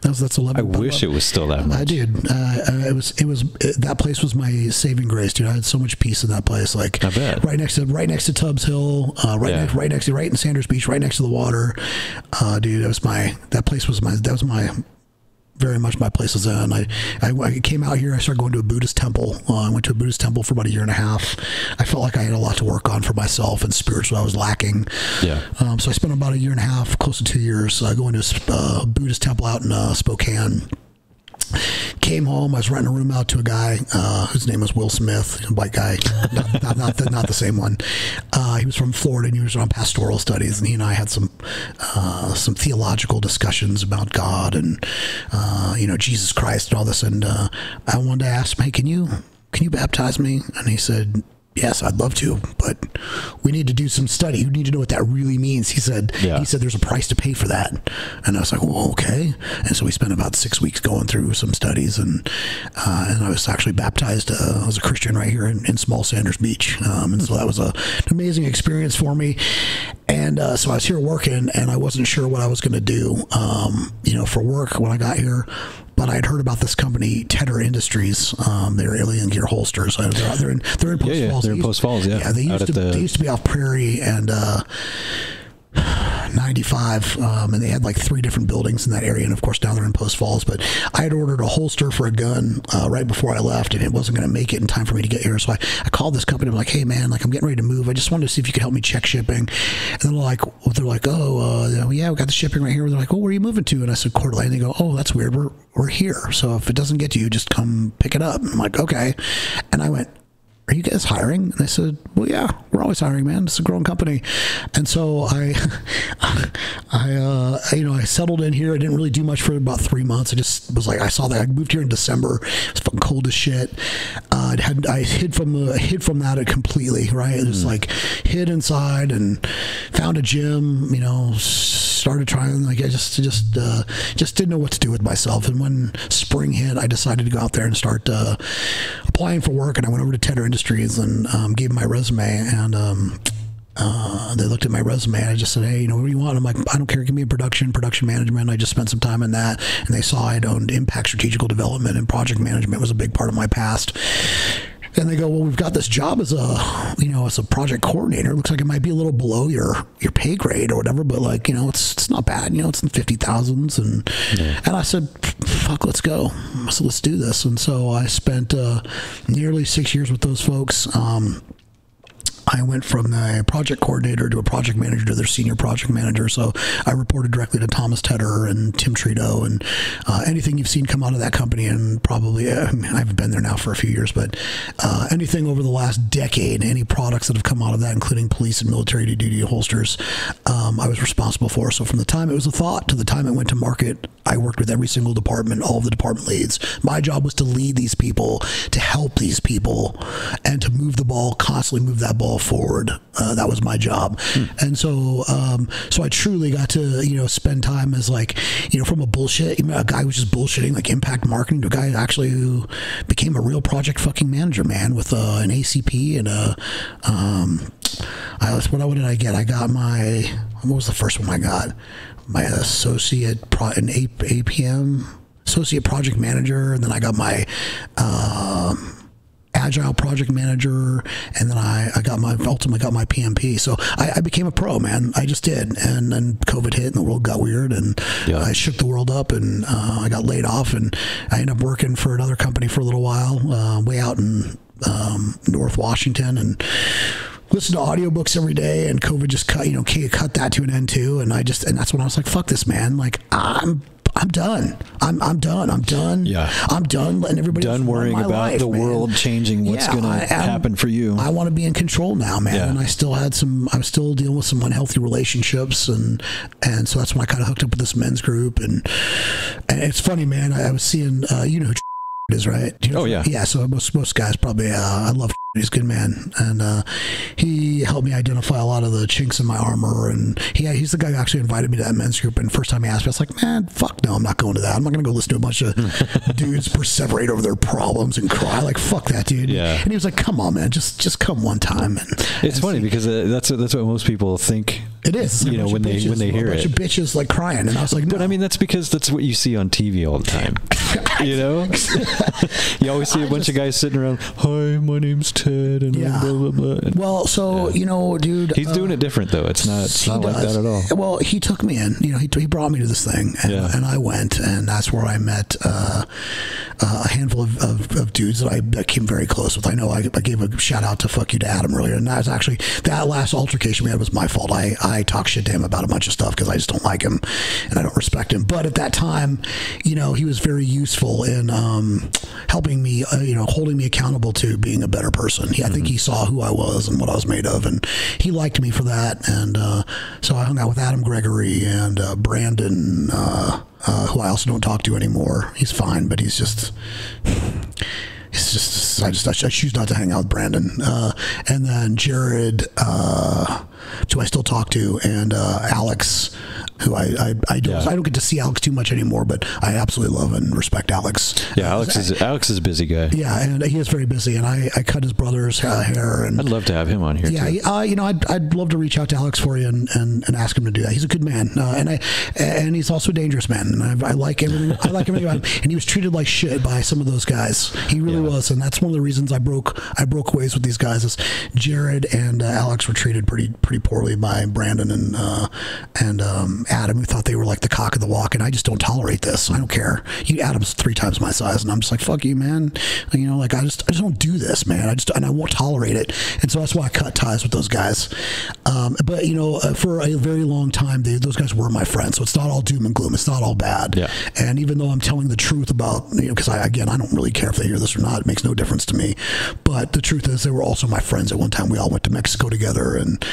That's 11. I wish it was still that much. I did. That place was my saving grace, dude. I had so much peace in that place. Like, I bet. right next to Tubbs Hill, right in Sanders Beach, right next to the water. Dude, that was very much my place was in. I came out here. I started going to a Buddhist temple. I went to a Buddhist temple for about 1.5 years. I felt like I had a lot to work on for myself, and spiritually I was lacking. So I spent about 1.5 years, close to 2 years, going to a Buddhist temple out in Spokane. Came home. I was renting a room out to a guy whose name was Will Smith, a white guy, not the same one. He was from Florida, and he was on pastoral studies, and he and I had some theological discussions about God and Jesus Christ and all this. And I wanted to ask him, hey, can you baptize me? And he said, yes, I'd love to, but we need to do some study. You need to know what that really means. He said, there's a price to pay for that. And I was like, well, okay. And so we spent about 6 weeks going through some studies, and I was actually baptized as a Christian right here in small Sanders Beach. And so that was an amazing experience for me. And so I was here working, and I wasn't sure what I was going to do, for work when I got here. But I'd heard about this company, Tedder Industries. They're alien gear holsters. They're in Post Falls. They're in Post Falls. Yeah, they used to be off Prairie and 95, and they had like 3 different buildings in that area, and of course down there in Post Falls. But I had ordered a holster for a gun right before I left, and it wasn't going to make it in time for me to get here. So I called this company. I'm like, hey man, like I'm getting ready to move. I just wanted to see if you could help me check shipping. And they're like, oh yeah, we got the shipping right here. They're like, oh, where are you moving to? And I said Coeur d'Alene. They go, oh, that's weird. We're here. So if it doesn't get to you, just come pick it up. And I'm like, okay. And I went, are you guys hiring? And they said, well, yeah, we're always hiring, man. It's a growing company. And so I settled in here. I didn't really do much for about 3 months. I just was like, I saw that. I moved here in December. It was fucking cold as shit. I hid from that completely, right? It was like hid inside and found a gym, started trying, like I just didn't know what to do with myself. And when spring hit, I decided to go out there and start applying for work. And I went over to Tedder Industries and gave them my resume, and they looked at my resume, and I just said, hey, what do you want? I'm like, I don't care, give me a production management. I just spent some time in that, and they saw I'd owned impact strategical development, and project management was a big part of my past. And they go, well, we've got this job as a project coordinator. It looks like it might be a little below your pay grade or whatever, but like, it's not bad. It's in the 50,000s. And I said, fuck, let's go. So let's do this. And so I spent nearly 6 years with those folks. I went from a project coordinator to a project manager to their senior project manager. So I reported directly to Thomas Tedder and Tim Trito, and anything you've seen come out of that company, and probably, I haven't been there now for a few years, but anything over the last decade, any products that have come out of that, including police and military duty holsters, I was responsible for. So from the time it was a thought to the time it went to market, I worked with every single department, all of the department leads. My job was to lead these people, to help these people, and to move the ball, constantly move that ball forward. That was my job. And so I truly got to spend time as like from a bullshit, a guy who was just bullshitting like impact marketing, to a guy actually who became a real project fucking manager, man, with an ACP and what did I get? I got what was the first one I got? My associate APM, associate project manager, and then I got my agile project manager, and then I ultimately got my PMP. So I became a pro, man. I just did. And then COVID hit and the world got weird, and I shook the world up, and I got laid off, and I ended up working for another company for a little while, way out in North Washington, and listen to audiobooks every day, and COVID just cut that to an end too. And that's when I was like, fuck this, man. Like I'm done. I'm done. Yeah. I'm done letting everybody done worrying about life, the world changing. What's going to happen for you? I want to be in control now, man. Yeah. And I was still dealing with some unhealthy relationships, and so that's when I kind of hooked up with this men's group. And it's funny, man. I was seeing who is, right? Yeah. So most guys probably. I love. He's a good man, and he helped me identify a lot of the chinks in my armor, and he's the guy who actually invited me to that men's group. And first time he asked me, I was like, man, fuck no, I'm not going to that. I'm not going to go listen to a bunch of dudes perseverate over their problems and cry. Like, fuck that, dude. Yeah. And he was like, come on, man, just come one time. It's funny because that's what most people think. It is, like when they hear it, a bunch of bitches like crying, and I was like, no. But I mean, that's because that's what you see on TV all the time. You always see a bunch of guys sitting around. Hi, my name's Ted, and blah blah blah. Well, so dude, he's doing it different though. It's not like that at all. Well, he took me in. He brought me to this thing, and I went, and that's where I met a handful of dudes that I became very close with. I know I gave a shout out to fuck you to Adam earlier, and that's actually that last altercation we had was my fault. I talked shit to him about a bunch of stuff because I just don't like him and I don't respect him. But at that time, he was very useful in helping me, holding me accountable to being a better person. I think he saw who I was and what I was made of, and he liked me for that. And so I hung out with Adam Gregory and Brandon, who I also don't talk to anymore. He's fine, but he's just I choose not to hang out with Brandon. And then Jared, who I still talk to, and Alex, who I don't get to see Alex too much anymore, but I absolutely love and respect Alex. Yeah, Alex is a busy guy. Yeah, and he is very busy, and I cut his brother's hair. And I'd love to have him on here. Yeah, too. I'd love to reach out to Alex for you and ask him to do that. He's a good man, and he's also a dangerous man. And I like everything. I like everything about him. And he was treated like shit by some of those guys. He really was, and that's one of the reasons I broke ways with these guys. Is Jared and Alex were treated pretty poorly by Brandon and Adam, who thought they were like the cock of the walk, and I just don't tolerate this. I don't care. Adam's 3 times my size, and I'm just like, fuck you, man. Like I just don't do this, man. I won't tolerate it, and so that's why I cut ties with those guys. But for a very long time, those guys were my friends. So it's not all doom and gloom. It's not all bad. Yeah. And even though I'm telling the truth about, because I don't really care if they hear this or not. It makes no difference to me. But the truth is, they were also my friends at one time. We all went to Mexico together, and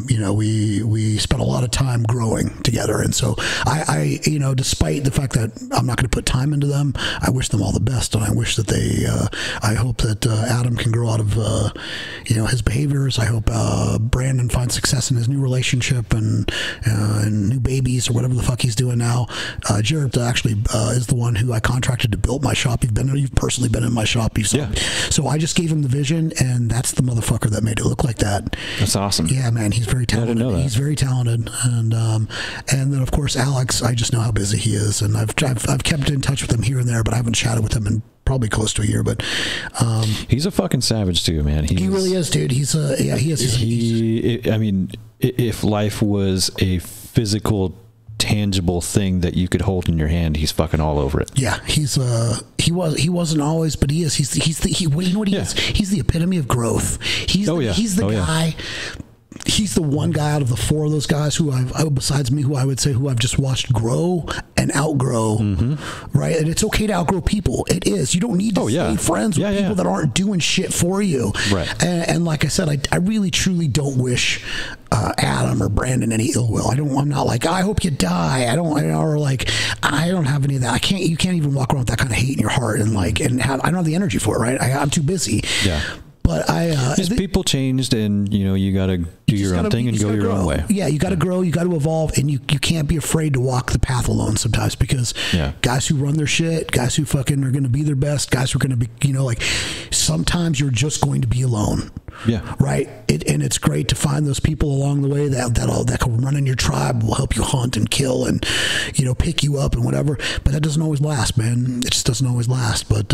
we spent a lot of time growing together. And so I despite the fact that I'm not going to put time into them, I wish them all the best, and I wish that I hope that Adam can grow out of his behaviors. I hope Brandon finds success in his new relationship and new babies or whatever the fuck he's doing now. Jared actually is the one who I contracted to build my shop. You've personally been in my shop. So I just gave him the vision, and that's the motherfucker that made it look like that. That's awesome. Yeah, man, he's very talented. I didn't know that. He's very talented, and then of course Alex. I just know how busy he is, and I've kept in touch with him here and there, but I haven't chatted with him in probably close to a year. But he's a fucking savage too, man. He really is, dude. He is. I mean, if life was a physical, tangible thing that you could hold in your hand, he's fucking all over it. Yeah, he wasn't always, but he is. You know what he is? He's the epitome of growth. He's the guy. He's the one guy out of the 4 of those guys who besides me, who I would say who I've just watched grow and outgrow, right? And it's okay to outgrow people. It is. You don't need to stay friends with people that aren't doing shit for you. Right. And like I said, I really truly don't wish Adam or Brandon any ill will. I'm not like, I hope you die. I don't have any of that. You can't even walk around with that kind of hate in your heart and I don't have the energy for it, right? I'm too busy. Yeah. But people changed, and you got to do your own thing and go your own way. Yeah, you got to grow, you got to evolve, and you can't be afraid to walk the path alone sometimes, because guys who run their shit, guys who fucking are going to be their best, guys who are going to be, sometimes you're just going to be alone. Yeah. Right. And it's great to find those people along the way that can run in your tribe, will help you hunt and kill and, pick you up and whatever. But that doesn't always last, man. It just doesn't always last. But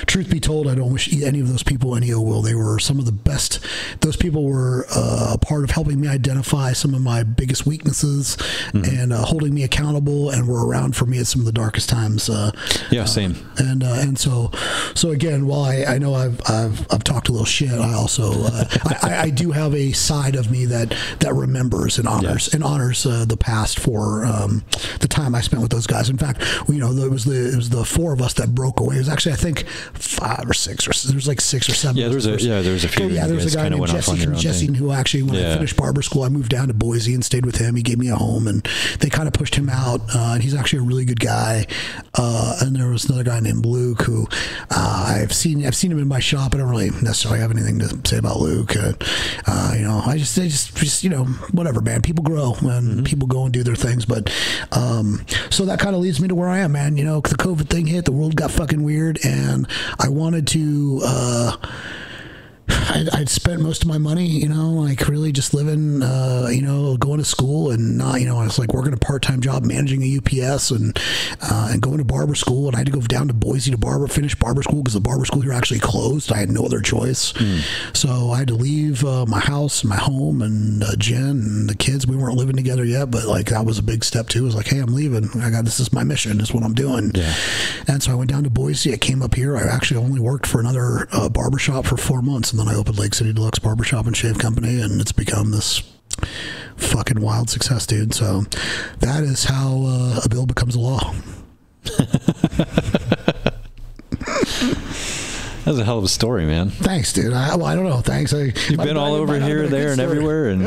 truth be told, I don't wish any of those people any ill will. They were some of the best. Those people were a part of helping me identify some of my biggest weaknesses and holding me accountable, and were around for me at some of the darkest times. Same. And so again, while I know I've talked a little shit, I also I do have a side of me that remembers and honors the past for the time I spent with those guys. In fact, it was the 4 of us that broke away. It was actually, I think, 5 or 6, or there was like 6 or 7. Yeah, there was a few. Yeah, there was a guy named Jesse who actually, when I finished barber school, I moved down to Boise and stayed with him. He gave me a home, and they kind of pushed him out. And he's actually a really good guy. And there was another guy named Luke who I've seen him in my shop. I don't really necessarily have anything to say about Luke. I just whatever, man. People grow and people go and do their things. But so that kind of leads me to where I am, man. The COVID thing hit, the world got fucking weird, and I wanted to I'd spent most of my money, really just living, going to school, and not, I was like working a part-time job managing a UPS and going to barber school, and I had to go down to Boise to finish barber school because the barber school here actually closed. I had no other choice. So I had to leave my house, my home, and Jen and the kids. We weren't living together yet, but that was a big step too. It was like, hey, I'm leaving. This is my mission. This is what I'm doing. Yeah. And so I went down to Boise. I came up here. I actually only worked for another barbershop for 4 months, and then I opened Lake City Deluxe Barbershop and Shave Company, and it's become this fucking wild success, dude. So that is how a bill becomes a law. That's a hell of a story, man. Thanks, dude. I don't know. Thanks. You've been all over here, there, and everywhere, and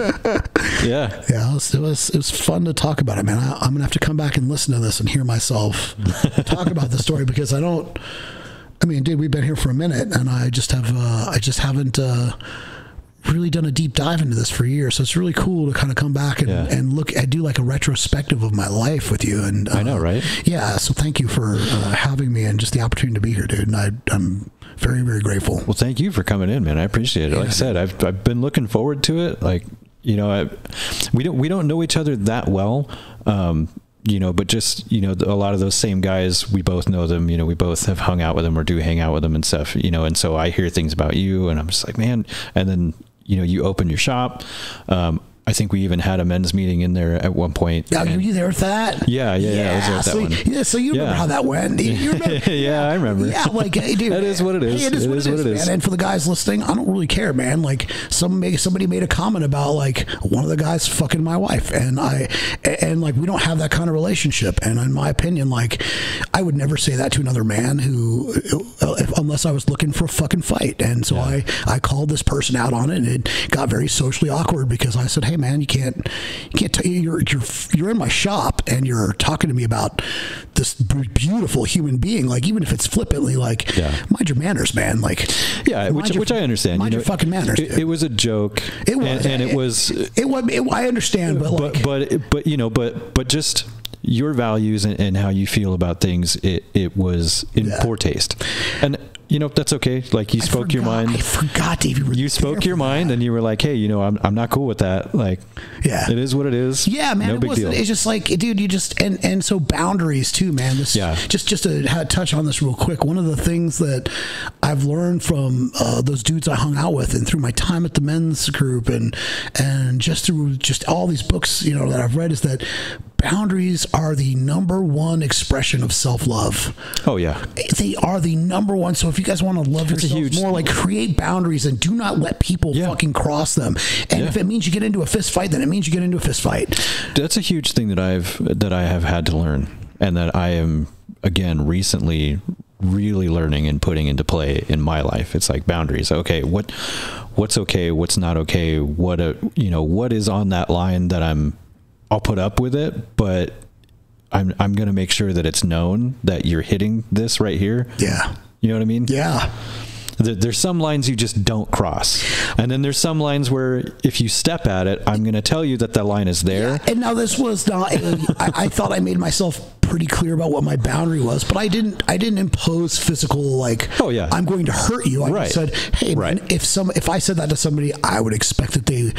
yeah. It was fun to talk about it, man. I'm gonna have to come back and listen to this and hear myself talk about the story, because I don't I mean, dude, we've been here for a minute, and I just haven't really done a deep dive into this for years. So it's really cool to kind of come back and look. I do like a retrospective of my life with you, and I know, right? Yeah. So thank you for having me and just the opportunity to be here, dude. And I'm very, very grateful. Well, thank you for coming in, man. I appreciate it. Like I said, I've been looking forward to it. Like, you know, we don't know each other that well. You know, but just, you know, a lot of those same guys, we both know them, you know, we both have hung out with them or do hang out with them and stuff, you know, and so I hear things about you and I'm just like, man, and then, you know, you open your shop. I think we even had a men's meeting in there at one point. Now, were you there with that? Yeah. I was there at that one. Yeah, so you remember how that went. You remember? Yeah, I remember. Yeah, like, hey, dude. That is what it is. It is what it is, man. And for the guys listening, I don't really care, man. Like, somebody made a comment about, like, one of the guys fucking my wife. And like, we don't have that kind of relationship. And in my opinion, like, I would never say that to another man unless I was looking for a fucking fight. And so I called this person out on it, and it got very socially awkward because I said, hey, man, you can't you're in my shop and you're talking to me about this beautiful human being, like, even if it's flippantly, like, mind your manners, man. Like, which I understand. Mind your fucking manners. It was a joke. It was, and it was. I understand, but like, but you know, but just your values and how you feel about things. It was in poor taste, and. You know, that's okay. Like, you spoke your mind. I forgot, Dave. You spoke your mind, and you were like, "Hey, you know, I'm not cool with that. Like, it is what it is. Yeah, man. No big deal. It's just like, dude, you just and so boundaries too, man. Just to touch on this real quick. One of the things that I've learned from those dudes I hung out with, and through my time at the men's group, and just through just all these books, you know, that I've read, is that boundaries are the number one expression of self-love. Oh yeah, they are the number one. So if you guys want to love yourself more, like, create boundaries and do not let people fucking cross them. And if it means you get into a fist fight, then it means you get into a fist fight. That's a huge thing that I have had to learn, and that I am, again, recently really learning and putting into play in my life. It's like boundaries. Okay, what's okay, what's not okay, what is on that line that I'll put up with it, but I'm going to make sure that it's known that you're hitting this right here. Yeah. You know what I mean? Yeah. There's some lines you just don't cross. And then there's some lines where if you step at it, I'm going to tell you that the line is there. Yeah. And now this was not, I thought I made myself pretty clear about what my boundary was, but I didn't impose physical, like, I'm going to hurt you. I just said, hey, man, if I said that to somebody, I would expect that they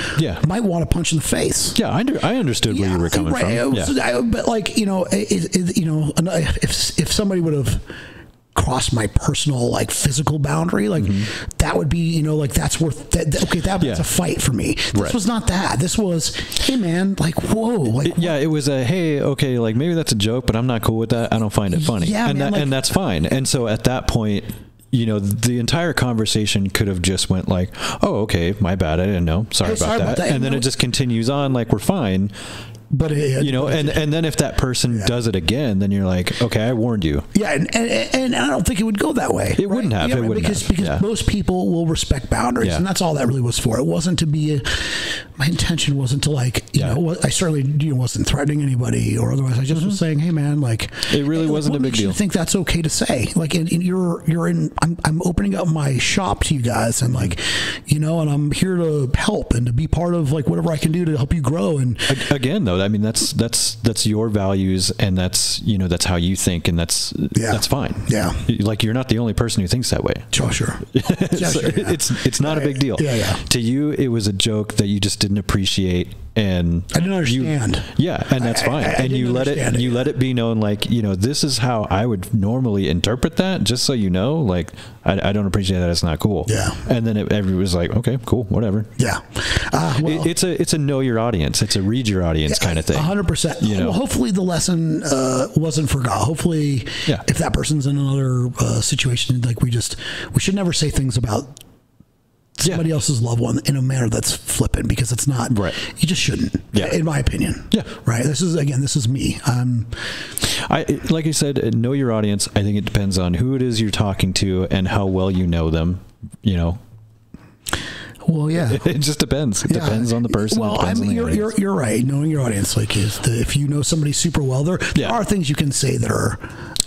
might want to punch in the face. Yeah. I understood where you were coming from. But, like, you know, if somebody would have cross my personal, like, physical boundary, like, that would be, you know, like, that's worth that. Okay, that's a fight for me. This was not that. This was, hey, man, like, whoa, like, it was a, hey, okay, like, maybe that's a joke, but I'm not cool with that. I don't find it funny, and that's fine. And so at that point, you know, the entire conversation could have just went like, oh, okay, my bad, I didn't know, sorry about that. And then it just continues on like we're fine. But you know, and then if that person does it again, then you're like, okay, I warned you. Yeah, and I don't think it would go that way. It wouldn't have. It wouldn't have. Because most people will respect boundaries, and that's all that really was for. It wasn't to be. My intention wasn't to, like, you know, I certainly wasn't threatening anybody or otherwise. I just was saying, hey, man, like, it really wasn't a big deal. I think that's okay to say. Like, I'm opening up my shop to you guys, and, like, you know, and I'm here to help and to be part of, like, whatever I can do to help you grow. And again, though, I mean, that's your values, and that's, you know, that's how you think, and that's fine. Yeah. Like, you're not the only person who thinks that way. Sure. It's not a big deal. Yeah. To you, it was a joke that you just didn't appreciate, and I didn't understand. And that's fine. And you let it be known, like, you know, this is how I would normally interpret that, just so you know, like, I don't appreciate that. It's not cool. Yeah. And then everybody was like, okay, cool, whatever. Yeah. It's a know your audience. It's a read your audience kind of thing. 100%. You know? Well, hopefully the lesson wasn't forgot. Hopefully, if that person's in another situation, like, we should never say things about somebody else's loved one in a manner that's flippant, because it's not right. You just shouldn't, in my opinion. Yeah. Right. This is me. Like I said, know your audience. I think it depends on who it is you're talking to and how well you know them, you know. Well, yeah. It just depends. It depends on the person. Well, I mean, you're right. Knowing your audience, like, if you know somebody super well, there are things you can say that are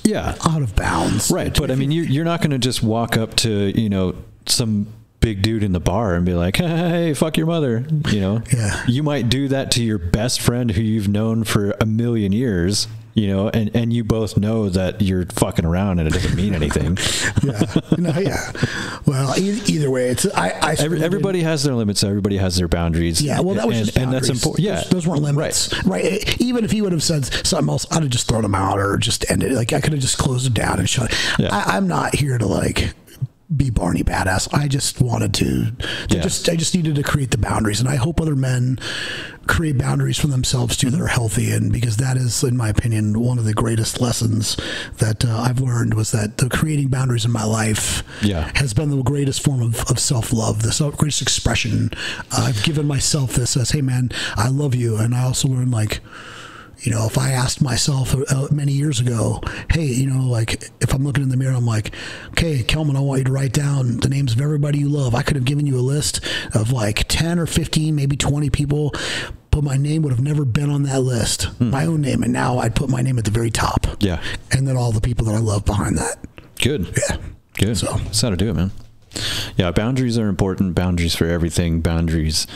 Yeah. out of bounds. Right. But I mean, you're not going to just walk up to, you know, some big dude in the bar and be like, hey, fuck your mother. You know, Yeah. You might do that to your best friend who you've known for a million years, you know, and you both know that you're fucking around and it doesn't mean anything. Yeah. Well, either way, it's everybody has their limits. Everybody has their boundaries. Yeah. Well, that was just and that's important. Yeah. Those weren't limits. Right. Even if he would have said something else, I'd have just thrown him out or just ended it. Like I could have just closed it down and shut it. Yeah. I'm not here to like be Barney badass. I just wanted to I just needed to create the boundaries, and I hope other men create boundaries for themselves too that are healthy. And because that is, in my opinion, one of the greatest lessons that I've learned was that the creating boundaries in my life has been the greatest form of self-love, the greatest expression. I've given myself this as, hey man, I love you. And I also learned, like, you know, if I asked myself many years ago, hey, you know, like if I'm looking in the mirror, I'm like, okay, Kelman, I want you to write down the names of everybody you love. I could have given you a list of like 10 or 15, maybe 20 people, but my name would have never been on that list, my own name. And now I'd put my name at the very top. Yeah. And then all the people that I love behind that. Good. Yeah. Good. So that's how to do it, man. Yeah. Boundaries are important. Boundaries for everything. Boundaries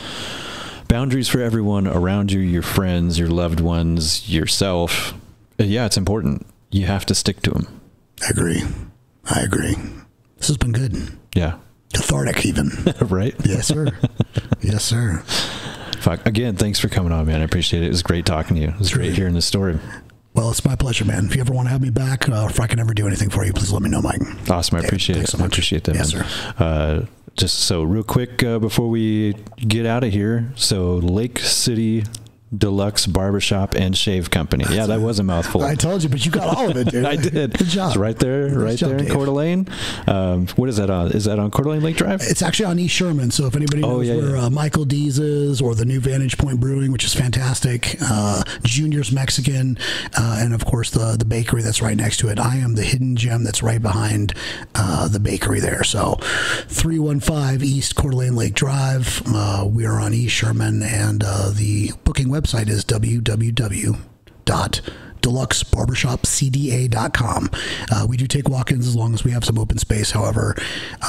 for everyone around you, your friends, your loved ones, yourself. Yeah, it's important. You have to stick to them. I agree. This has been good. Yeah. Cathartic even. Right? Yes, sir. Yes, sir. Fuck. Again, thanks for coming on, man. I appreciate it. It was great talking to you. It was great hearing the story. Well, it's my pleasure, man. If you ever want to have me back, or if I can ever do anything for you, please let me know, Mike. Awesome. I appreciate it. So I appreciate that, yes, man. Sir. Just so real quick before we get out of here. So Lake City Deluxe Barbershop and Shave Company. Yeah, that was a mouthful. I told you, but you got all of it, dude. I did. Good job. It's right there, in Coeur d'Alene. What is that on? Is that on Coeur d'Alene Lake Drive? It's actually on East Sherman. So if anybody knows where Michael D's is, or the new Vantage Point Brewing, which is fantastic, Junior's Mexican, and of course the bakery that's right next to it. I am the hidden gem that's right behind the bakery there. So 315 East Coeur d'Alene Lake Drive. We are on East Sherman, and the booking website is www.deluxebarbershopcda.com. We do take walk-ins as long as we have some open space. However,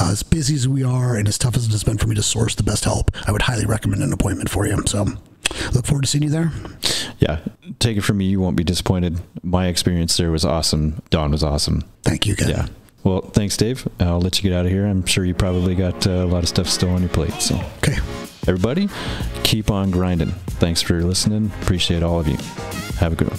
as busy as we are and as tough as it has been for me to source the best help, I would highly recommend an appointment for you. So look forward to seeing you there. Yeah, take it from me, you won't be disappointed. My experience there was awesome. Dawn was awesome. Thank you, again. Yeah. Well, thanks, Dave. I'll let you get out of here. I'm sure you probably got a lot of stuff still on your plate. So, okay. Everybody, keep on grinding. Thanks for listening. Appreciate all of you. Have a good one.